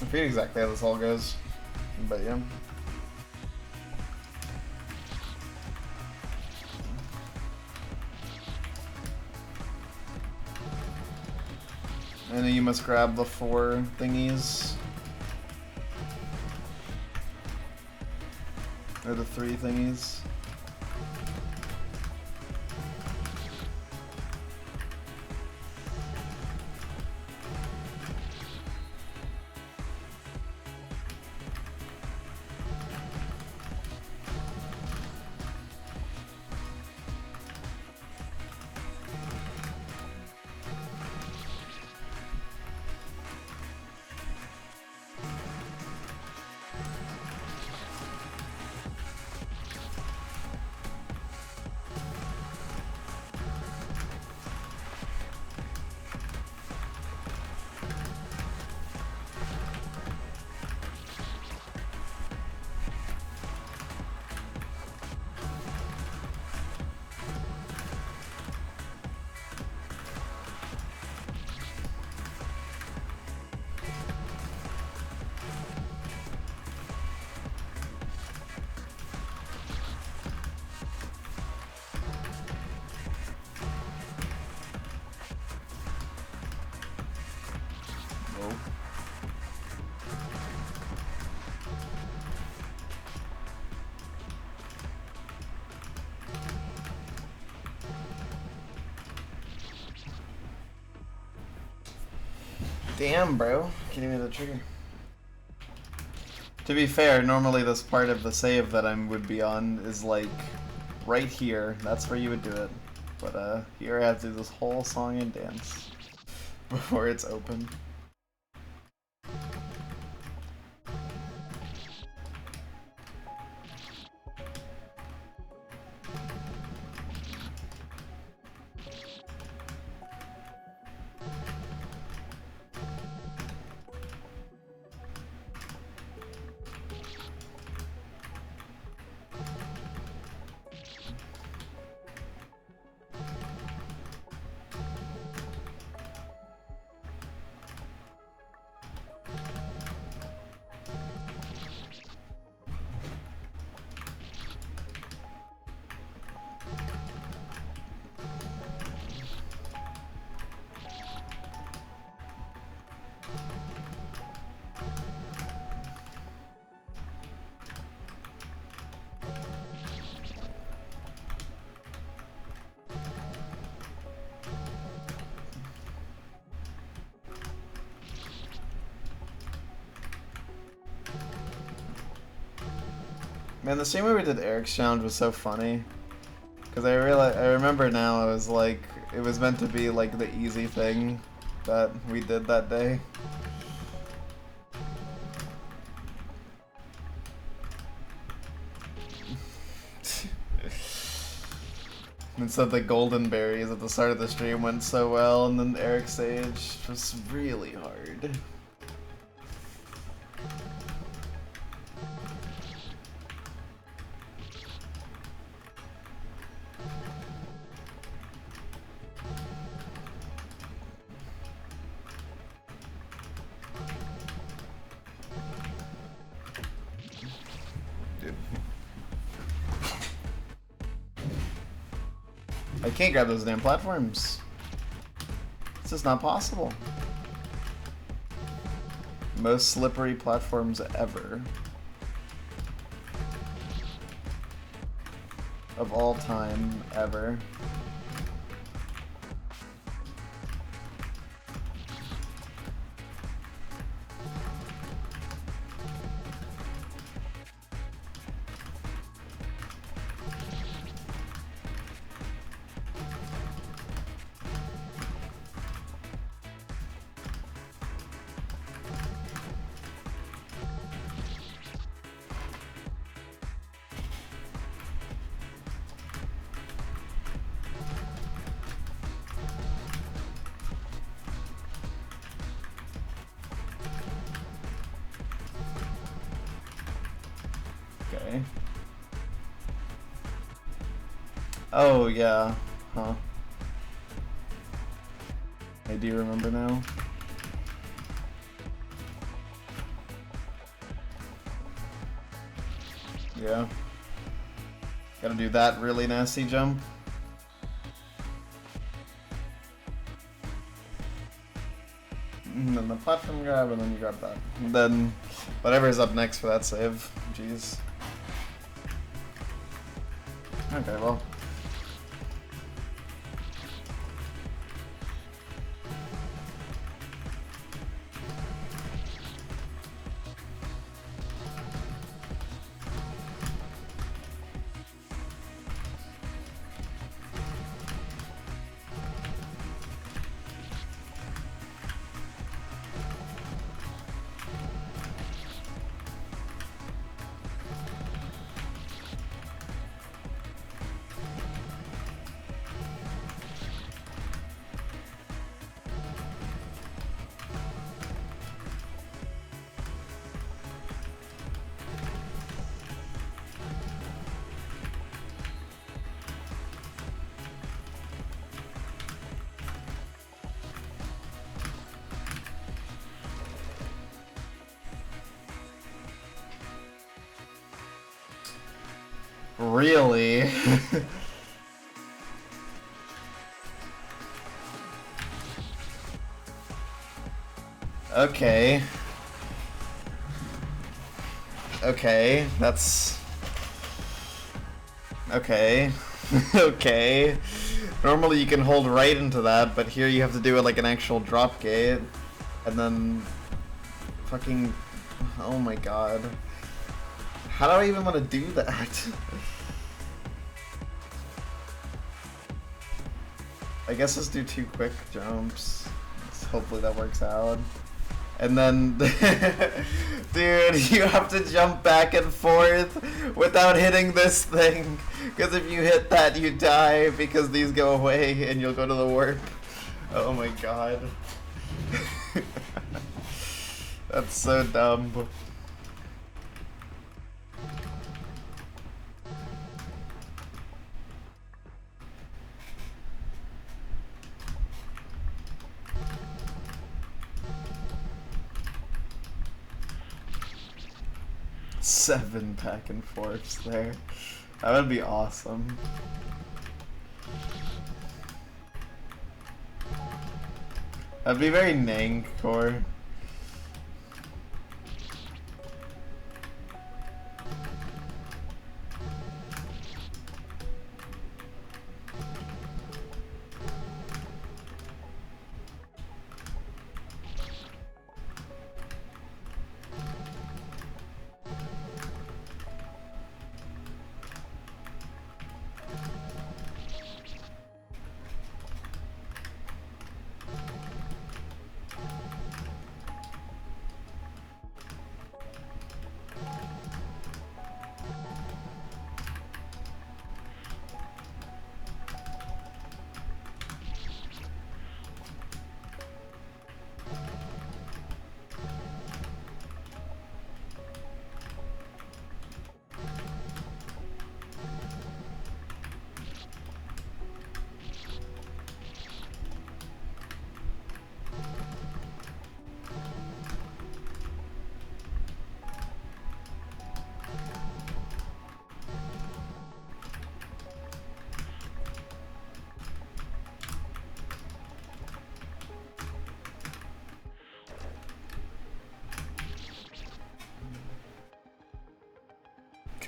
I forget exactly how this all goes, but yeah. And then you must grab the 4 thingies. Or the 3 thingies. Damn, bro. Can't even hit the trigger. To be fair, normally this part of the save that I would be on is like right here. That's where you would do it. But here I have to do this whole song and dance before it's open. Man, the stream where we did Eric's challenge was so funny. Cause I remember now, it was like, it was meant to be like the easy thing that we did that day. Instead, the golden berries at the start of the stream went so well, and then Eric's stage was really hard. I can't grab those damn platforms. It's just not possible. Most slippery platforms ever. Of all time, ever. Okay. Oh, yeah. Huh. I do remember now. Yeah. Gotta do that really nasty jump. And then the platform grab, and then you grab that. And then whatever's up next for that save. Jeez. Okay, well. Really? Okay. Okay, that's... Okay. Okay. Normally you can hold right into that, but here you have to do it like an actual drop gate. And then... Fucking... Oh my god. How do I even want to do that? I guess let's do 2 quick jumps. Hopefully that works out. And then, dude, you have to jump back and forth without hitting this thing. Because if you hit that, you die because these go away and you'll go to the warp. Oh my god. That's so dumb. Seven back and forths there. That would be awesome. That'd be very Nangcore.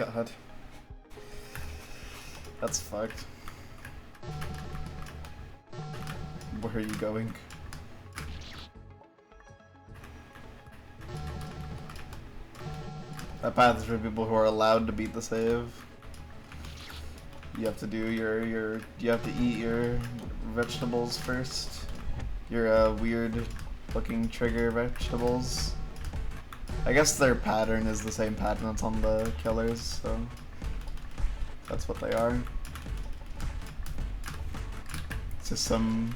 God. That's fucked. Where are you going? That path is for people who are allowed to beat the save. You have to do you have to eat your vegetables first. Your weird looking trigger vegetables. I guess their pattern is the same pattern that's on the killers, so that's what they are. It's just some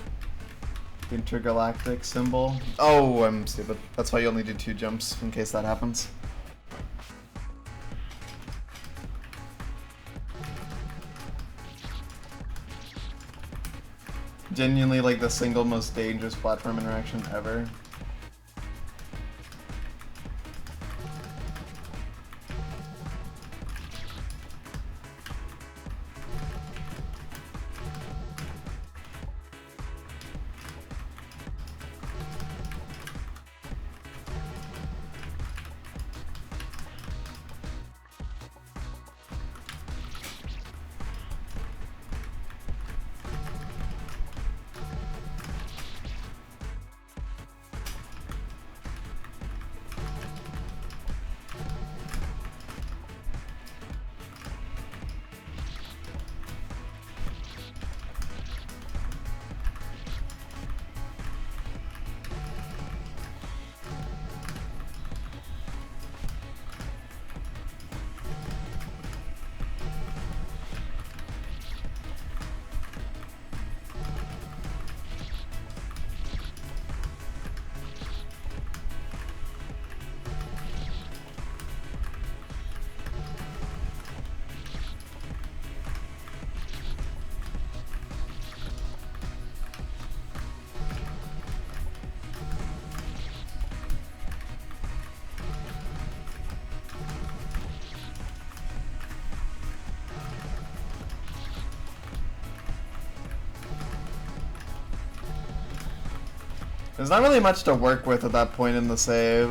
intergalactic symbol. Oh, I'm stupid. That's why you only do 2 jumps, in case that happens. Genuinely like the single most dangerous platform interaction ever. There's not really much to work with at that point in the save.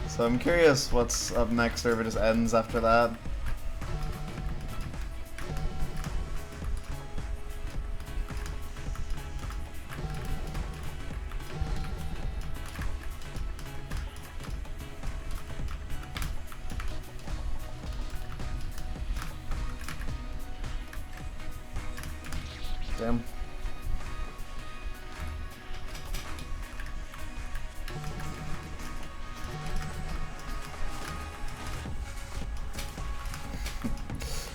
So I'm curious what's up next, or if it just ends after that. Damn.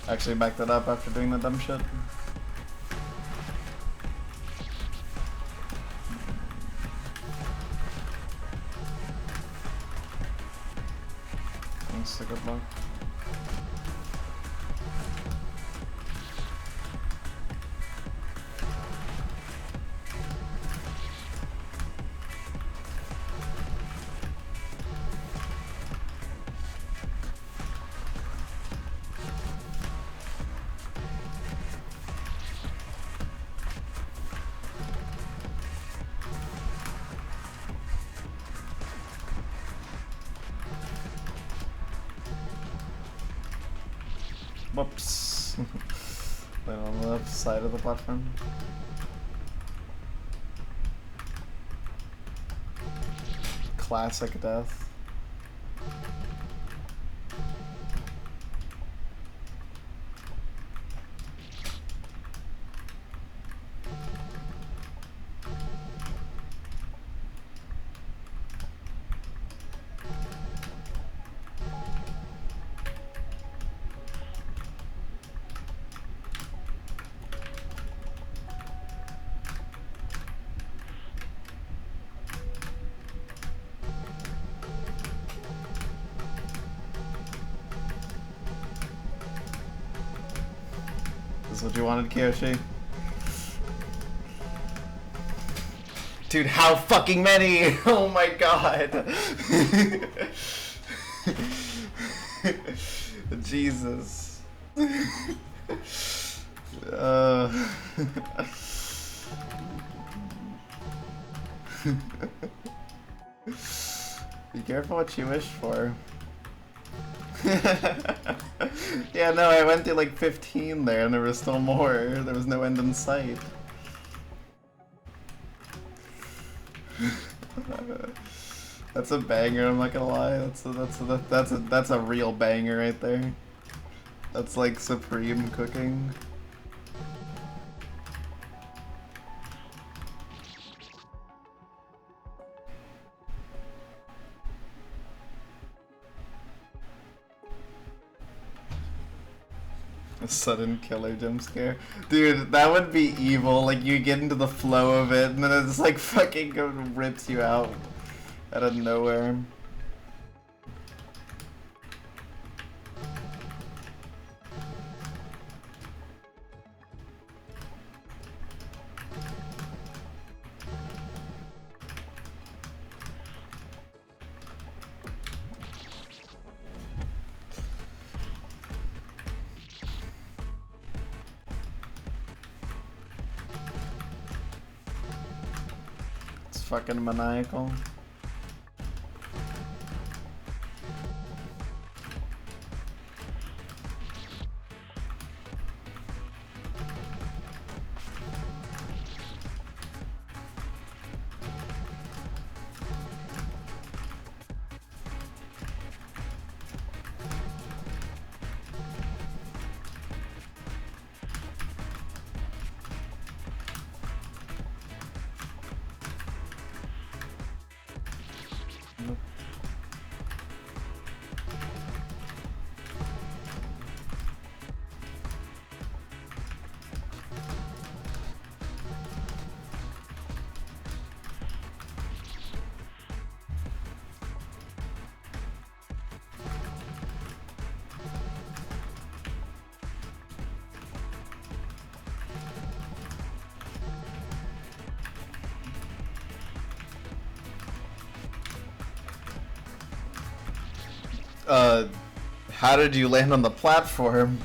Actually backed that up after doing the dumb shit. Thanks, good luck. Whoops. Land on the left side of the platform. Classic death. This is what you wanted, Kiyoshi? Dude, how fucking many? Oh my god. Jesus. Be careful what you wish for. Yeah, no, I went to like 15 there and there was still more. There was no end in sight. That's a banger, I'm not gonna lie. That's a real banger right there. That's like supreme cooking. A sudden killer jump scare. Dude, that would be evil. Like, you get into the flow of it, and then it's like fucking rips you out out of nowhere. It's fucking maniacal. How did you land on the platform?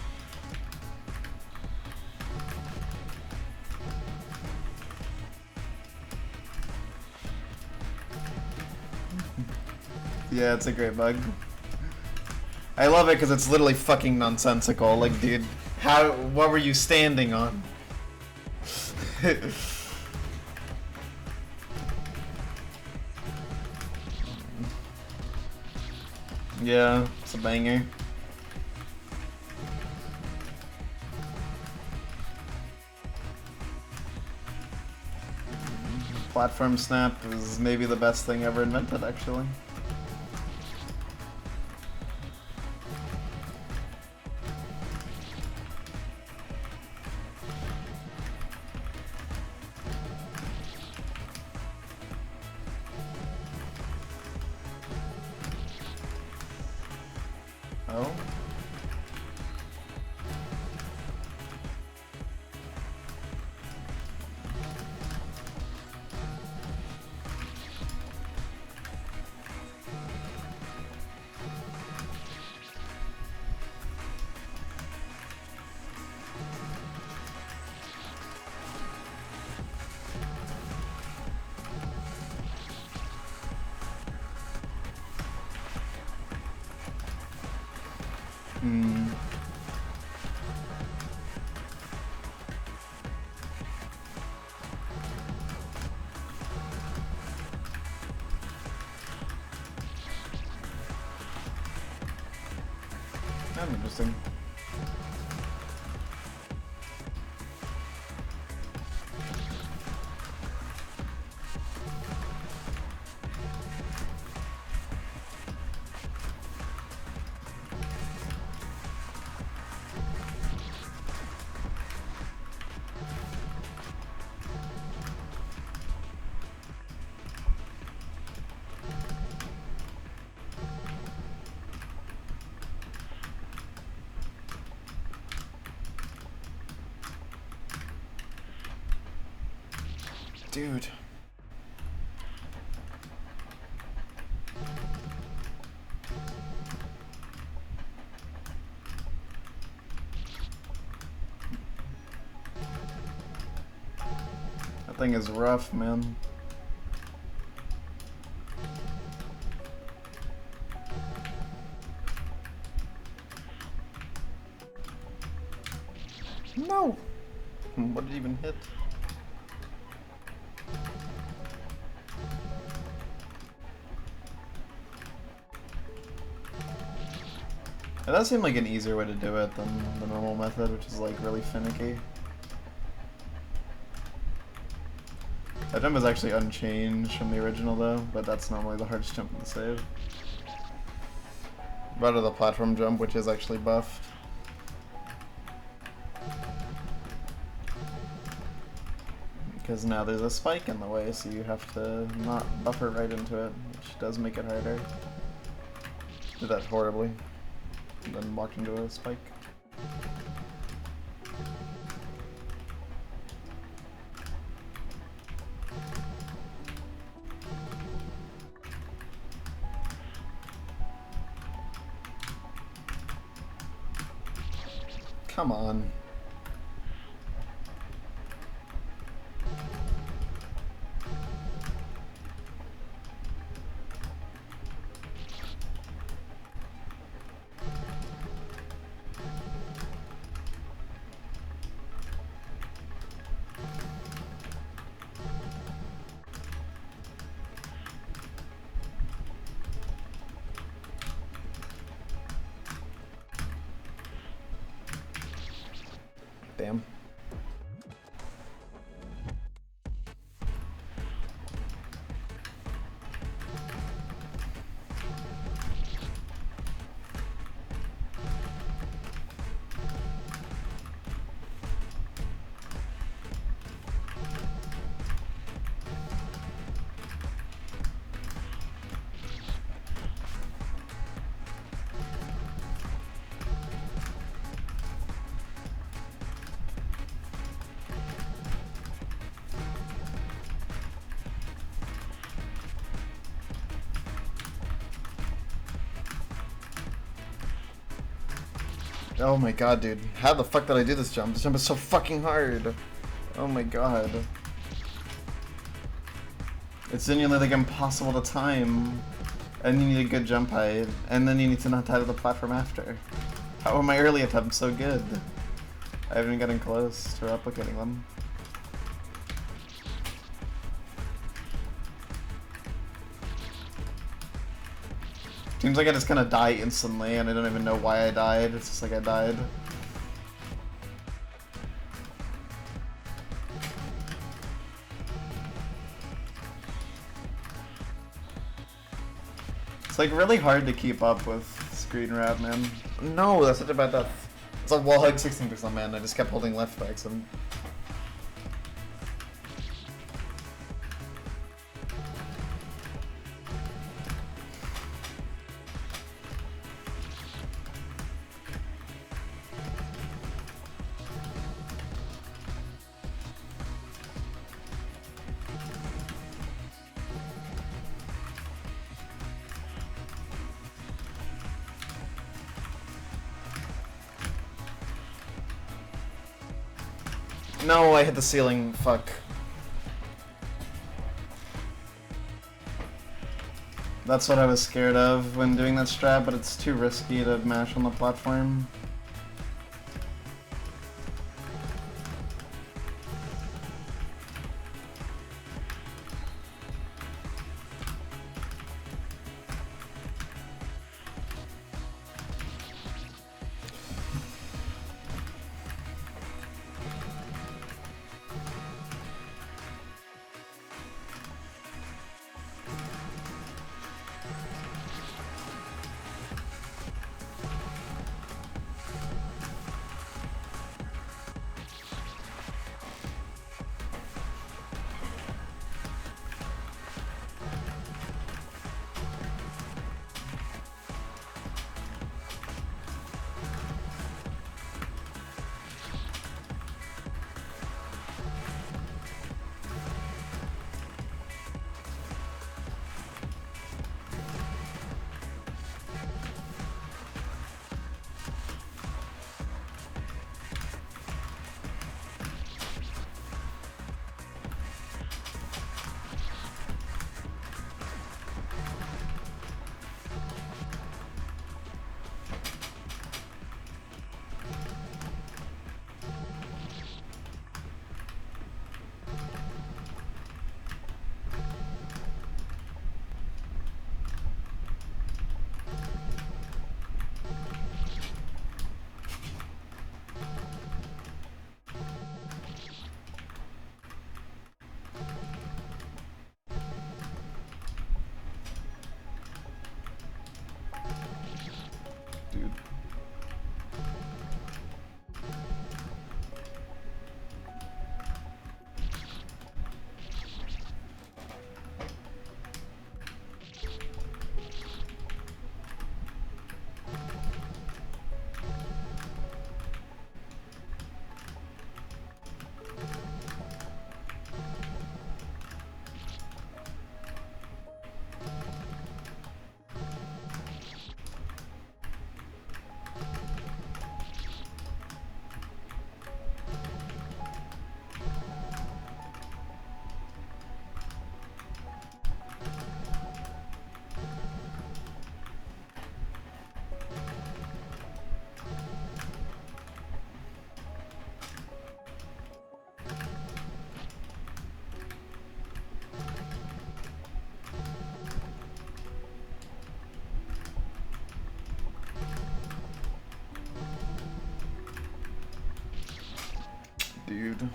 Yeah, it's a great bug. I love it because it's literally fucking nonsensical. Like, dude, what were you standing on? Yeah, it's a banger. Platform snap was maybe the best thing ever invented, actually. Oh? Hmm. That's interesting. Dude. That thing is rough, man. It does seem like an easier way to do it than the normal method, which is like really finicky. That jump is actually unchanged from the original though, but that's normally the hardest jump in the save. Rather the platform jump, which is actually buffed. Because now there's a spike in the way, so you have to not buffer right into it, which does make it harder. Did that horribly. And then walked into a spike. Come on. Damn. Oh my god, dude. How the fuck did I do this jump? This jump is so fucking hard. Oh my god. It's genuinely like impossible to time. And you need a good jump height. And then you need to not die to the platform after. How are my early attempts so good? I haven't gotten close to replicating them. Seems like I just kind of die instantly, and I don't even know why I died. It's just like I died. It's like really hard to keep up with screen wrap, man. No, that's such a bad death. It's a wall hug 16%, man. I just kept holding left by accident. No, I hit the ceiling. Fuck. That's what I was scared of when doing that strat, but it's too risky to mash on the platform. dude.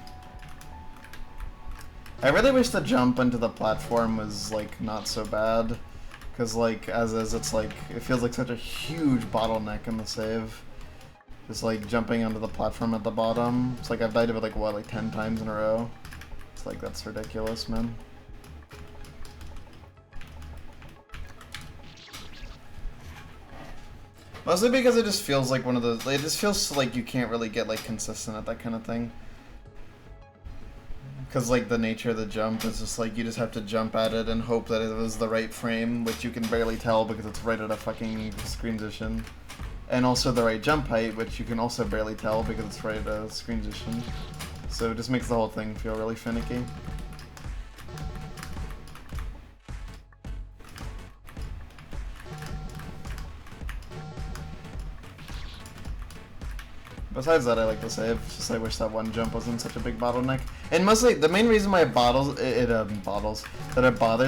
I really wish the jump into the platform was, like, not so bad. Because, like, as is, it's like, it feels like such a huge bottleneck in the save. Just, like, jumping onto the platform at the bottom. It's like I've died of it, like, what, like 10 times in a row? It's like, that's ridiculous, man. Mostly because it just feels like one of those, it just feels like you can't really get, like, consistent at that kind of thing. Because, like, the nature of the jump is just, like, you just have to jump at it and hope that it was the right frame, which you can barely tell because it's right at a fucking screen position. And also the right jump height, which you can also barely tell because it's right at a screen position. So it just makes the whole thing feel really finicky. Besides that, I like the save. It's just I wish that one jump wasn't such a big bottleneck. And mostly, the main reason why it bothers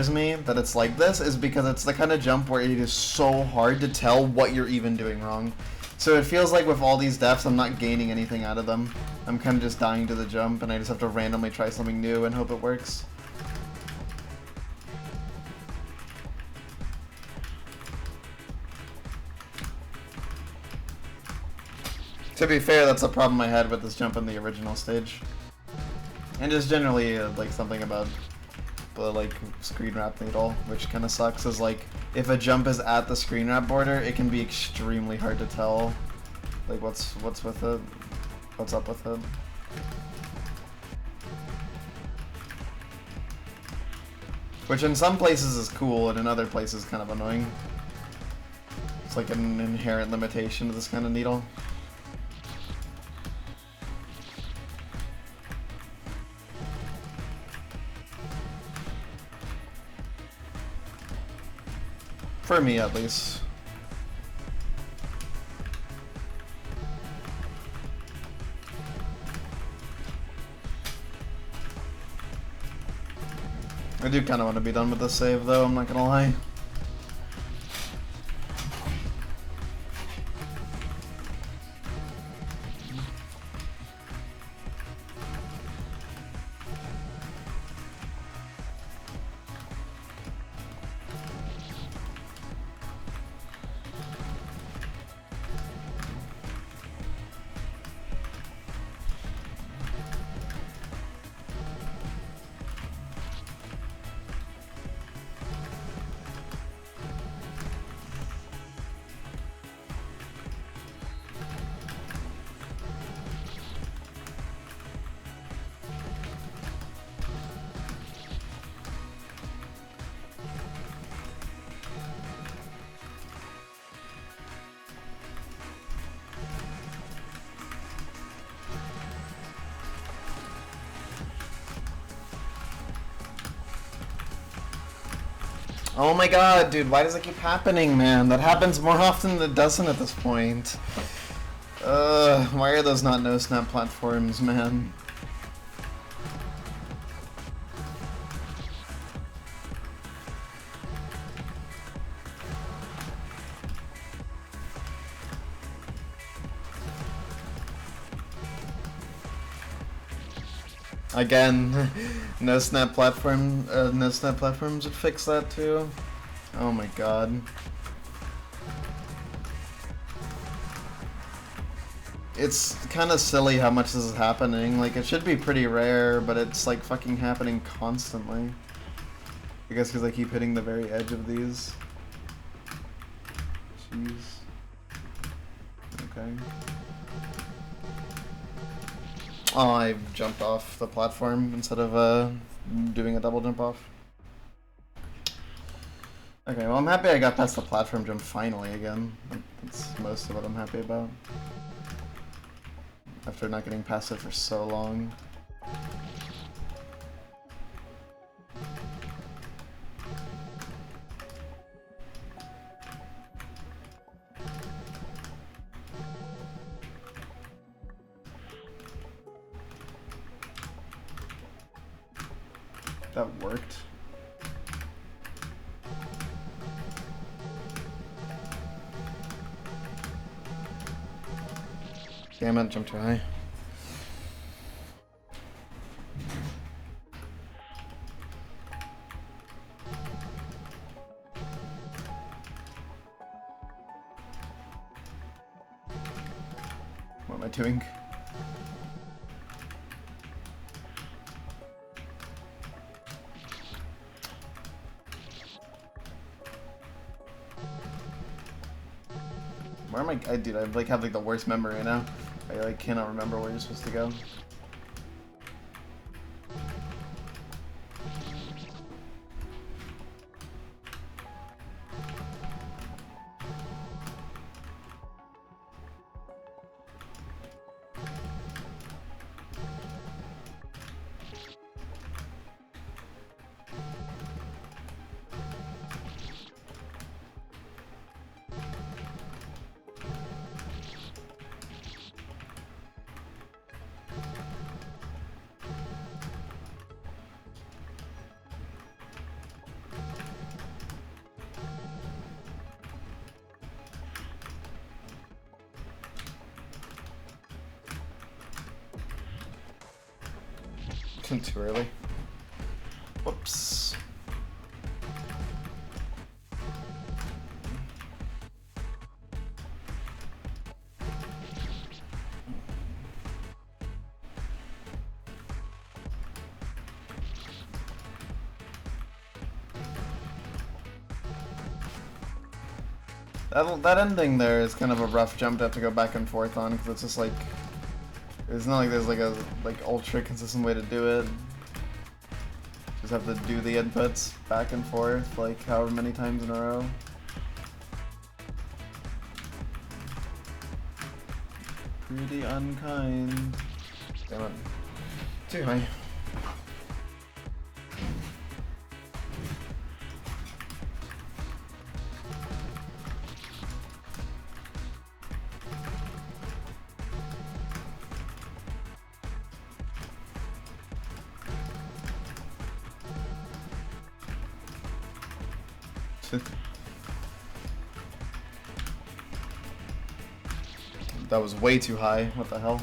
me that it's like this is because it's the kind of jump where it is so hard to tell what you're even doing wrong. So it feels like with all these deaths, I'm not gaining anything out of them. I'm kind of just dying to the jump, and I just have to randomly try something new and hope it works. To be fair, that's a problem I had with this jump in the original stage. And just generally, like, something about the, like, screen wrap needle, which kind of sucks, is, like, if a jump is at the screen wrap border, it can be extremely hard to tell, like, what's with it, what's up with it. Which in some places is cool, and in other places kind of annoying. It's like an inherent limitation to this kind of needle. For me, at least. I do kind of want to be done with this save, though, I'm not gonna lie. Oh my god, dude, why does it keep happening, man? That happens more often than it doesn't at this point. Why are those not no-snap platforms, man? Again, no-snap platforms would fix that too. Oh my god. It's kind of silly how much this is happening. Like, it should be pretty rare, but it's like fucking happening constantly. I guess because I keep hitting the very edge of these. Jeez. Okay. Oh, I jumped off the platform instead of doing a double jump off. Okay, well I'm happy I got past the platform jump finally again. That's most of what I'm happy about. After not getting past it for so long. That worked. Damn it, jumped too high. doing? Where am I? Dude, I like have like the worst memory right now. I like cannot remember where you're supposed to go. Too early. Whoops. That ending there is kind of a rough jump to have to go back and forth on, because it's just like, it's not like there's like a ultra consistent way to do it. Just have to do the inputs back and forth like however many times in a row. Pretty unkind. Damn it. Too high. That was way too high. What the hell?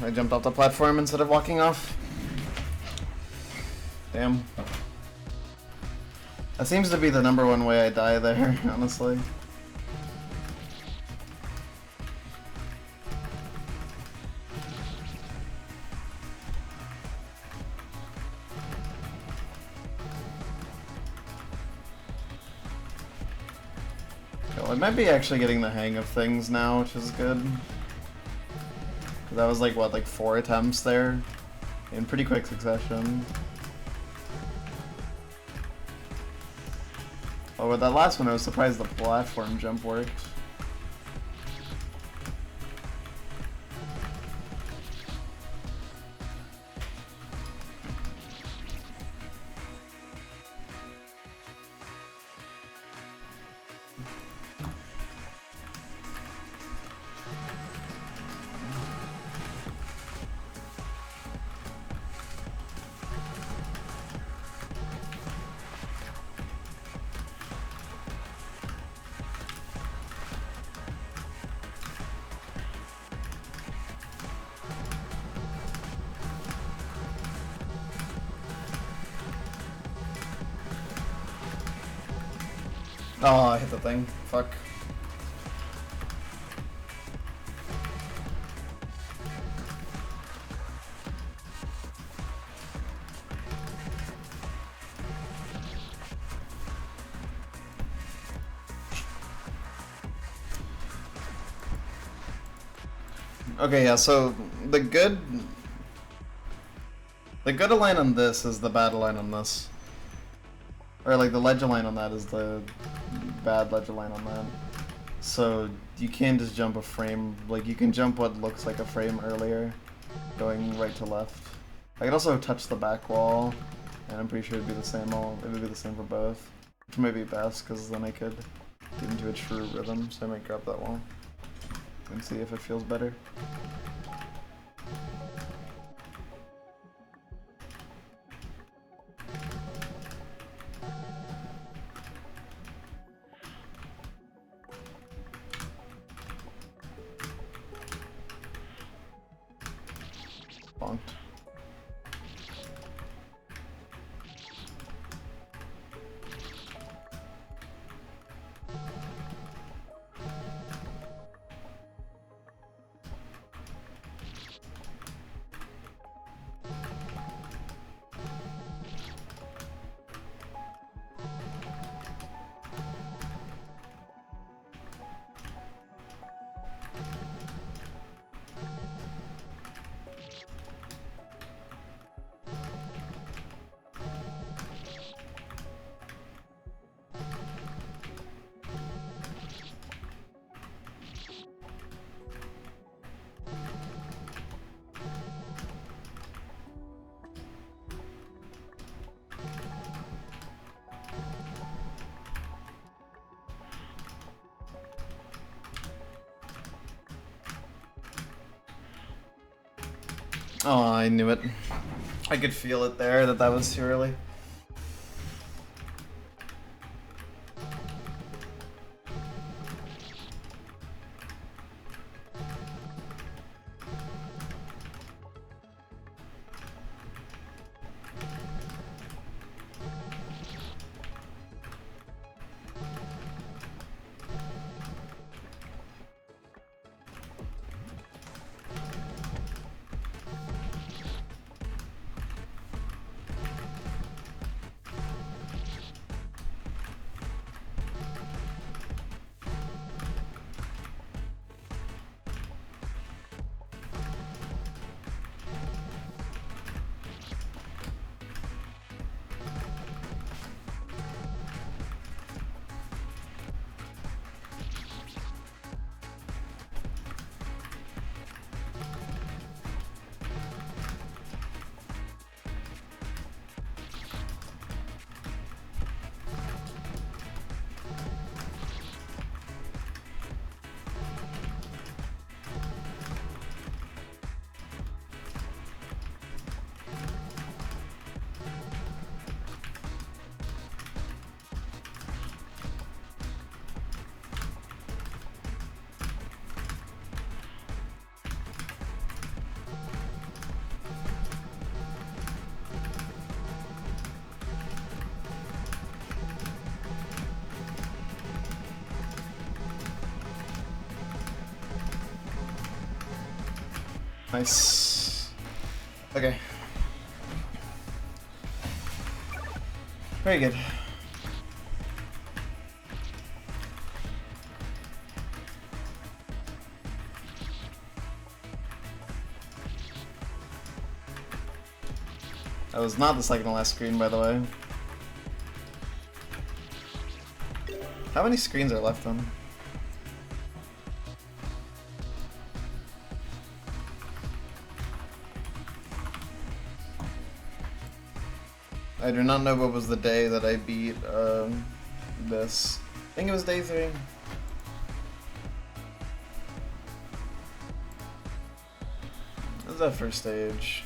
I jumped off the platform instead of walking off. Damn. That seems to be the #1 way I die there, honestly. Well, I might be actually getting the hang of things now, which is good. That was like, what, like 4 attempts there? In pretty quick succession. Oh, with that last one, I was surprised the platform jump worked. Oh, I hit the thing. Fuck. Okay, yeah, so the good align on this is the bad align on this. Or like the ledge align on that is the bad ledge align on that. So you can't just jump a frame, like you can jump what looks like a frame earlier, going right to left. I could also touch the back wall, and I'm pretty sure it'd be the same it would be the same for both. Which might be best, because then I could get into a true rhythm, so I might grab that wall and see if it feels better. zonked. Oh, I knew it. I could feel it there that was too early. Nice. Okay. Very good. That was not the second to last screen, by the way. How many screens are left on? I do not know what was the day that I beat this. I think it was day 3. What was that first stage?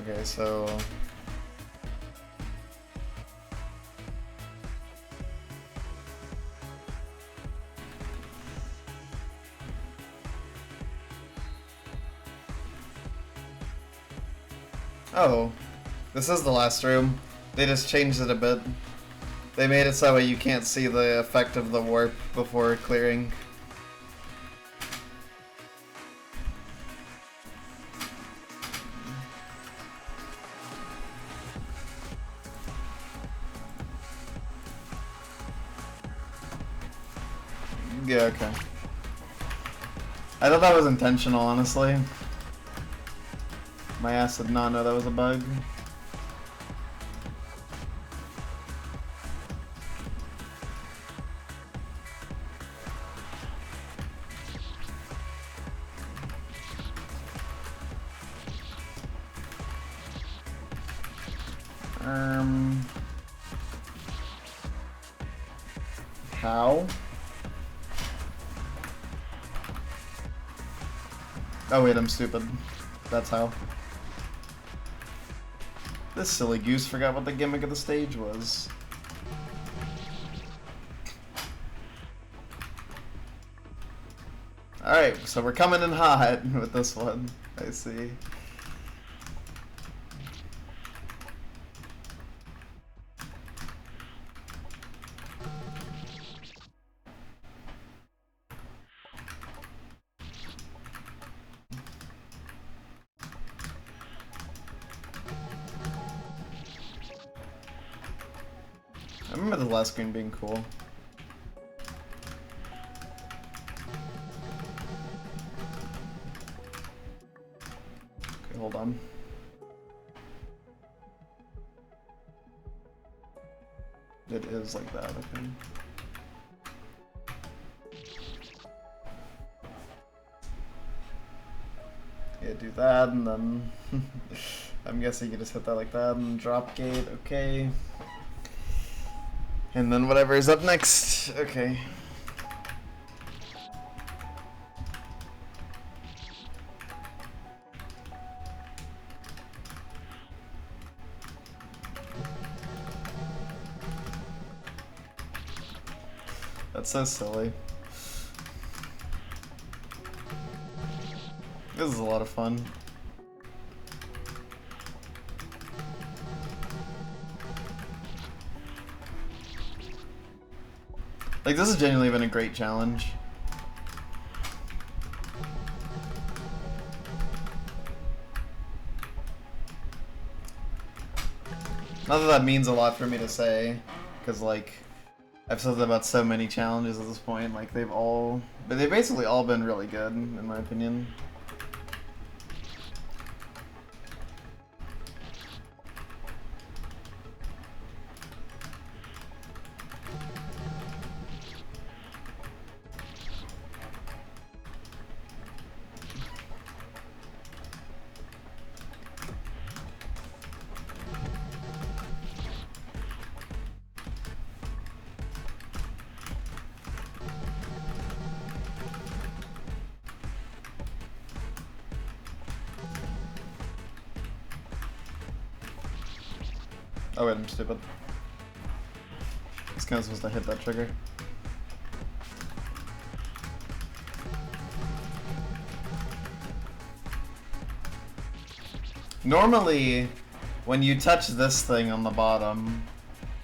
Okay, so... Oh, this is the last room. They just changed it a bit. They made it so that way you can't see the effect of the warp before clearing. Yeah, okay. I thought that was intentional, honestly. My ass did not know that was a bug. How? Oh wait, I'm stupid. That's how. This silly goose forgot what the gimmick of the stage was. Alright, so we're coming in hot with this one. I see. I remember the last screen being cool. Okay, hold on. It is like that, okay. Yeah, do that, and then I'm guessing you just hit that like that, and drop gate, okay. And then whatever is up next, okay. That's so silly. This is a lot of fun. Like, this has genuinely been a great challenge. Not that that means a lot for me to say, because, like, I've said that about so many challenges at this point. Like, they've basically all been really good, in my opinion. Oh wait, I'm stupid. It's kind of supposed to hit that trigger. Normally, when you touch this thing on the bottom,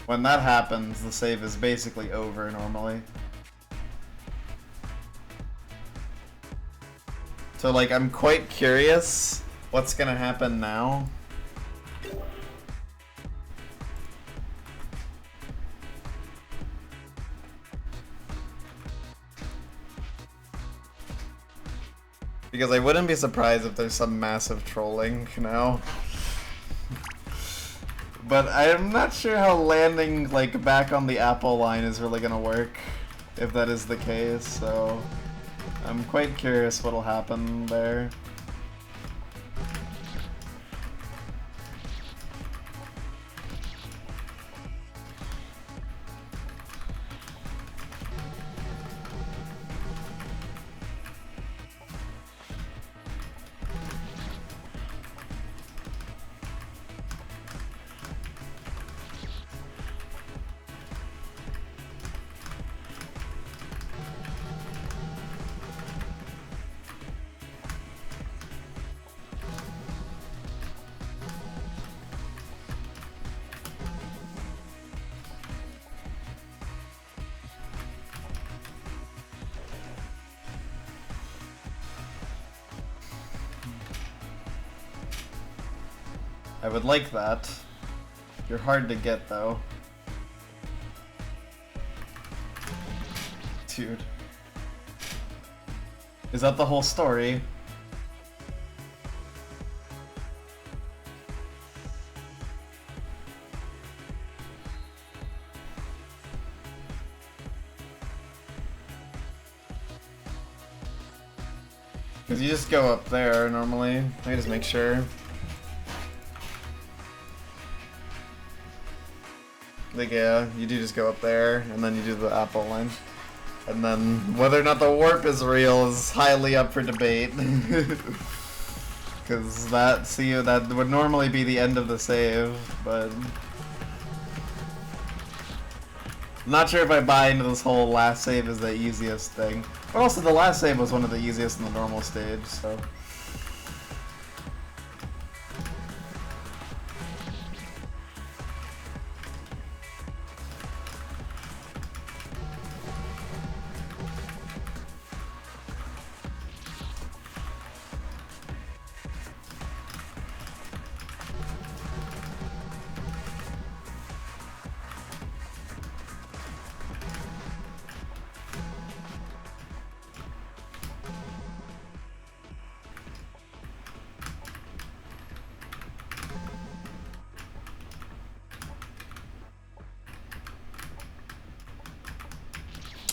when that happens, the save is basically over normally. So like, I'm quite curious what's gonna happen now. Because I wouldn't be surprised if there's some massive trolling now. But I'm not sure how landing like back on the Apple line is really gonna work, if that is the case, so I'm quite curious what'll happen there. I would like that. You're hard to get, though. Dude. Is that the whole story? Because you just go up there normally. Let me just make sure. Like, yeah, you do just go up there, and then you do the Apple line. And then whether or not the warp is real is highly up for debate. Because that would normally be the end of the save, but... Not sure if I buy into this whole last save is the easiest thing. But also the last save was one of the easiest in the normal stage, so...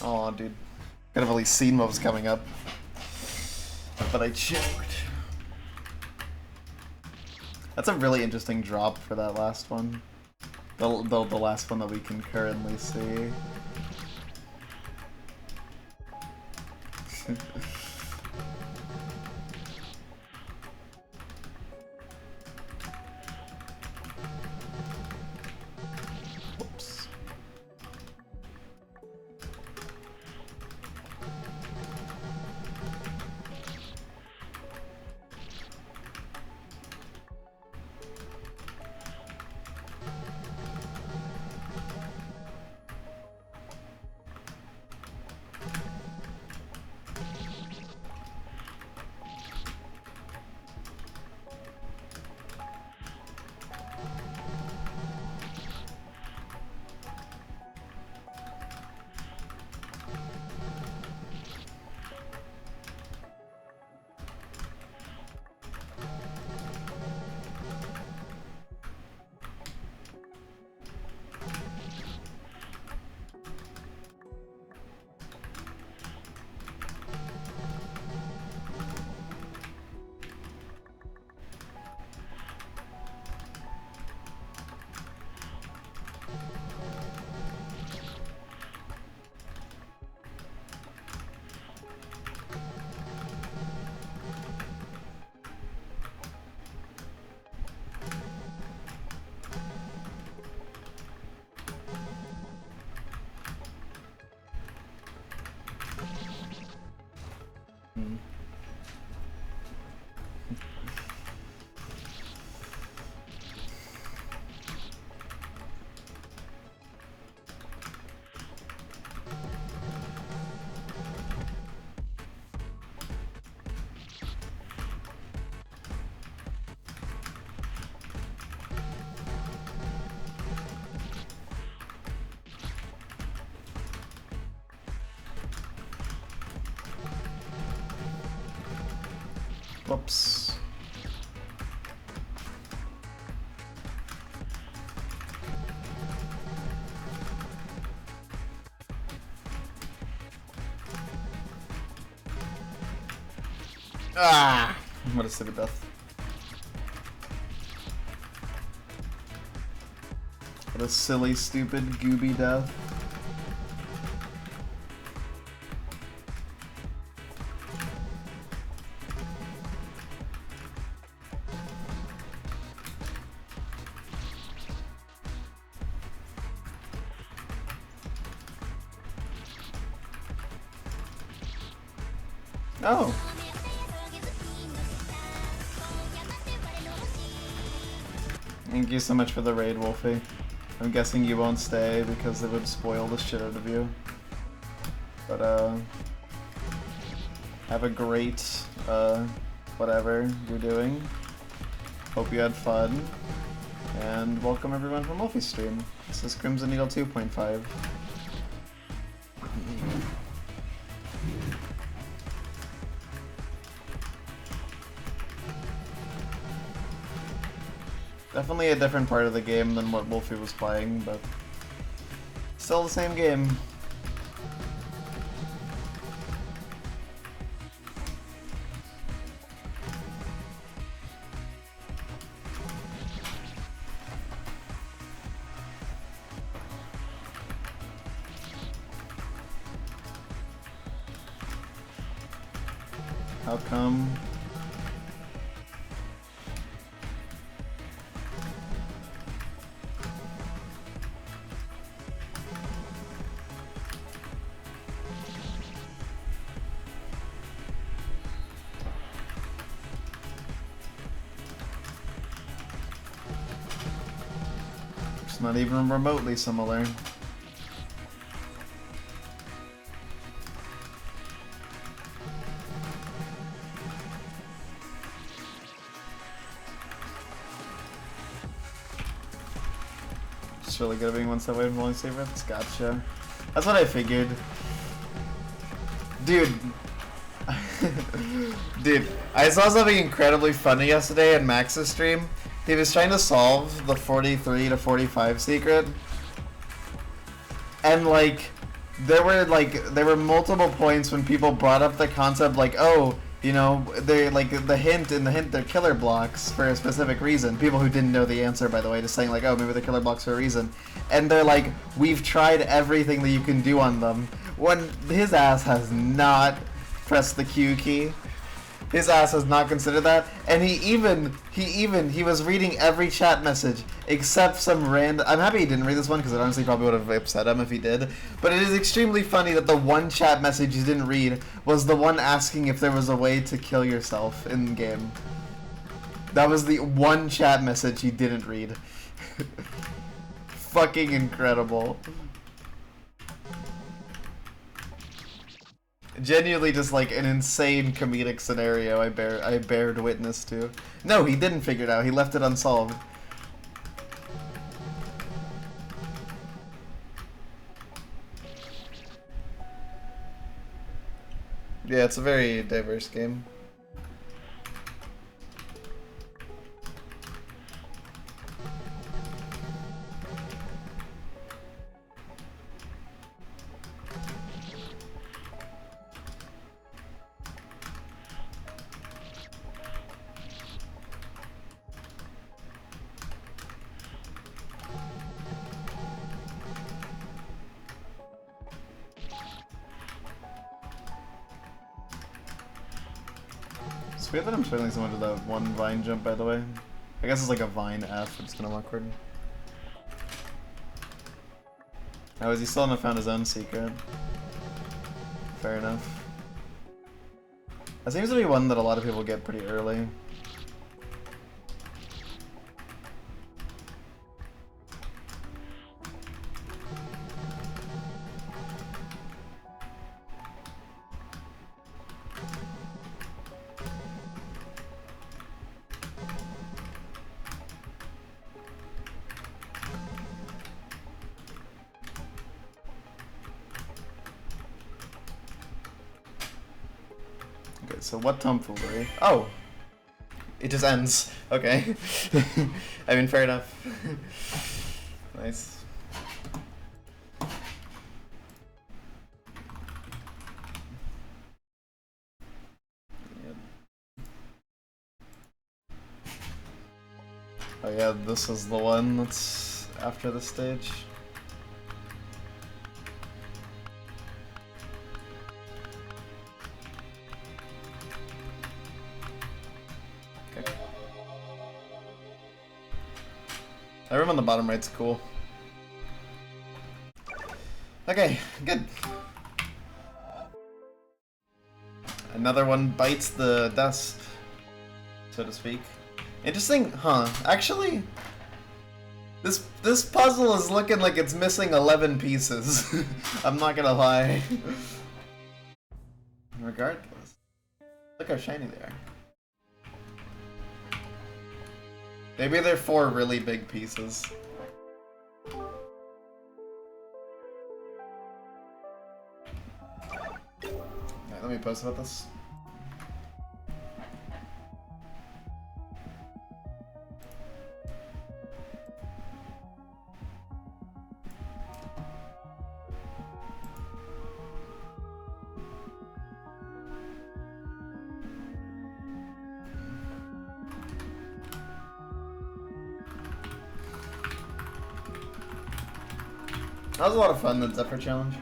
Oh, dude. Could have at least seen what was coming up. But I choked. That's a really interesting drop for that last one. The last one that we can currently see. Whoops. Whoops. Ah! What a stupid death. What a silly, stupid, gooby death. Oh. Thank you so much for the raid, Wolfie. I'm guessing you won't stay because it would spoil the shit out of you. But, have a great, whatever you're doing. Hope you had fun. And welcome everyone from Wolfie's stream. This is Crimson Needle 2.5. Definitely a different part of the game than what Wolfie was playing, but still the same game. How come? not even remotely similar. Just really good at being one step away from rolling favorites. Gotcha. That's what I figured. Dude. Dude, I saw something incredibly funny yesterday in Max's stream. He was trying to solve the 43 to 45 secret. And like there were multiple points when people brought up the concept like, oh, you know, they like the hint they're killer blocks for a specific reason. People who didn't know the answer, by the way, just saying like, oh, maybe they're killer blocks for a reason. And they're like, we've tried everything that you can do on them. When his ass has not pressed the Q key. His ass has not considered that, and he was reading every chat message except some random. I'm happy he didn't read this one because it honestly probably would have upset him if he did. But it is extremely funny that the one chat message he didn't read was the one asking if there was a way to kill yourself in game. That was the one chat message he didn't read. Fucking incredible. Genuinely just like an insane comedic scenario I bared witness to. No, he didn't figure it out. He left it unsolved. Yeah, it's a very diverse game. It's weird that I'm trailing someone to that one vine jump, by the way. I guess it's like a vine F, it's kind of awkward. Oh, is he still not found his own secret? Fair enough. That seems to be one that a lot of people get pretty early. Okay, so what tomfoolery? Oh! It just ends. Okay. I mean, fair enough. Nice. Oh yeah, this is the one that's after the stage. Okay. That room on the bottom right's cool. Okay, good. Another one bites the dust, so to speak. Interesting, huh? Actually, this puzzle is looking like it's missing 11 pieces. I'm not gonna lie. Regardless, look how shiny they are. Maybe they're 4 really big pieces. Alright, let me post about this. That was a lot of fun, the Zephyr challenge.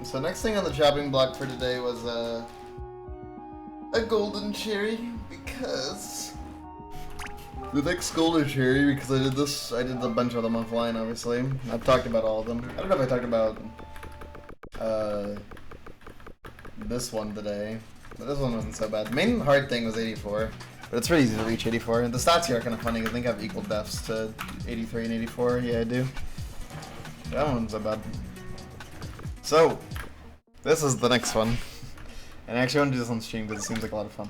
So next thing on the chopping block for today was a golden cherry, because The next goal is Cherry because I did a bunch of them offline, obviously. I've talked about all of them. I don't know if I talked about this one today, but this one wasn't so bad. The main hard thing was 84, but it's pretty easy to reach 84. The stats here are kind of funny. I think I have equal deaths to 83 and 84. Yeah, I do. That one's so bad. So, this is the next one. And I actually want to do this on stream because it seems like a lot of fun.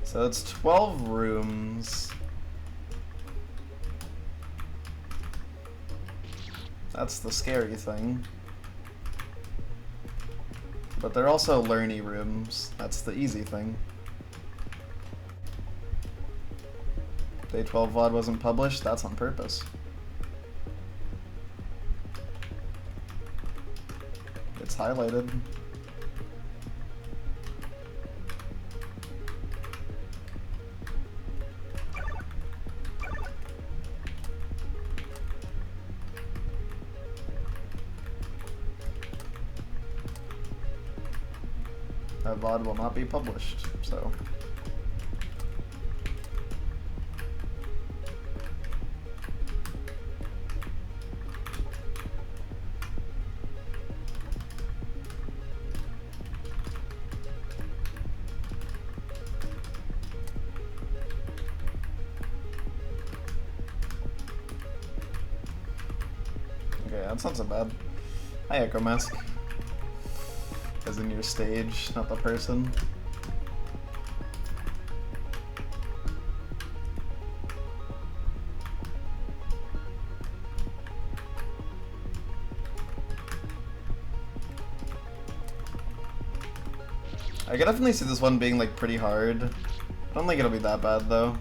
So it's 12 rooms. That's the scary thing. But they're also learny rooms. That's the easy thing. Day 12 VOD wasn't published, that's on purpose. It's highlighted. That VOD will not be published, so. Okay, that's not so bad. Hi, Echo Mask. As in your stage, not the person. I can definitely see this one being like pretty hard. I don't think it'll be that bad though.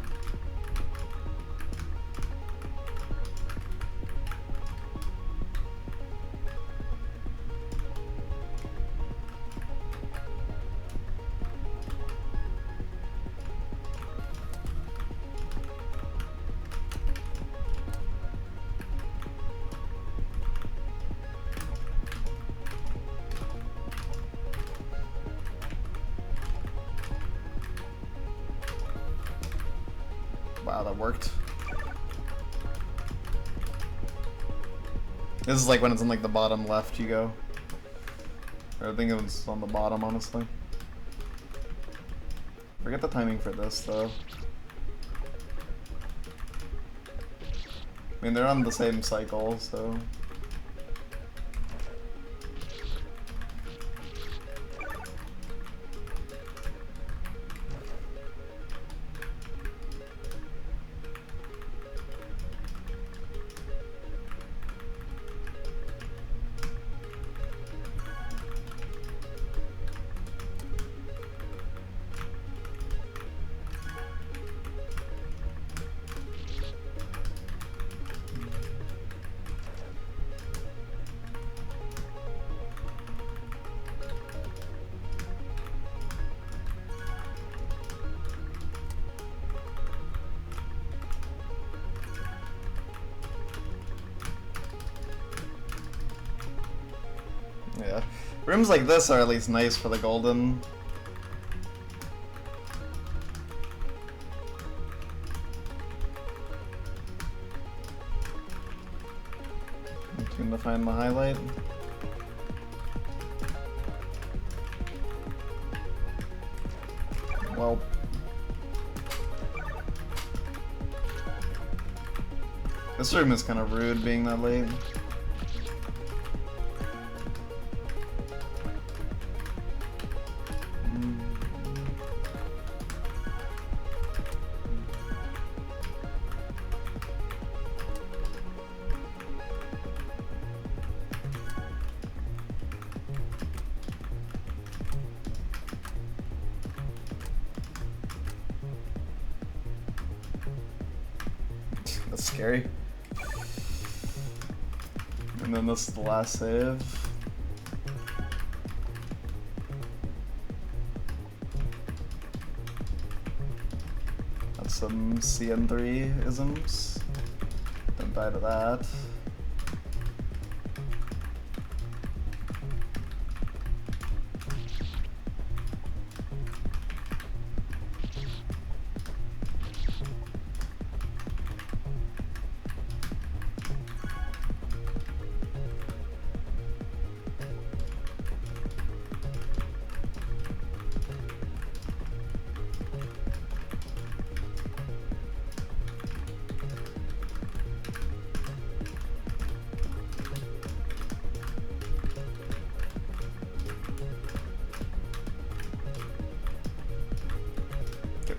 Wow, that worked. This is like when it's in like the bottom left you go. Or I think it was on the bottom, honestly. Forget the timing for this, though. I mean, they're on the same cycle, so... Yeah. Rooms like this are at least nice for the golden. I'm trying to find the highlight. Well. This room is kind of rude being that late. That's scary. And then this is the last save. some CN3 isms. Don't die to that.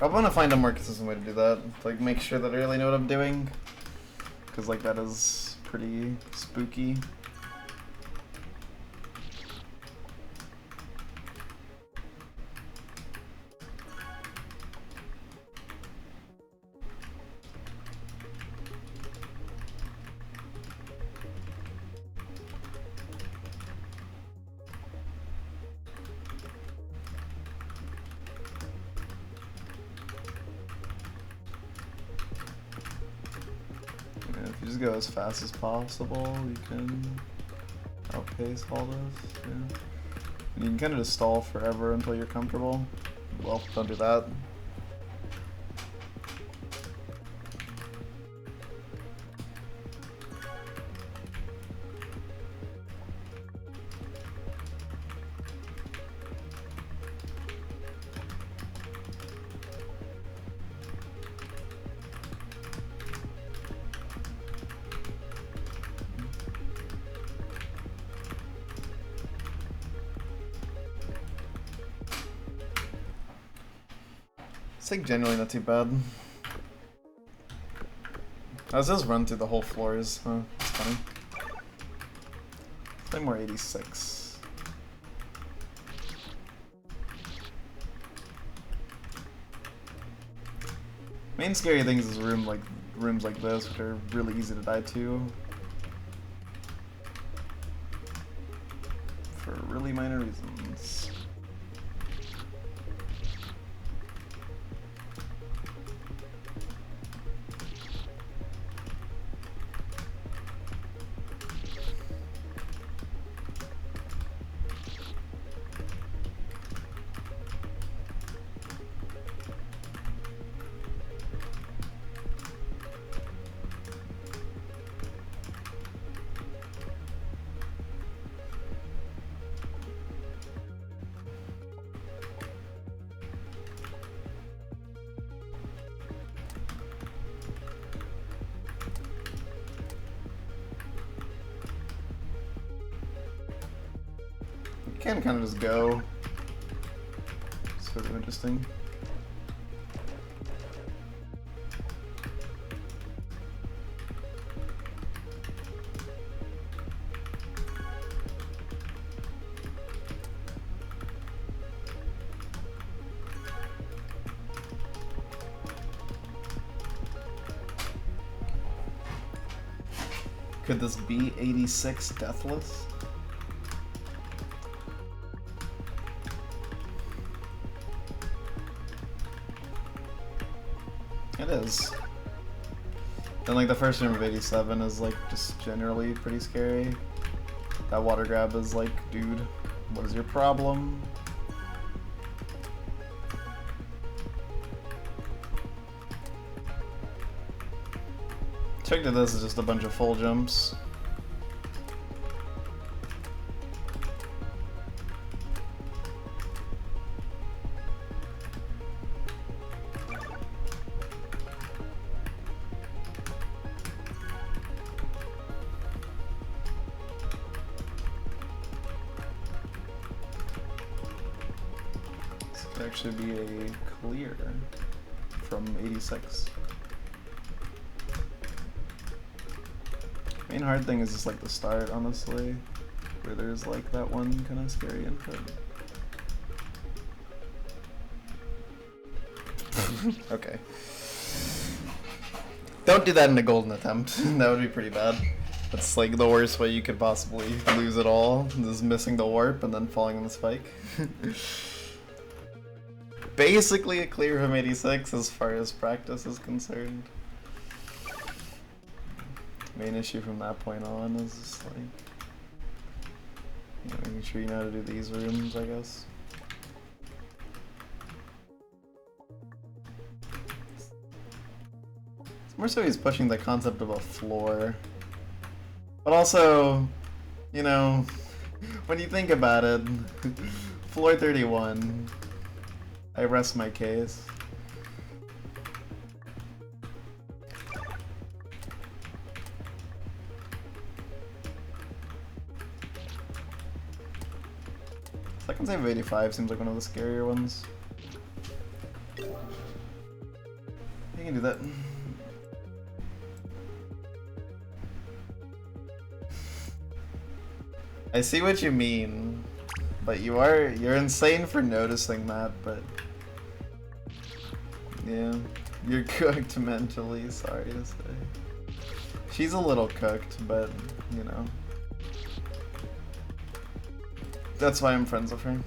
I want to find a more consistent way to do that. Like, make sure that I really know what I'm doing. Because, like, that is pretty spooky. If you just go as fast as possible, you can outpace all this. Yeah. And you can kind of just stall forever until you're comfortable. Well, don't do that. It's like generally not too bad. How's this run through the whole floors? Huh, that's funny. Play more 86. Main scary things is rooms like this, which are really easy to die to. For really minor reasons. You can kind of just go. Sort of interesting. Could this be 86 Deathless? It is. And like the first room of 87 is like just generally pretty scary. That water grab is like, dude, what is your problem? Check that this is just a bunch of full jumps. This could actually be a clear from 86. Main hard thing is just like the start, honestly, where there's like that one kind of scary input. Okay. Don't do that in a golden attempt. That would be pretty bad. That's like the worst way you could possibly lose it all, is missing the warp and then falling on the spike. basically a clear from 86 as far as practice is concerned. Main issue from that point on is just like, you know, making sure you know how to do these rooms, I guess. It's more so he's pushing the concept of a floor. But also, you know, when you think about it, floor 31, I rest my case. Second save of 85 seems like one of the scarier ones. You can do that. I see what you mean, but you're insane for noticing that, but yeah, you're cooked mentally, sorry to say. She's a little cooked, but you know. That's why I'm friends with her.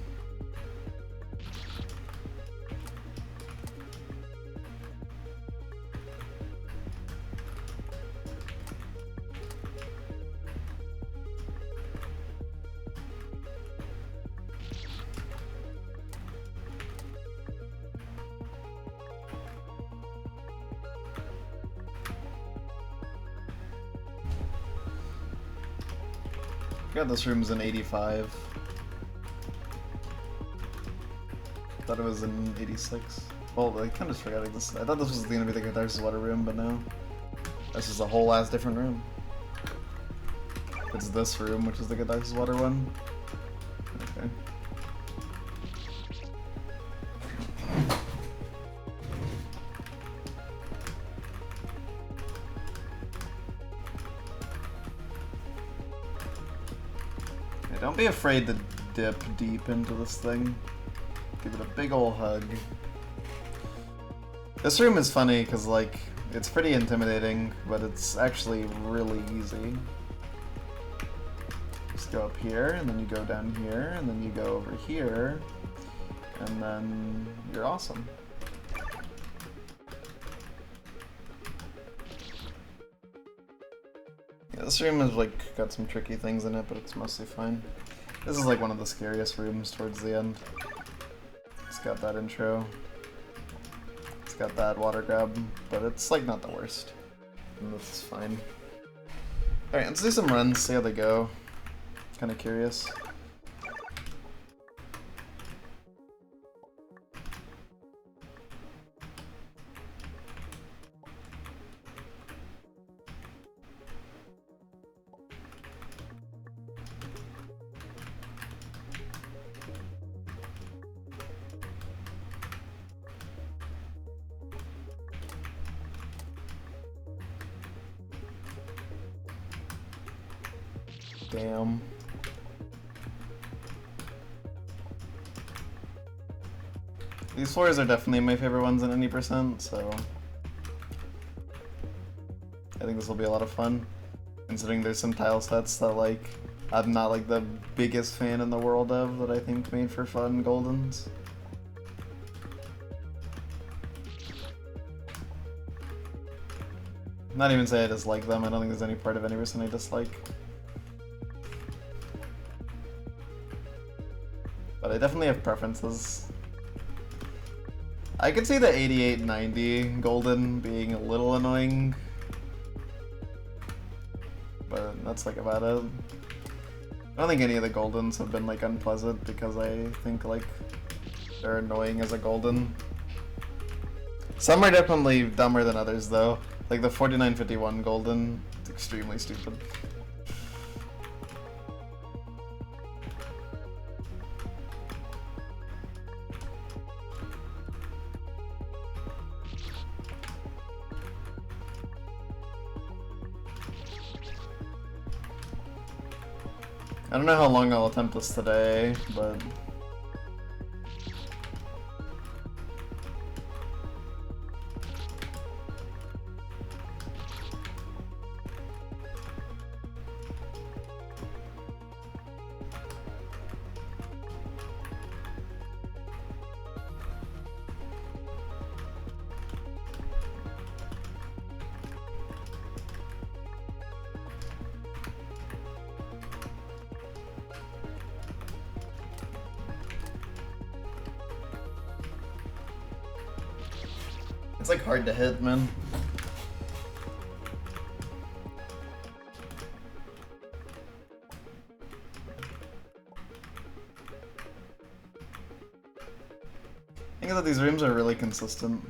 God, this room's in 85. Thought it was in 86. Well, I kind of forgot this. I thought this was gonna be the Catharsis Water room, but no. This is a whole ass different room. It's this room, which is the Catharsis Water one. Okay. Yeah, don't be afraid to dip deep into this thing. Give it a big ol' hug. This room is funny because, like, it's pretty intimidating, but it's actually really easy. Just go up here, and then you go down here, and then you go over here, and then you're awesome. Yeah, this room has, like, got some tricky things in it, but it's mostly fine. This is, like, one of the scariest rooms towards the end. It's got that intro. It's got that water grab, but it's like not the worst. And this is fine. Alright, let's do some runs, see how they go. Kinda curious. Damn. These floors are definitely my favorite ones in any percent, so I think this will be a lot of fun. Considering there's some tile sets that, like, I'm not like the biggest fan in the world of that I think made for fun Goldens. Not even say I dislike them, I don't think there's any part of any percent I dislike. But I definitely have preferences. I could see the 8890 Golden being a little annoying, but that's like about it. I don't think any of the Goldens have been like unpleasant because I think like they're annoying as a Golden. Some are definitely dumber than others though. Like the 4951 Golden, it's extremely stupid. I don't know how long I'll attempt this today, but It's like hard to hit, man. I think that these rooms are really consistent.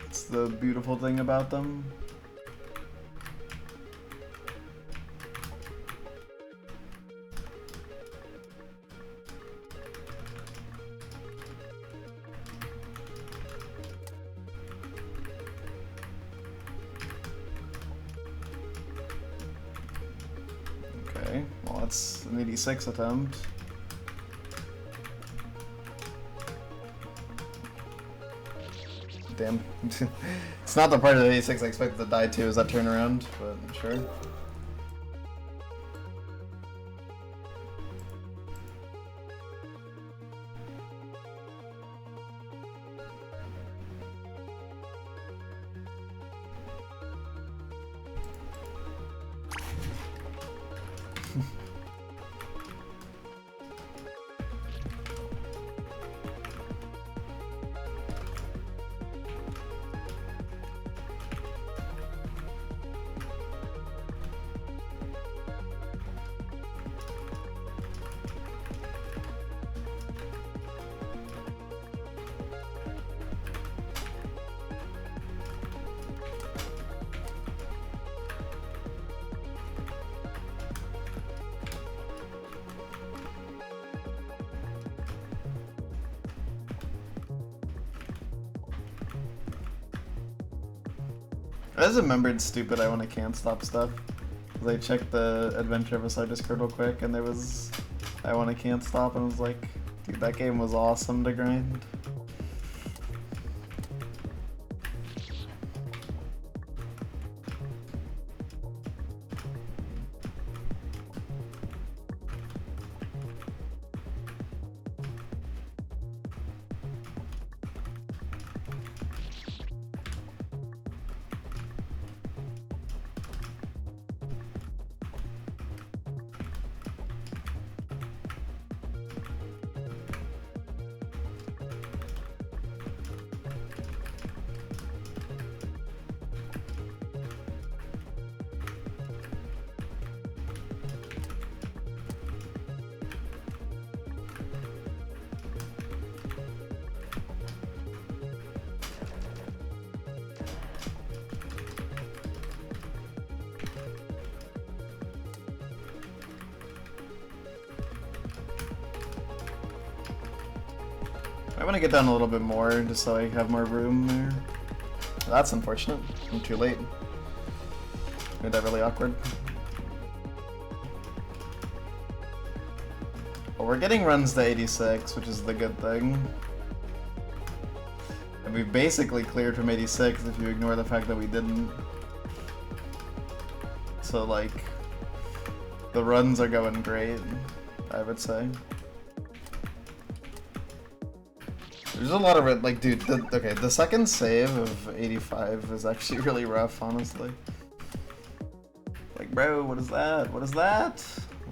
It's the beautiful thing about them. Okay, well that's an 86 attempt. Damn. It's not the part of the 86 I expected to die to, is that turnaround, but sure. I just remembered stupid I wanna can't stop stuff. Cause I checked the Adventure of a Star Discord real quick and there was I wanna can't stop and I was like, dude, that game was awesome to grind. I want to get down a little bit more just so I have more room there. That's unfortunate. I'm too late. Made that really awkward. Well, we're getting runs to 86, which is the good thing. And we basically cleared from 86 if you ignore the fact that we didn't. So, like, the runs are going great, I would say. There's a lot of it, like, dude, okay, the second save of 85 is actually really rough, honestly. Like, bro, what is that? What is that?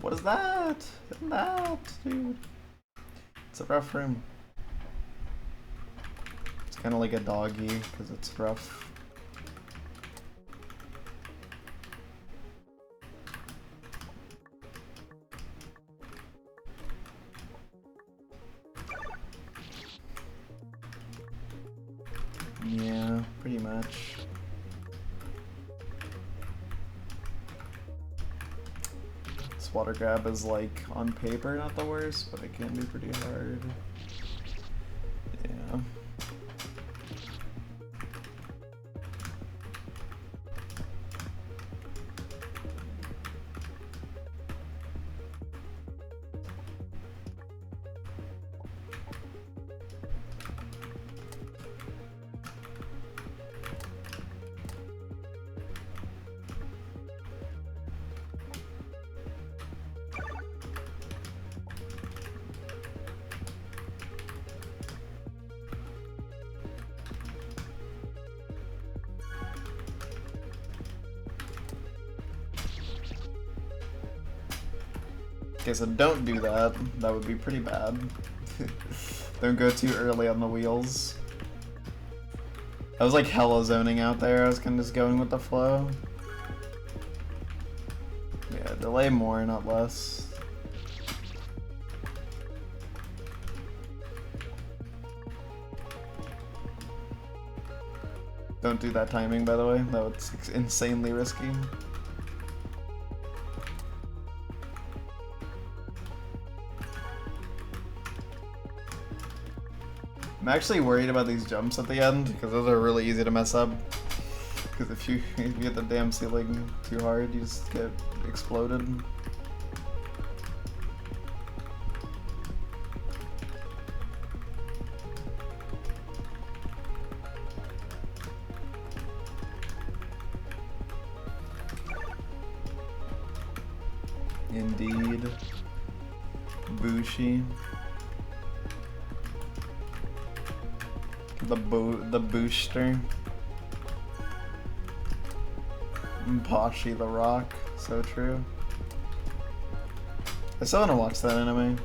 What is that? Isn't that, dude? It's a rough room. It's kind of like a doggy, because it's rough. Yeah, pretty much. This water grab is like on paper not the worst, but it can be pretty hard. Yeah. Okay, so don't do that. That would be pretty bad. Don't go too early on the wheels. I was like hella zoning out there. I was kind of just going with the flow. Yeah, delay more, not less. Don't do that timing, by the way. That was insanely risky. I'm actually worried about these jumps at the end, because those are really easy to mess up. Because if you hit the damn ceiling too hard, you just get exploded. Indeed. Bushi. The booster. Poshi the Rock. So true. I still want to watch that anime.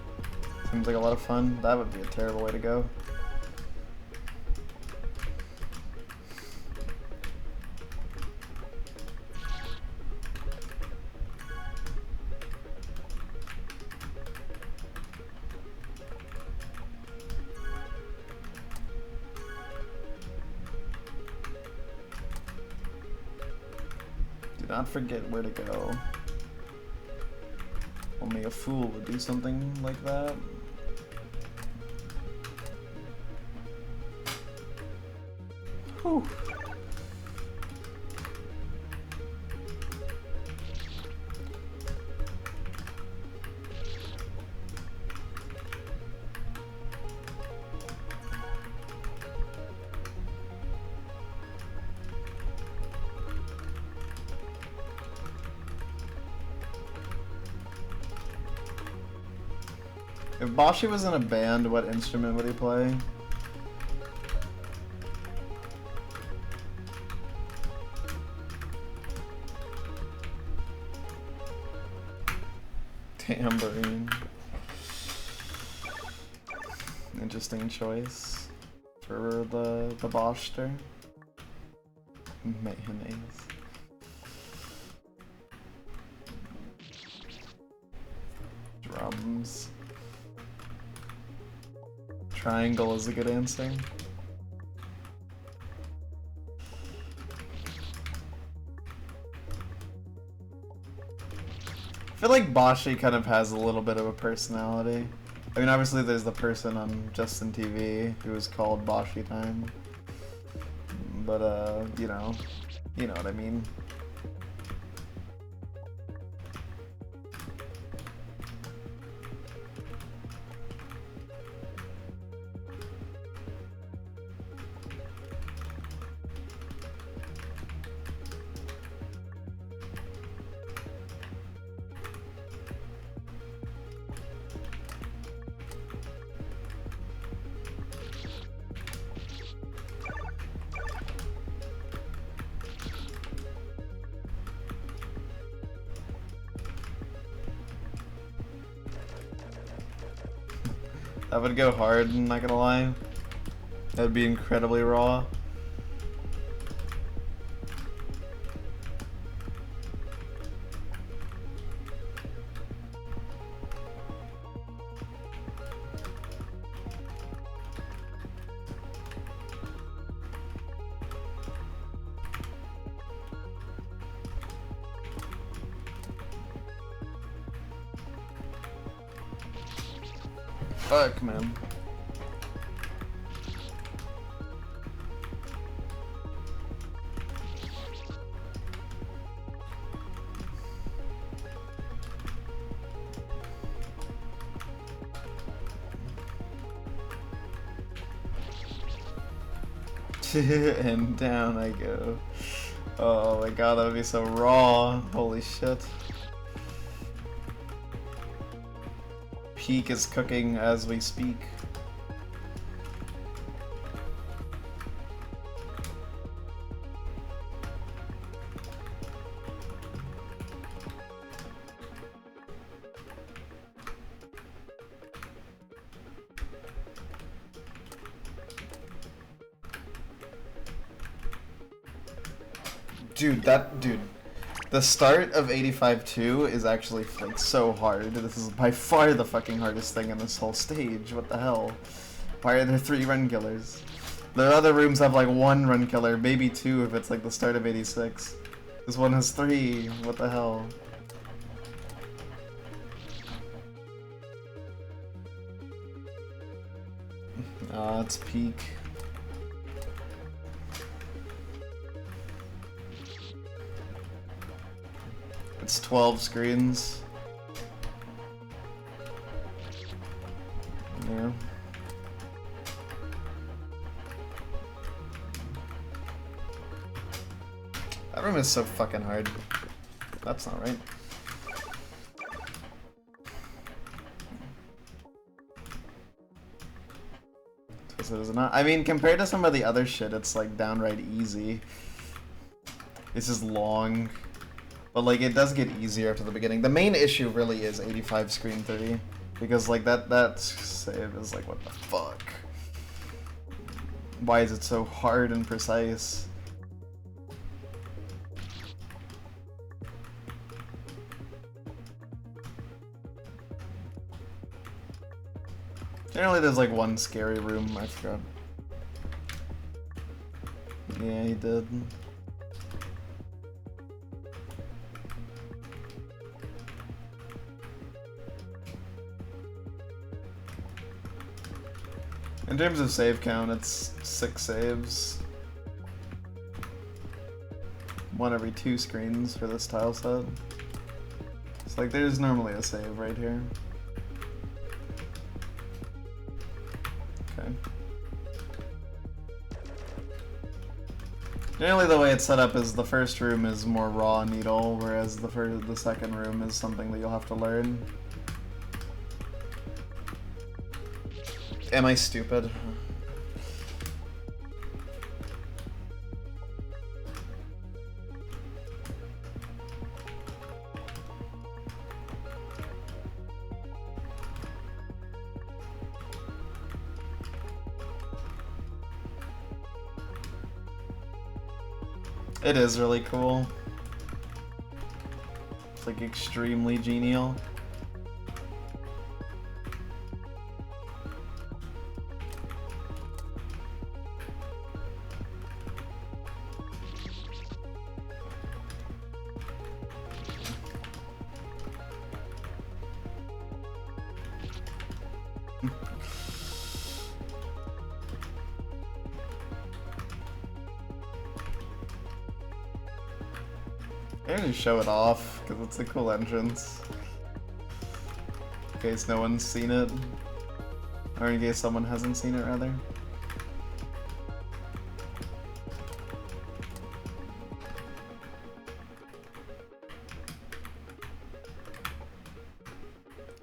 Seems like a lot of fun. That would be a terrible way to go. Do not forget where to go. Only a fool would do something like that. Whew. If Bashi was in a band, what instrument would he play? Tambourine. Interesting choice for the Boshter. Mayonnaise. Drums. Triangle is a good answer. I feel like Bashi kind of has a little bit of a personality. I mean, obviously there's the person on Justin TV who is called Bashi Time. But, you know what I mean. That would go hard, I'm not gonna lie. That would be incredibly raw. Fuck, man. And down I go. Oh my god, that would be so raw. Holy shit. Peak is cooking as we speak. Dude, the start of 85-2 is actually like so hard. This is by far the fucking hardest thing in this whole stage. What the hell? Why are there 3 run killers? The other rooms have like 1 run killer, maybe 2 if it's like the start of 86. This one has 3. What the hell? It's peak. It's 12 screens. Yeah. That room is so fucking hard. That's not right. It is not. I mean, compared to some of the other shit, it's like downright easy. It's just long. But like, it does get easier after the beginning. The main issue really is 85 screen 3. Because like, that save is like, what the fuck? Why is it so hard and precise? Generally there's like 1 scary room, I forgot. Yeah, he did. In terms of save count, it's 6 saves. 1 every 2 screens for this tile set. It's like there's normally a save right here. Okay. Generally the way it's set up is the first room is more raw needle, whereas the second room is something that you'll have to learn. Am I stupid? It is really cool. It's like extremely genial. I'm gonna show it off, because it's a cool entrance. In case no one's seen it. Or in case someone hasn't seen it, rather.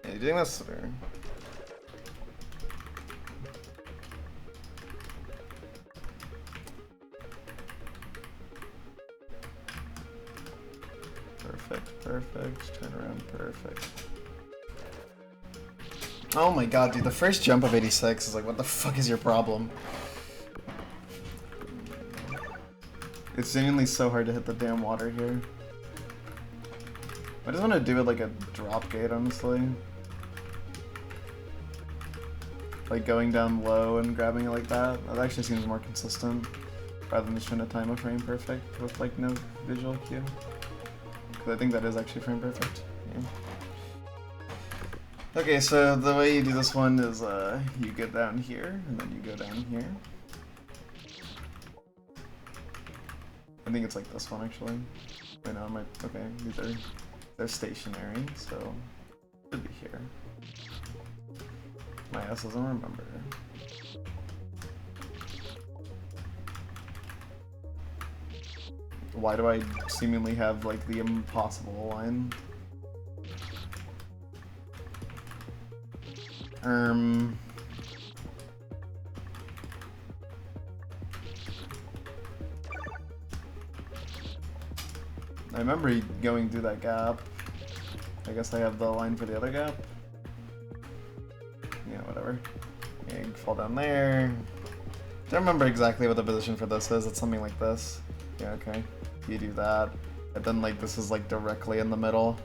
Yeah, you doing this? Or... Perfect, turn around, perfect. Oh my god, dude, the first jump of 86 is like, what the fuck is your problem? It's genuinely so hard to hit the damn water here. I just want to do it like a drop gate, honestly. Like going down low and grabbing it like that. That actually seems more consistent, rather than just trying to time a frame perfect with like no visual cue. I think that is actually frame perfect. Yeah. Okay, so the way you do this one is you get down here, and then you go down here. I think it's like this one actually. Wait, no, okay, they're stationary, so it should be here. My ass doesn't remember. Why do I seemingly have like the impossible line? I remember going through that gap. I guess I have the line for the other gap. Yeah, whatever. Yeah, you fall down there. Don't remember exactly what the position for this is. It's something like this. Yeah, okay. you do that, and then like this is like directly in the middle,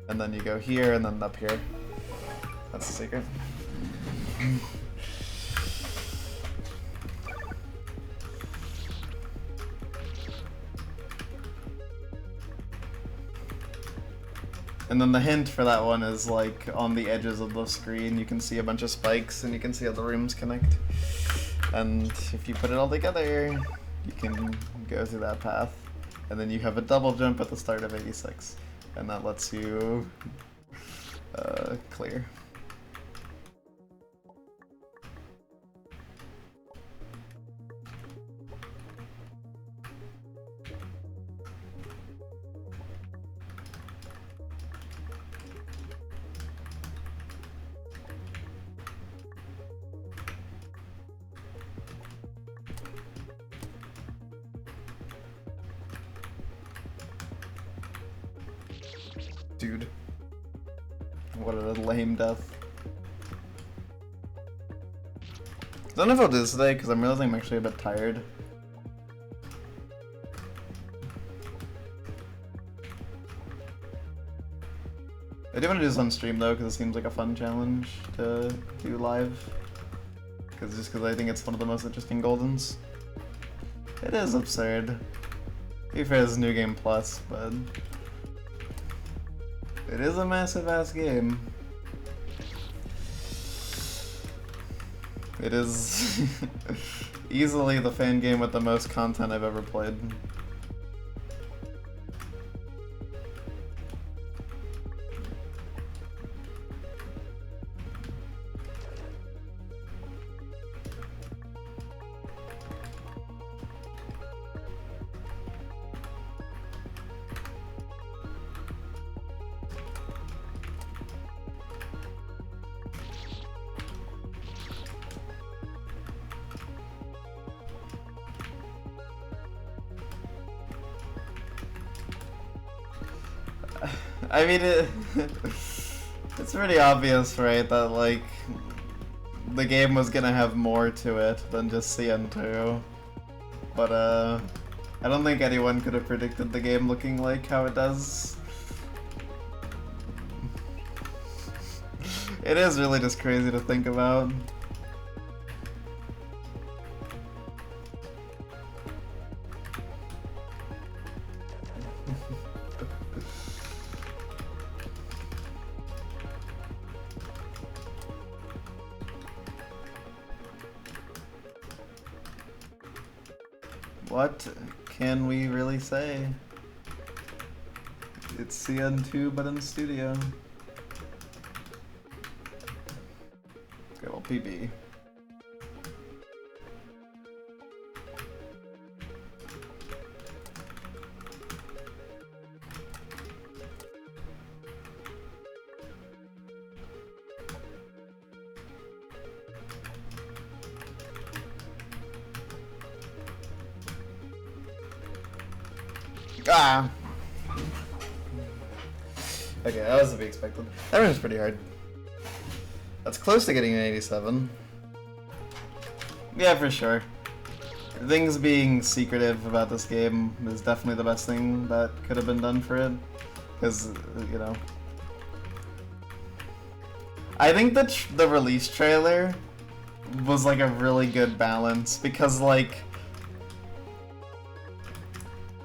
and then you go here and then up here. That's the secret. And then the hint for that one is like on the edges of the screen you can see a bunch of spikes and you can see how the rooms connect. And if you put it all together, you can go through that path. And then you have a double jump at the start of 86. And that lets you clear. Dude. What a lame death. I don't know if I'll do this today, because I'm realizing I'm actually a bit tired. I do want to do this on stream though, because it seems like a fun challenge to do live. Just because I think it's one of the most interesting Goldens. It is absurd. To be fair, it's New Game Plus, but it is a massive ass game. It is easily the fan game with the most content I've ever played. I mean, it's pretty obvious, right, that, like, the game was gonna have more to it than just CN2. But, I don't think anyone could have predicted the game looking like how it does. It is really just crazy to think about. What can we really say? It's CN2 but in studio. Okay, well, PB. Ah! Okay, that was to be expected. That room's pretty hard. That's close to getting an 87. Yeah, for sure. Things being secretive about this game is definitely the best thing that could have been done for it. Because, you know... I think that the release trailer was like a really good balance, because like...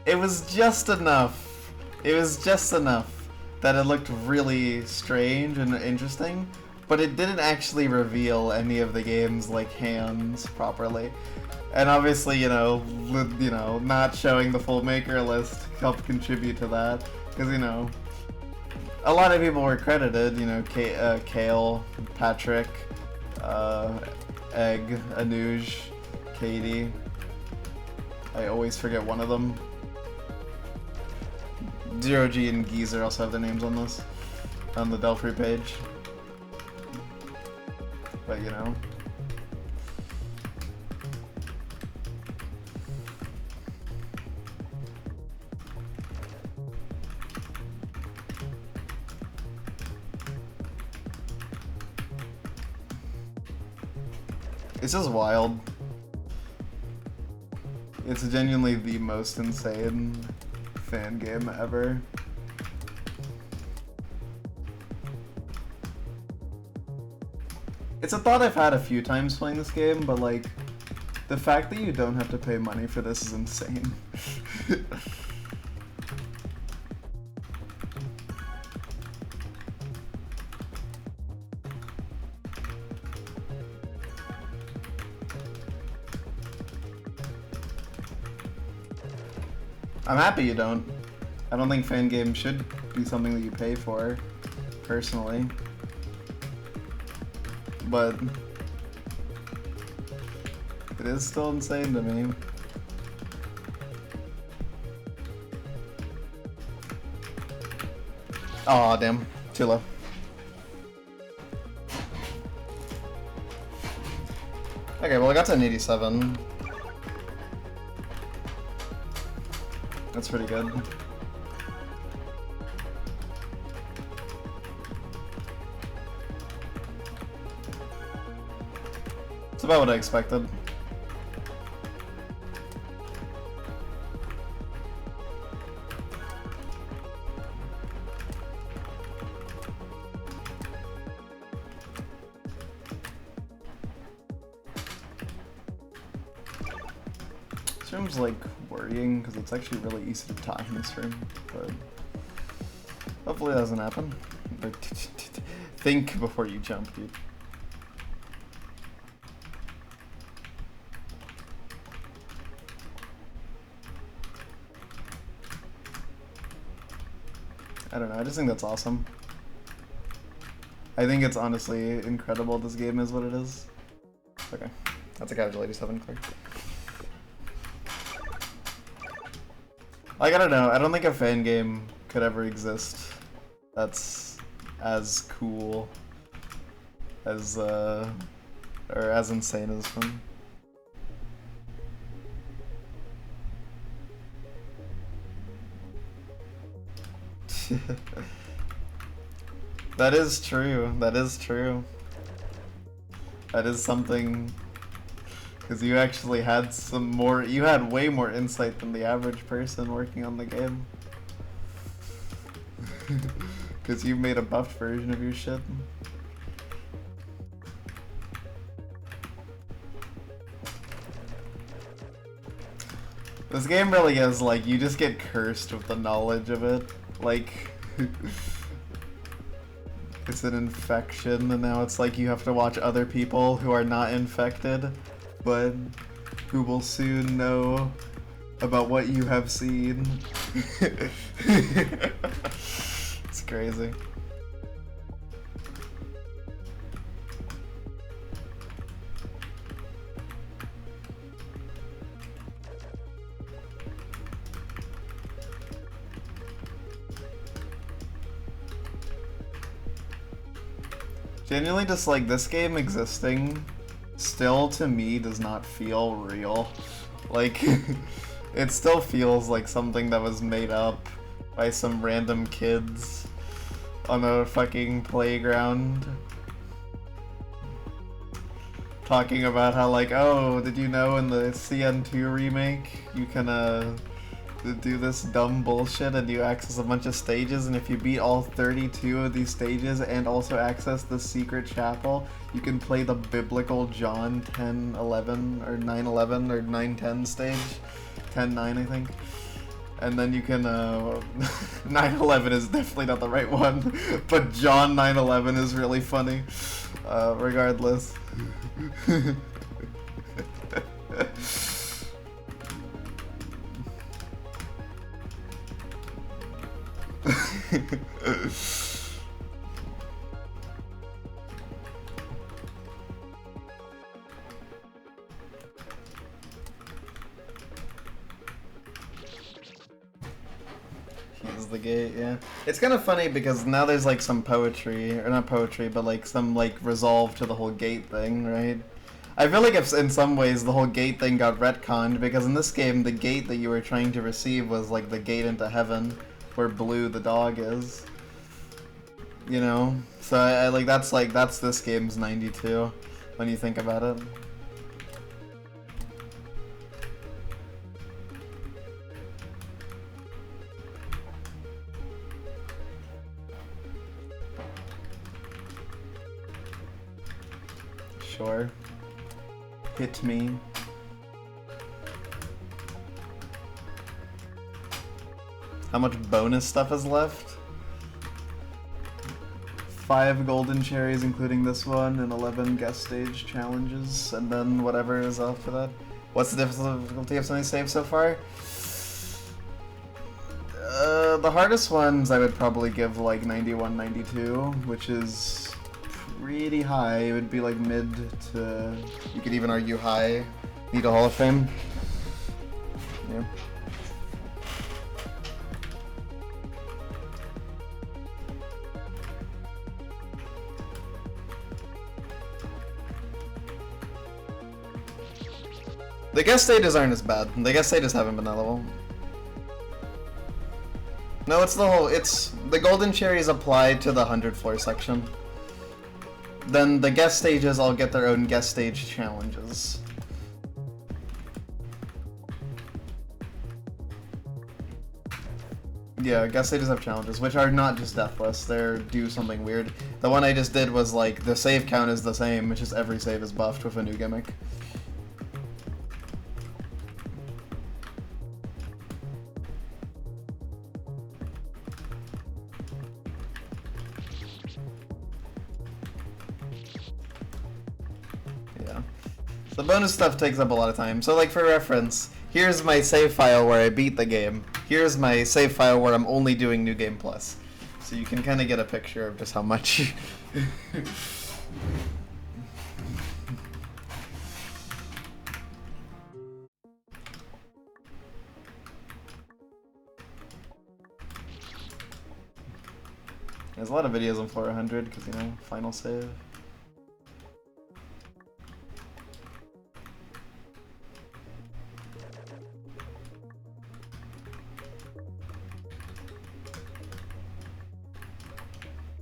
It was just enough. It was just enough that it looked really strange and interesting, but it didn't actually reveal any of the game's like hands properly. And obviously, you know, not showing the full maker list helped contribute to that, because you know, a lot of people were credited. You know, Kale, Patrick, Egg, Anuj, Katie. I always forget one of them. Zero G and Geezer also have their names on this, on the Delphi page. But you know. It's just wild. It's genuinely the most insane fan game ever. It's a thought I've had a few times playing this game, but like, the fact that you don't have to pay money for this is insane. I'm happy you don't. I don't think fan games should be something that you pay for, personally. But it is still insane to me. Aw, damn. Too low. Okay, well I got to an 87. That's pretty good. It's about what I expected. This room's like worrying because it's actually really easy to die in this room, but hopefully that doesn't happen. But think before you jump, dude. I don't know, I just think that's awesome. I think it's honestly incredible this game is what it is. Okay, that's a casual 87 clear. Like, I don't know, I don't think a fan game could ever exist that's as cool as, or as insane as this one. That is true, that is true. That is something, because you actually had some more, you had way more insight than the average person working on the game. Because you made a buffed version of your shit. This game really is like, you just get cursed with the knowledge of it. Like, it's an infection, and now it's like you have to watch other people who are not infected, but who will soon know about what you have seen. It's crazy. Genuinely, just like this game existing still to me does not feel real. Like, it still feels like something that was made up by some random kids on a fucking playground. Talking about how like, oh, did you know in the CN2 remake you can do this dumb bullshit and you access a bunch of stages, and if you beat all 32 of these stages and also access the secret chapel, you can play the biblical John 10:11 or 9:11 or 9:10 stage. 10:9 I think. And then you can 9:11 is definitely not the right one, but John 9:11 is really funny. Regardless. He's the gate, yeah. It's kind of funny because now there's like some poetry, or not poetry, but like some like resolve to the whole gate thing, right? I feel like if in some ways the whole gate thing got retconned, because in this game the gate that you were trying to receive was like the gate into heaven, where Blue the dog is. You know? So I like that's this game's 92 when you think about it. Sure. Hit me. How much bonus stuff is left? 5 golden cherries, including this one, and 11 guest stage challenges, and then whatever is after that. What's the difficulty of something saved so far? The hardest ones I would probably give like 91, 92, which is pretty high. It would be like mid to, you could even argue high. Need a Hall of Fame. Yeah. The guest stages aren't as bad. The guest stages haven't been that level. No, it's the golden cherries apply to the 100 floor section. Then the guest stages all get their own guest stage challenges. Yeah, guest stages have challenges, which are not just deathless, they're do something weird. The one I just did was like, the save count is the same, it's just every save is buffed with a new gimmick. The bonus stuff takes up a lot of time. So like for reference, here's my save file where I beat the game. Here's my save file where I'm only doing New Game Plus. So you can kind of get a picture of just how much. There's a lot of videos on floor 100 because, you know, final save.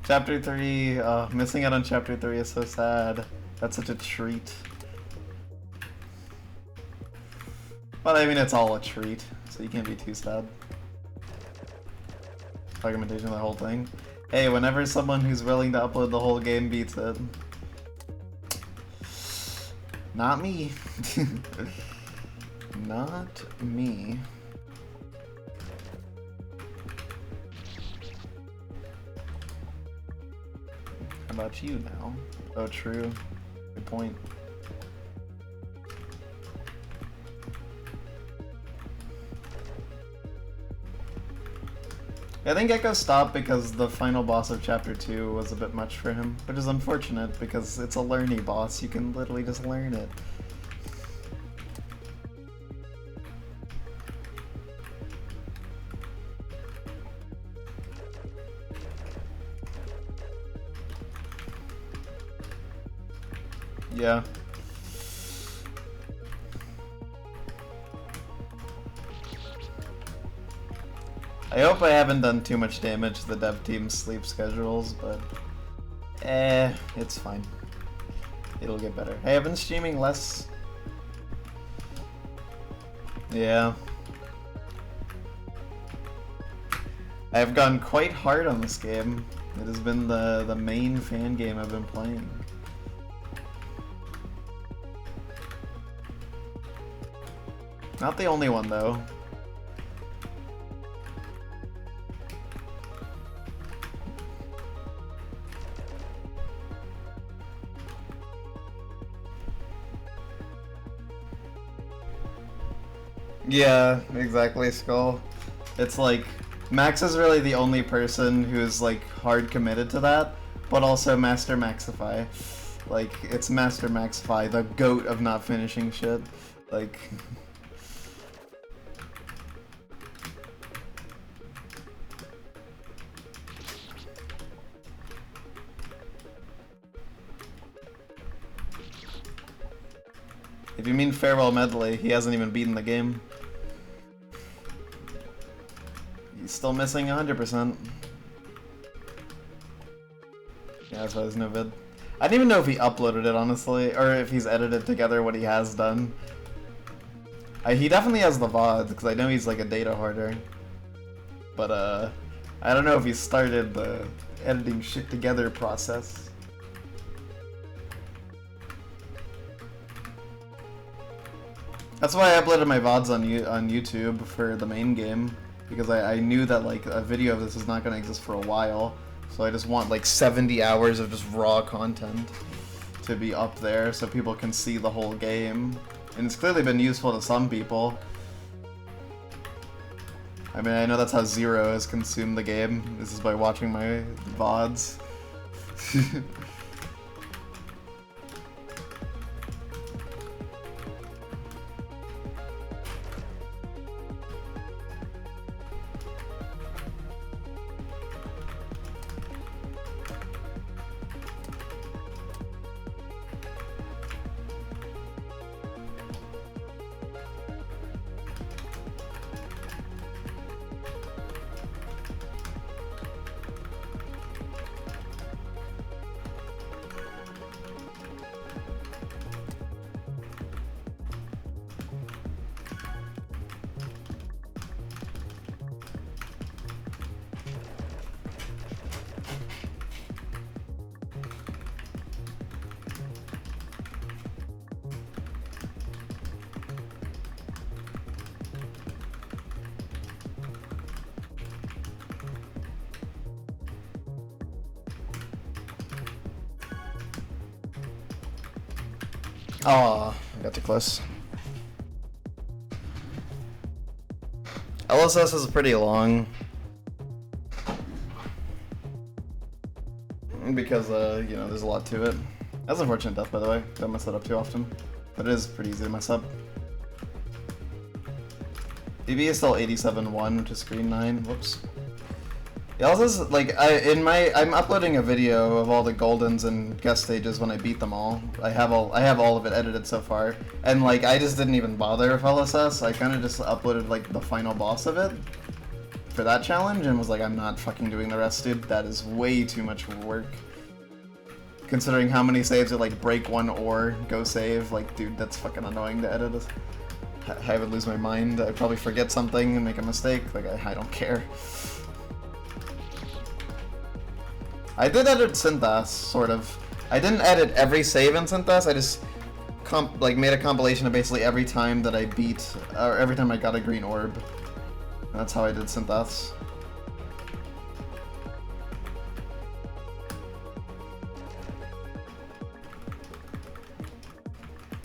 Chapter 3, missing out on Chapter 3 is so sad. That's such a treat. But I mean, it's all a treat, so you can't be too sad. Fragmentation of the whole thing. Hey, whenever someone who's willing to upload the whole game beats it. Not me. Not me. How about you now? Oh, true. Good point. I think Echo stopped because the final boss of Chapter 2 was a bit much for him, which is unfortunate because it's a learny boss. You can literally just learn it. Yeah. I hope I haven't done too much damage to the dev team's sleep schedules, but it's fine. It'll get better. Hey, I've been streaming less. Yeah. I've gone quite hard on this game. It has been the main fan game I've been playing. Not the only one, though. Yeah, exactly, Skull. It's like, Max is really the only person who's like hard committed to that, but also Master Maxify. Like, it's Master Maxify, the goat of not finishing shit. Like... If you mean Farewell Medley, he hasn't even beaten the game. He's still missing 100%. Yeah, that's why there's no vid. I don't even know if he uploaded it, honestly, or if he's edited together what he has done. He definitely has the VOD, because I know he's like a data hoarder. But, I don't know if he started the editing shit together process. That's why I uploaded my VODs on YouTube for the main game, because I knew that like a video of this is not going to exist for a while, so I just want like 70 hours of just raw content to be up there so people can see the whole game. And it's clearly been useful to some people. I mean, I know that's how Zero has consumed the game. This is by watching my VODs. Oh, I got too close. LSS is pretty long. Because, you know, there's a lot to it. That's unfortunate death, by the way. Don't mess that up too often. But it is pretty easy to mess up. BB is still 87-1, which is screen 9. Whoops. Yeah, also, like, I'm uploading a video of all the Goldens and guest stages when I beat them all. I have all of it edited so far. And, like, I just didn't even bother with LSS. I kind of just uploaded, like, the final boss of it for that challenge and was like, I'm not fucking doing the rest, dude. That is way too much work. Considering how many saves are, like, break one or go save. Like, dude, that's fucking annoying to edit. I would lose my mind. I'd probably forget something and make a mistake. Like, I don't care. I did edit Synthas, sort of. I didn't edit every save in Synthas, I just made a compilation of basically every time that I beat, or every time I got a green orb. And that's how I did Synthas.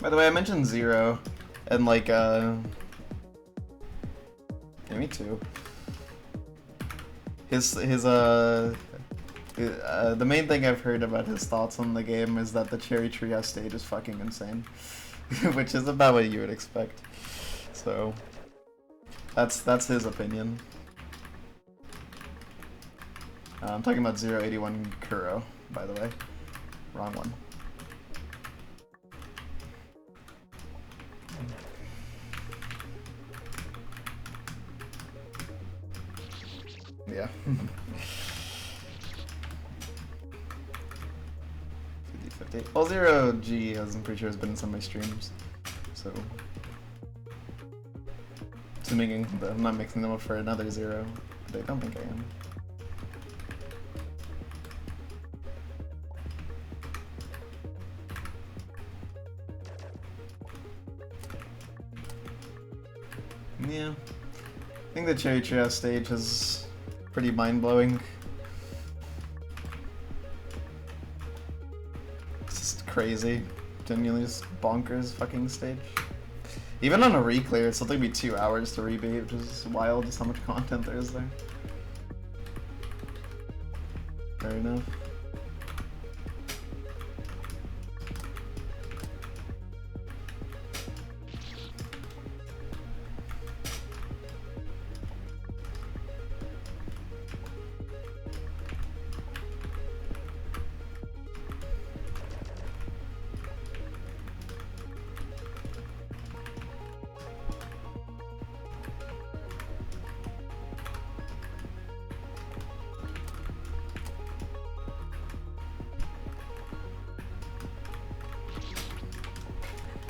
By the way, I mentioned Zero, and like, yeah, me too. The main thing I've heard about his thoughts on the game is that the Cherry Treehouse stage is fucking insane. Which is about what you would expect. So, that's his opinion. I'm talking about 081 Kuro, by the way. Wrong one. Yeah. 50. Well, Zero G, I'm pretty sure, has been in some of my streams, so assuming that I'm not mixing them up for another Zero, but I don't think I am. Yeah, I think the Cherry Treehouse stage is pretty mind-blowing. Crazy, genuinely just bonkers fucking stage. Even on a reclear, it's still took me 2 hours to rebeat, which is wild just how much content there is there. Fair enough.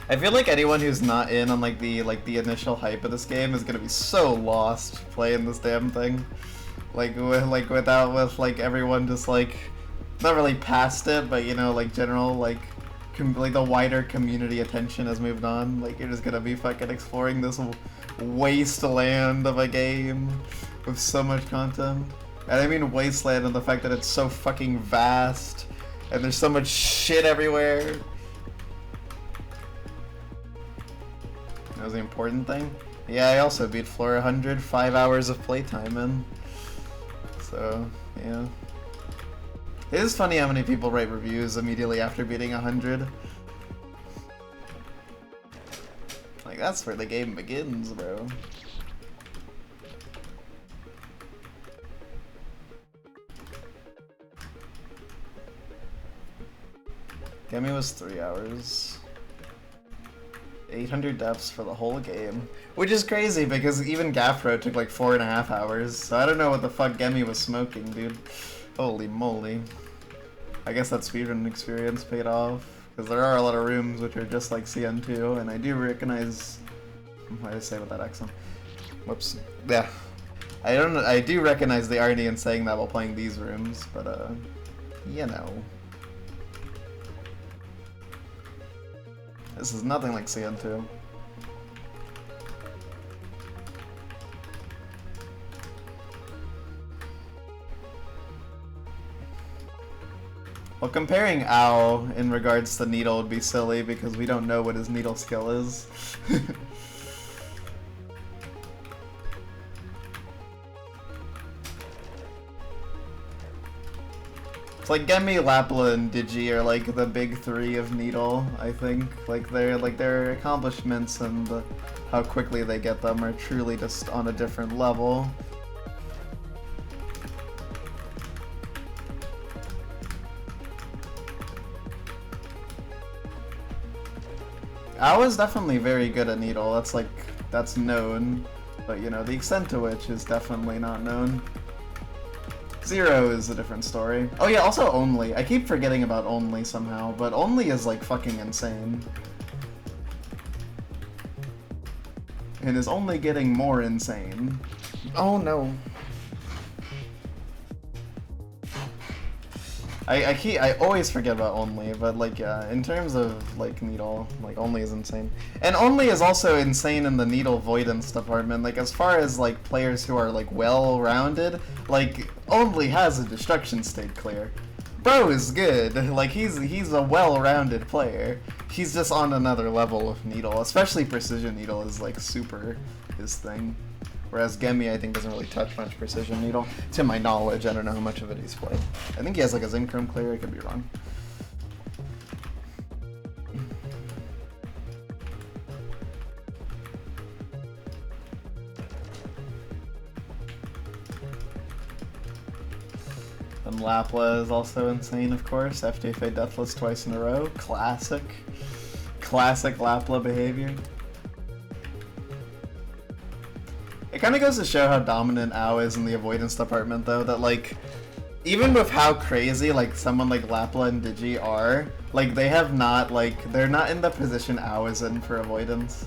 I feel like anyone who's not in on like the initial hype of this game is gonna be so lost playing this damn thing. With everyone just like not really past it, but you know, like general like like the wider community attention has moved on. Like you're just gonna be fucking exploring this wasteland of a game with so much content. And I mean wasteland and the fact that it's so fucking vast and there's so much shit everywhere. That was the important thing. Yeah, I also beat Floor 100, 5 hours of playtime in. So, yeah. It is funny how many people write reviews immediately after beating 100. Like, that's where the game begins, bro. Gemi was 3 hours. 800 deaths for the whole game. Which is crazy because even Gaffro took like 4.5 hours. So I don't know what the fuck Gemi was smoking, dude. Holy moly. I guess that speedrun experience paid off. Because there are a lot of rooms which are just like CN2, and I do recognize... What did I say with that accent? Whoops. Yeah. I do recognize the irony in saying that while playing these rooms, but you know. This is nothing like CN2. Well, comparing Ao in regards to Needle would be silly because we don't know what his Needle skill is. It's like Gemi, Lapla, and Digi are like the big three of Needle, I think. Like their accomplishments and how quickly they get them are truly just on a different level. Ao is definitely very good at Needle, that's known. But you know, the extent to which is definitely not known. Zero is a different story. Oh yeah, also Only. I keep forgetting about Only somehow, but Only is like fucking insane. And is only getting more insane. Oh no. I always forget about Only, but like yeah, in terms of like Needle, like Only is insane. And Only is also insane in the Needle avoidance department. Like as far as like players who are like well-rounded, like Only has a destruction state clear. Bro is good. Like he's a well-rounded player. He's just on another level of Needle, especially Precision Needle is like super his thing. Whereas Gemi, I think, doesn't really touch much Precision Needle. To my knowledge, I don't know how much of it he's played. I think he has like a Zinchron clear, I could be wrong. And Lapla is also insane, of course. FTFA Deathless twice in a row. Classic. Classic Lapla behavior. It kind of goes to show how dominant Ao is in the avoidance department, though, that, like, even with how crazy, like, someone like Lapla and Digi are, like, they have not, like, they're not in the position Ao is in for avoidance.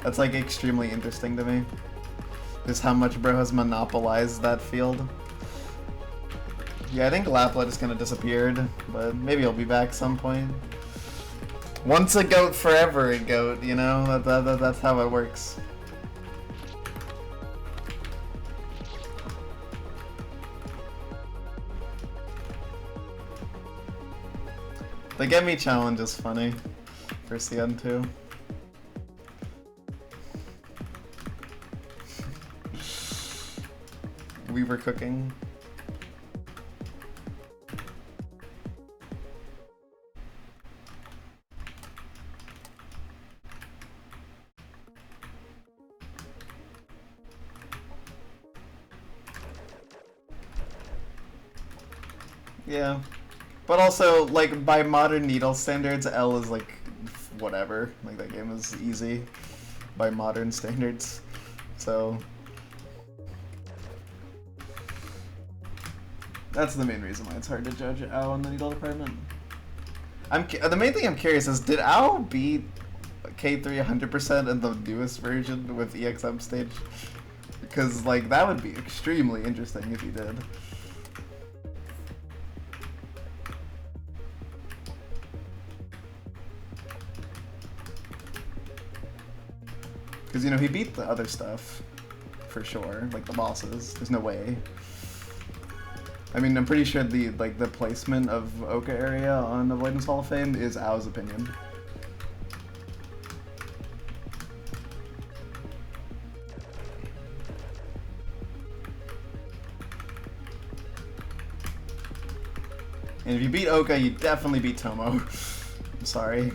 That's, like, extremely interesting to me. Just how much bro has monopolized that field. Yeah, I think Lapla just kind of disappeared, but maybe he'll be back some point. Once a goat, forever a goat, you know? That's how it works. The Gemi challenge is funny for CN2. We were cooking. Yeah. But also, like, by modern Needle standards, L is, like, whatever. Like, that game is easy by modern standards. So... that's the main reason why it's hard to judge Ao in the Needle department. The main thing I'm curious is, did Ao beat K3 100% in the newest version with EXM stage? Because, like, that would be extremely interesting if he did. Because, you know, he beat the other stuff, for sure, like the bosses. There's no way. I mean, I'm pretty sure the placement of Oka area on Avoidance Hall of Fame is Ao's opinion. And if you beat Oka, you definitely beat Tomo. I'm sorry.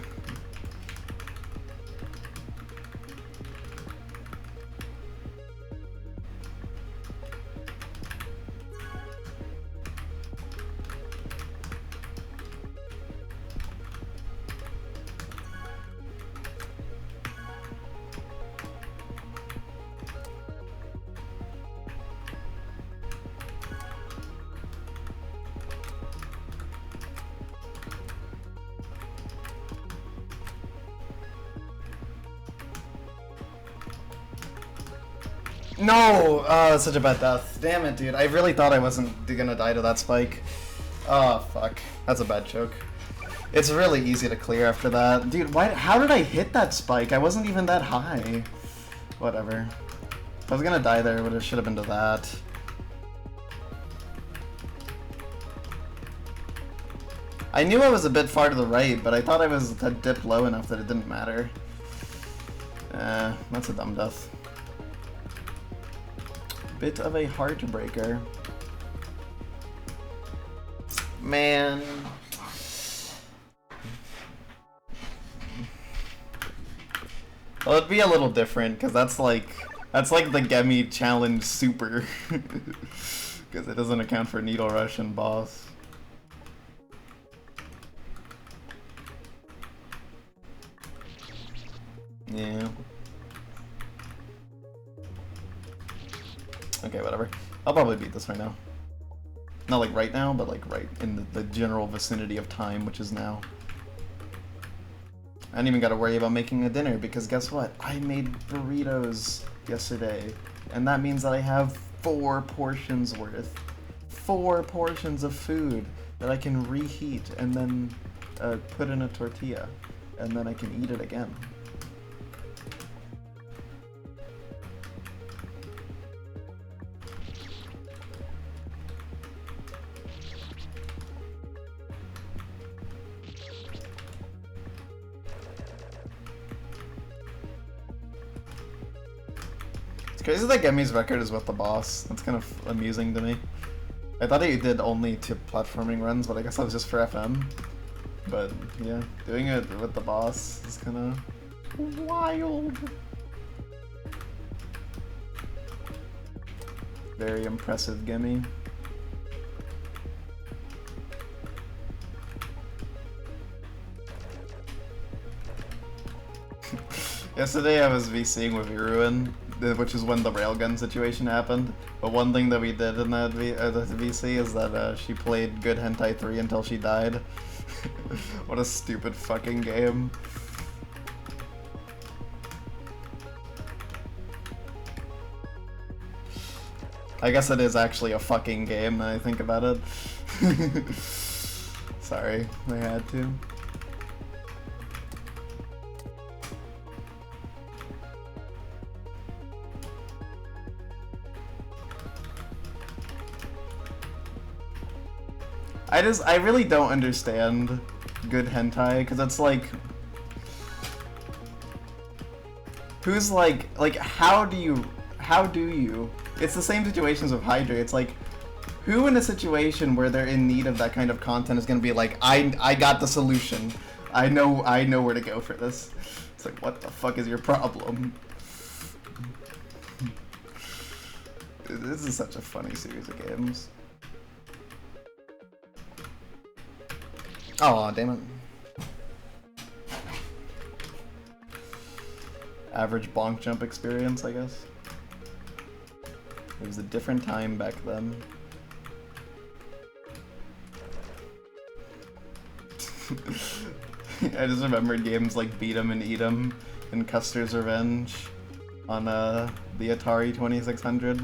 No! That's such a bad death. Damn it, dude. I really thought I wasn't gonna die to that spike. Oh, fuck. That's a bad choke. It's really easy to clear after that. Dude, how did I hit that spike? I wasn't even that high. Whatever. If I was gonna die there, it should have been to that. I knew I was a bit far to the right, but I thought I had dipped low enough that it didn't matter. That's a dumb death. Bit of a heartbreaker. Man. Well, it'd be a little different, because that's like the Gemi challenge super. Because it doesn't account for Needle Rush and boss. Yeah. Okay, whatever. I'll probably beat this right now. Not like right now, but like right in the general vicinity of time, which is now. I didn't even gotta worry about making a dinner, because guess what? I made burritos yesterday, and that means that I have 4 portions worth. 4 portions of food that I can reheat and then put in a tortilla, and then I can eat it again. It's crazy that Gemi's record is with the boss. That's kind of amusing to me. I thought he did only 2 platforming runs, but I guess that was just for FM. But yeah, doing it with the boss is kind of wild. Very impressive Gemi. Yesterday I was VCing with Iruin, which is when the railgun situation happened. But one thing that we did in that VC is that she played Good Hentai 3 until she died. What a stupid fucking game. I guess it is actually a fucking game now I think about it. Sorry, I had to. I really don't understand Good Hentai, because it's like, who's like, how do you, it's the same situations with Hydra. It's like, who in a situation where they're in need of that kind of content is gonna be like, I got the solution, I know where to go for this. It's like, what the fuck is your problem? This is such a funny series of games. Oh, damn it. Average bonk jump experience, I guess. It was a different time back then. I just remembered games like Beat 'em and Eat 'em and Custer's Revenge on the Atari 2600.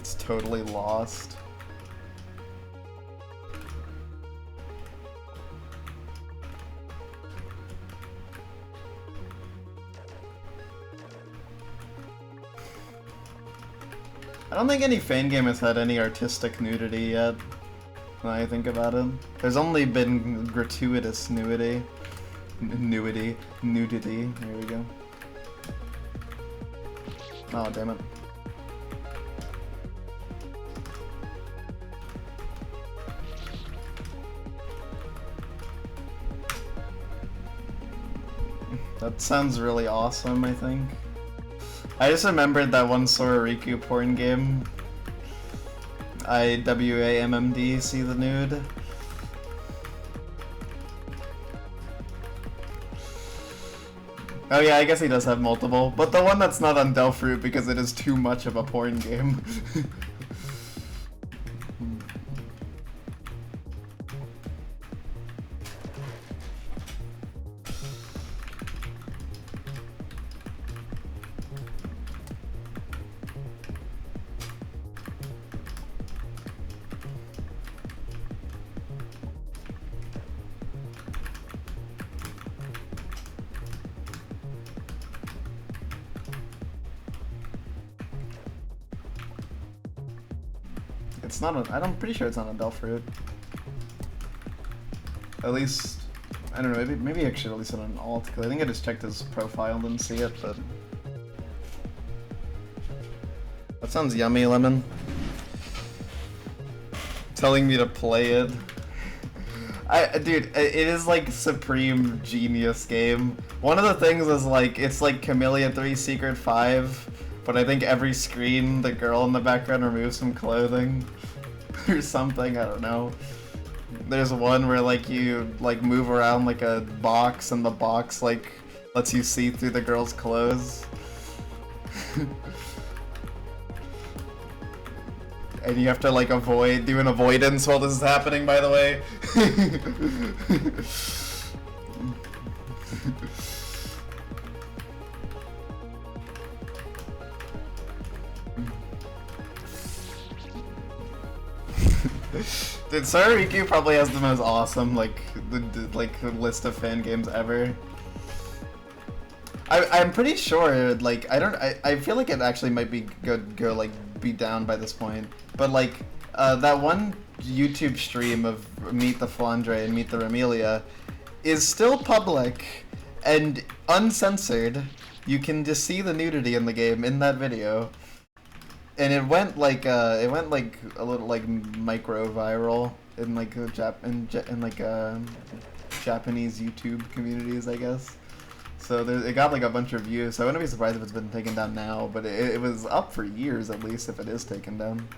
It's totally lost. I don't think any fan game has had any artistic nudity yet, when I think about it. There's only been gratuitous nudity. Nudity. There we go. Oh, damn it. That sounds really awesome, I think. I just remembered that one Sora Riku porn game. IWAMMD, see the nude? Oh yeah, I guess he does have multiple, but the one that's not on Delph-Root because it is too much of a porn game. It's not a, I'm pretty sure it's not a Delph-Root. At least, I don't know, maybe I should release it on alt, because I think I just checked his profile and didn't see it, but... That sounds yummy, Lemon. Telling me to play it. Dude, it is like supreme genius game. One of the things is like, it's like Camellia 3 Secret 5, but I think every screen, the girl in the background removes some clothing. Or something, I don't know. There's one where like you like move around like a box and the box like lets you see through the girl's clothes. And you have to like do an avoidance while this is happening, by the way. Dude, Sora Riku probably has the most awesome like list of fan games ever. I'm pretty sure like I feel like it actually might be go like be down by this point, but like that one YouTube stream of Meet the Flandre and Meet the Remelia is still public and uncensored. You can just see the nudity in the game in that video. And it went like a little like micro viral in like Japanese YouTube communities, I guess. So it got like a bunch of views. So I wouldn't be surprised if it's been taken down now, but it was up for years at least if it is taken down.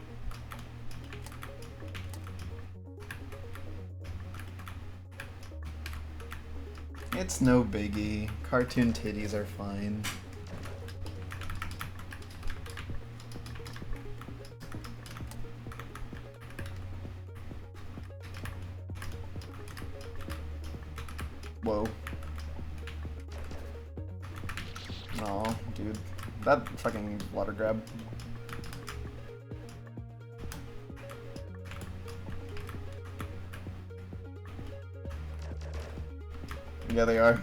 It's no biggie. Cartoon titties are fine. Whoa. Aw, dude. That fucking water grab. Yeah, they are.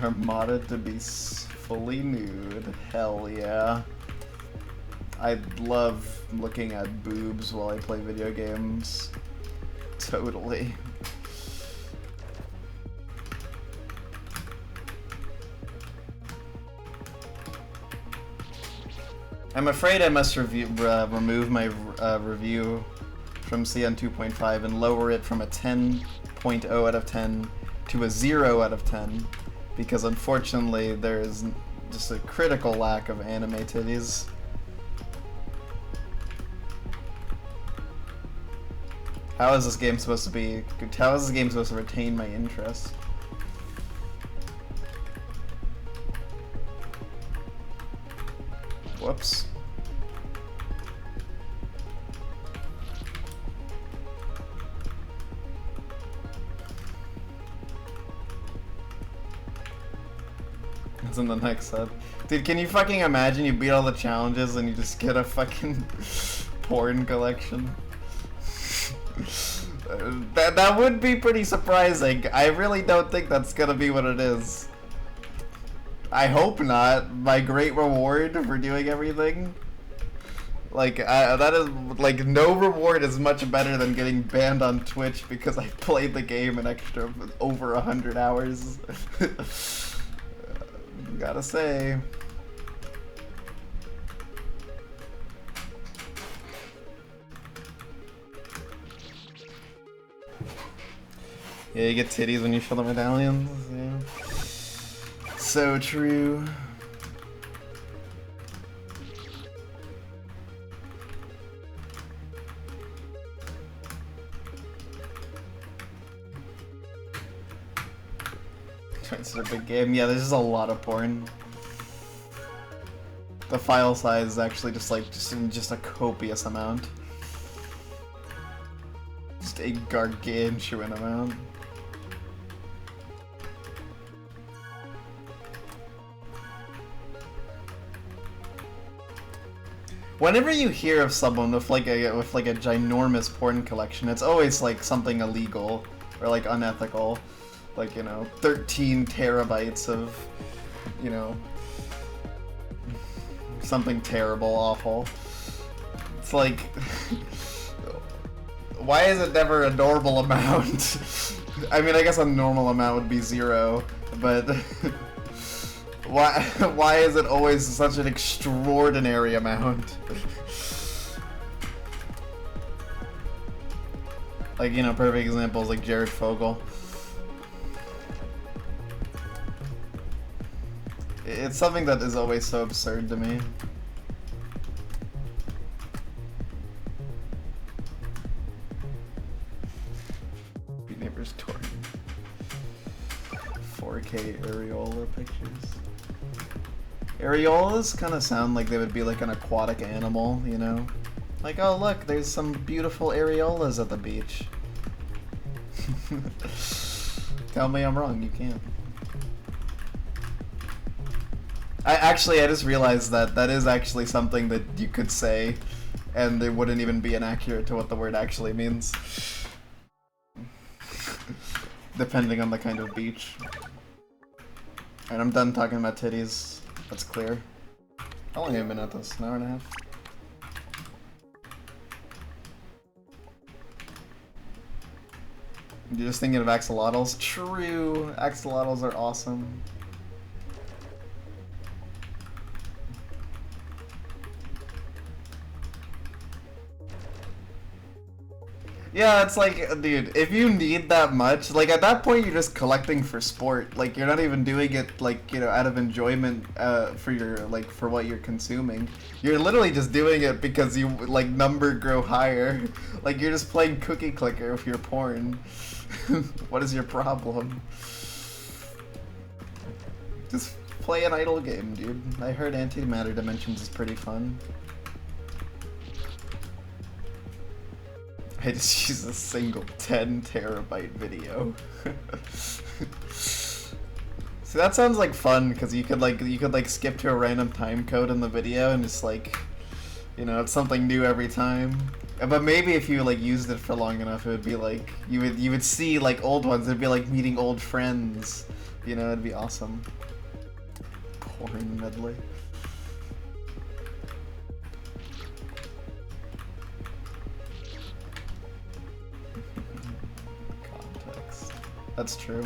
Are modded to be fully nude. Hell yeah. I love looking at boobs while I play video games. Totally. I'm afraid I must remove my review from CN 2.5 and lower it from a 10.0 out of 10 to a 0 out of 10. Because unfortunately, there's just a critical lack of anime titties. How is this game supposed to be? How is this game supposed to retain my interest? in the next set. Dude, can you fucking imagine you beat all the challenges and you just get a fucking porn collection? That would be pretty surprising. I really don't think that's gonna be what it is. I hope not. My great reward for doing everything. Like, that is, like, no reward is much better than getting banned on Twitch because I played the game an extra over 100 hours. Gotta say. Yeah, you get titties when you fill the medallions. Yeah. So true. It's a big game. Yeah, there's just a lot of porn. The file size is actually just a copious amount. Just a gargantuan amount. Whenever you hear of someone with like a ginormous porn collection, it's always like something illegal or like unethical. Like, you know, 13 terabytes of, you know, something terrible, awful. It's like, why is it never a normal amount? I mean, I guess a normal amount would be 0, but why is it always such an extraordinary amount? Like, you know, perfect examples like Jared Fogle. It's something that is always so absurd to me. Neighbors touring. 4K areola pictures. Areolas kind of sound like they would be like an aquatic animal, you know? Like, oh look, there's some beautiful areolas at the beach. Tell me I'm wrong, you can't. I just realized that that is actually something that you could say, and it wouldn't even be inaccurate to what the word actually means. Depending on the kind of beach. Alright, I'm done talking about titties. That's clear. How long have I been at this? An hour and a half? You're just thinking of axolotls? True! Axolotls are awesome. Yeah, it's like, dude, if you need that much, like, at that point you're just collecting for sport. Like, you're not even doing it, like, you know, out of enjoyment, for your, like, for what you're consuming. You're literally just doing it because you, like, number grow higher. Like, you're just playing cookie clicker with your porn. What is your problem? Just play an idle game, dude. I heard Antimatter Dimensions is pretty fun. I just used a single 10 terabyte video. See, that sounds like fun because you could skip to a random time code in the video and just like, you know, it's something new every time. But maybe if you like used it for long enough, it would be like you would see like old ones. It'd be like meeting old friends. You know, it'd be awesome. Porn medley. That's true.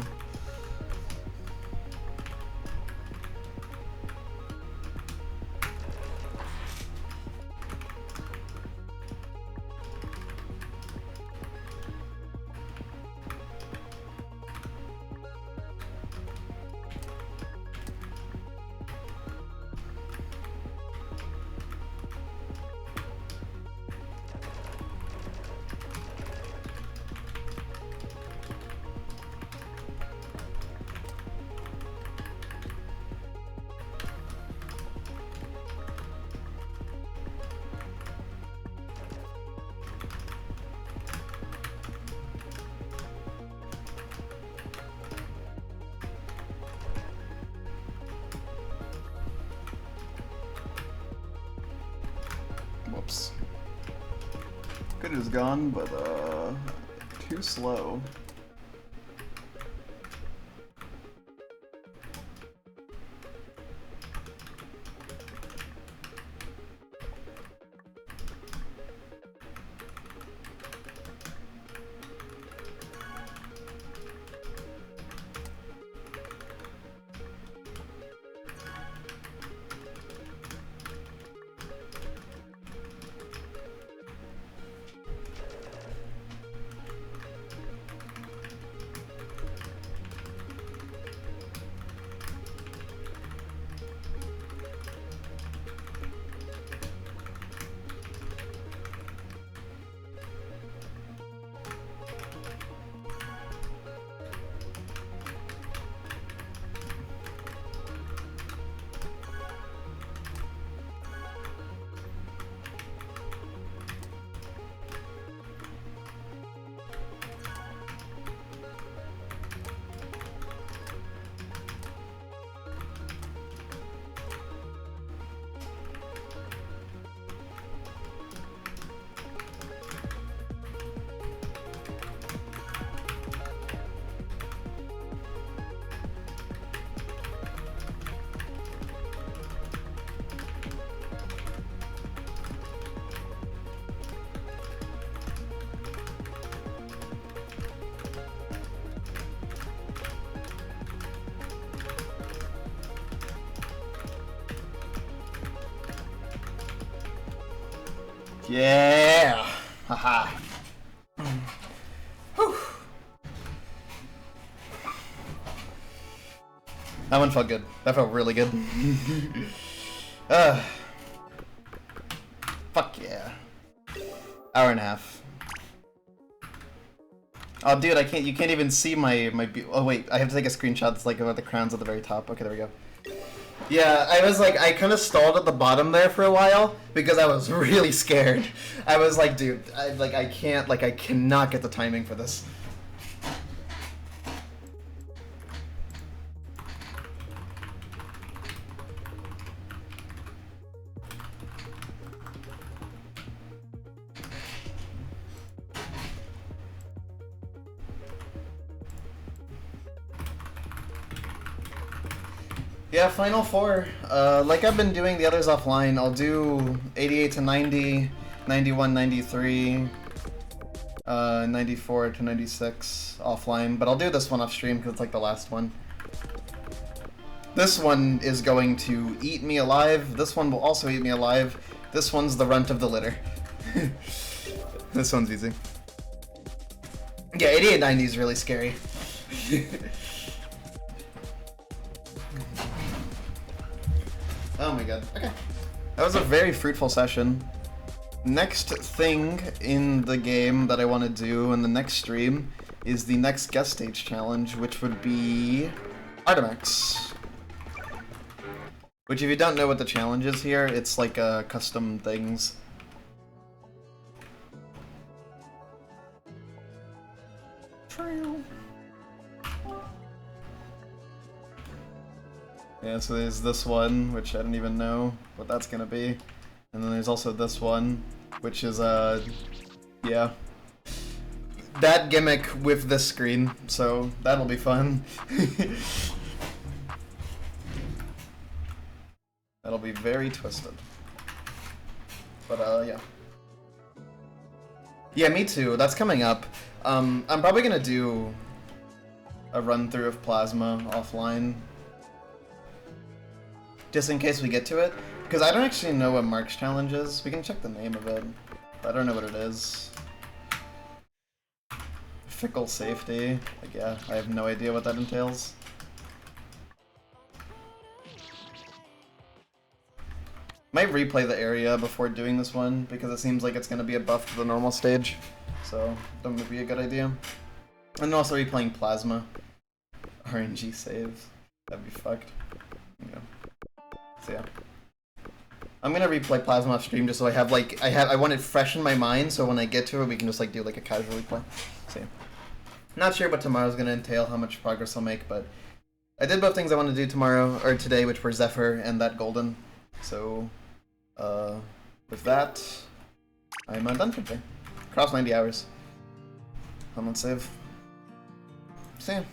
is gone, but too slow. Yeah! Haha. That one felt good. That felt really good. Fuck yeah. Hour and a half. Oh dude, I can't, you can't even see my oh wait, I have to take a screenshot that's like about the crowns at the very top. Okay, there we go. Yeah, I was like, I kind of stalled at the bottom there for a while because I was really scared. I was like, dude, I cannot get the timing for this. Yeah, Final Four. Like I've been doing the others offline, I'll do 88 to 90, 91, 93, 94 to 96 offline, but I'll do this one off stream because it's like the last one. This one is going to eat me alive. This one will also eat me alive. This one's the runt of the litter. This one's easy. Yeah, 88, 90 is really scary. Oh my god. Okay. That was a very fruitful session. Next thing in the game that I want to do in the next stream is the next guest stage challenge, which would be Artemax. Which, if you don't know what the challenge is here, it's like custom things. Yeah, so there's this one, which I don't even know what that's gonna be. And then there's also this one, which is, yeah. That gimmick with this screen, so that'll be fun. That'll be very twisted. But, yeah. Yeah, me too. That's coming up. I'm probably gonna do a run-through of Plasma offline. Just in case we get to it. Because I don't actually know what Mark's challenge is. We can check the name of it. But I don't know what it is. Fickle safety. Like, yeah, I have no idea what that entails. Might replay the area before doing this one, because it seems like it's going to be a buff to the normal stage. So, that would be a good idea. And also replaying Plasma. RNG save. That'd be fucked. Yeah. So yeah. I'm gonna replay Plasma off stream just so I have like, I want it fresh in my mind, so when I get to it we can just like do like a casual replay. So yeah. Not sure what tomorrow's gonna entail, how much progress I'll make, but I did both things I want to do tomorrow, or today, which were Zephyr and that Golden. So, with that, I'm done for today. Cross 90 hours. I'm on save. See ya.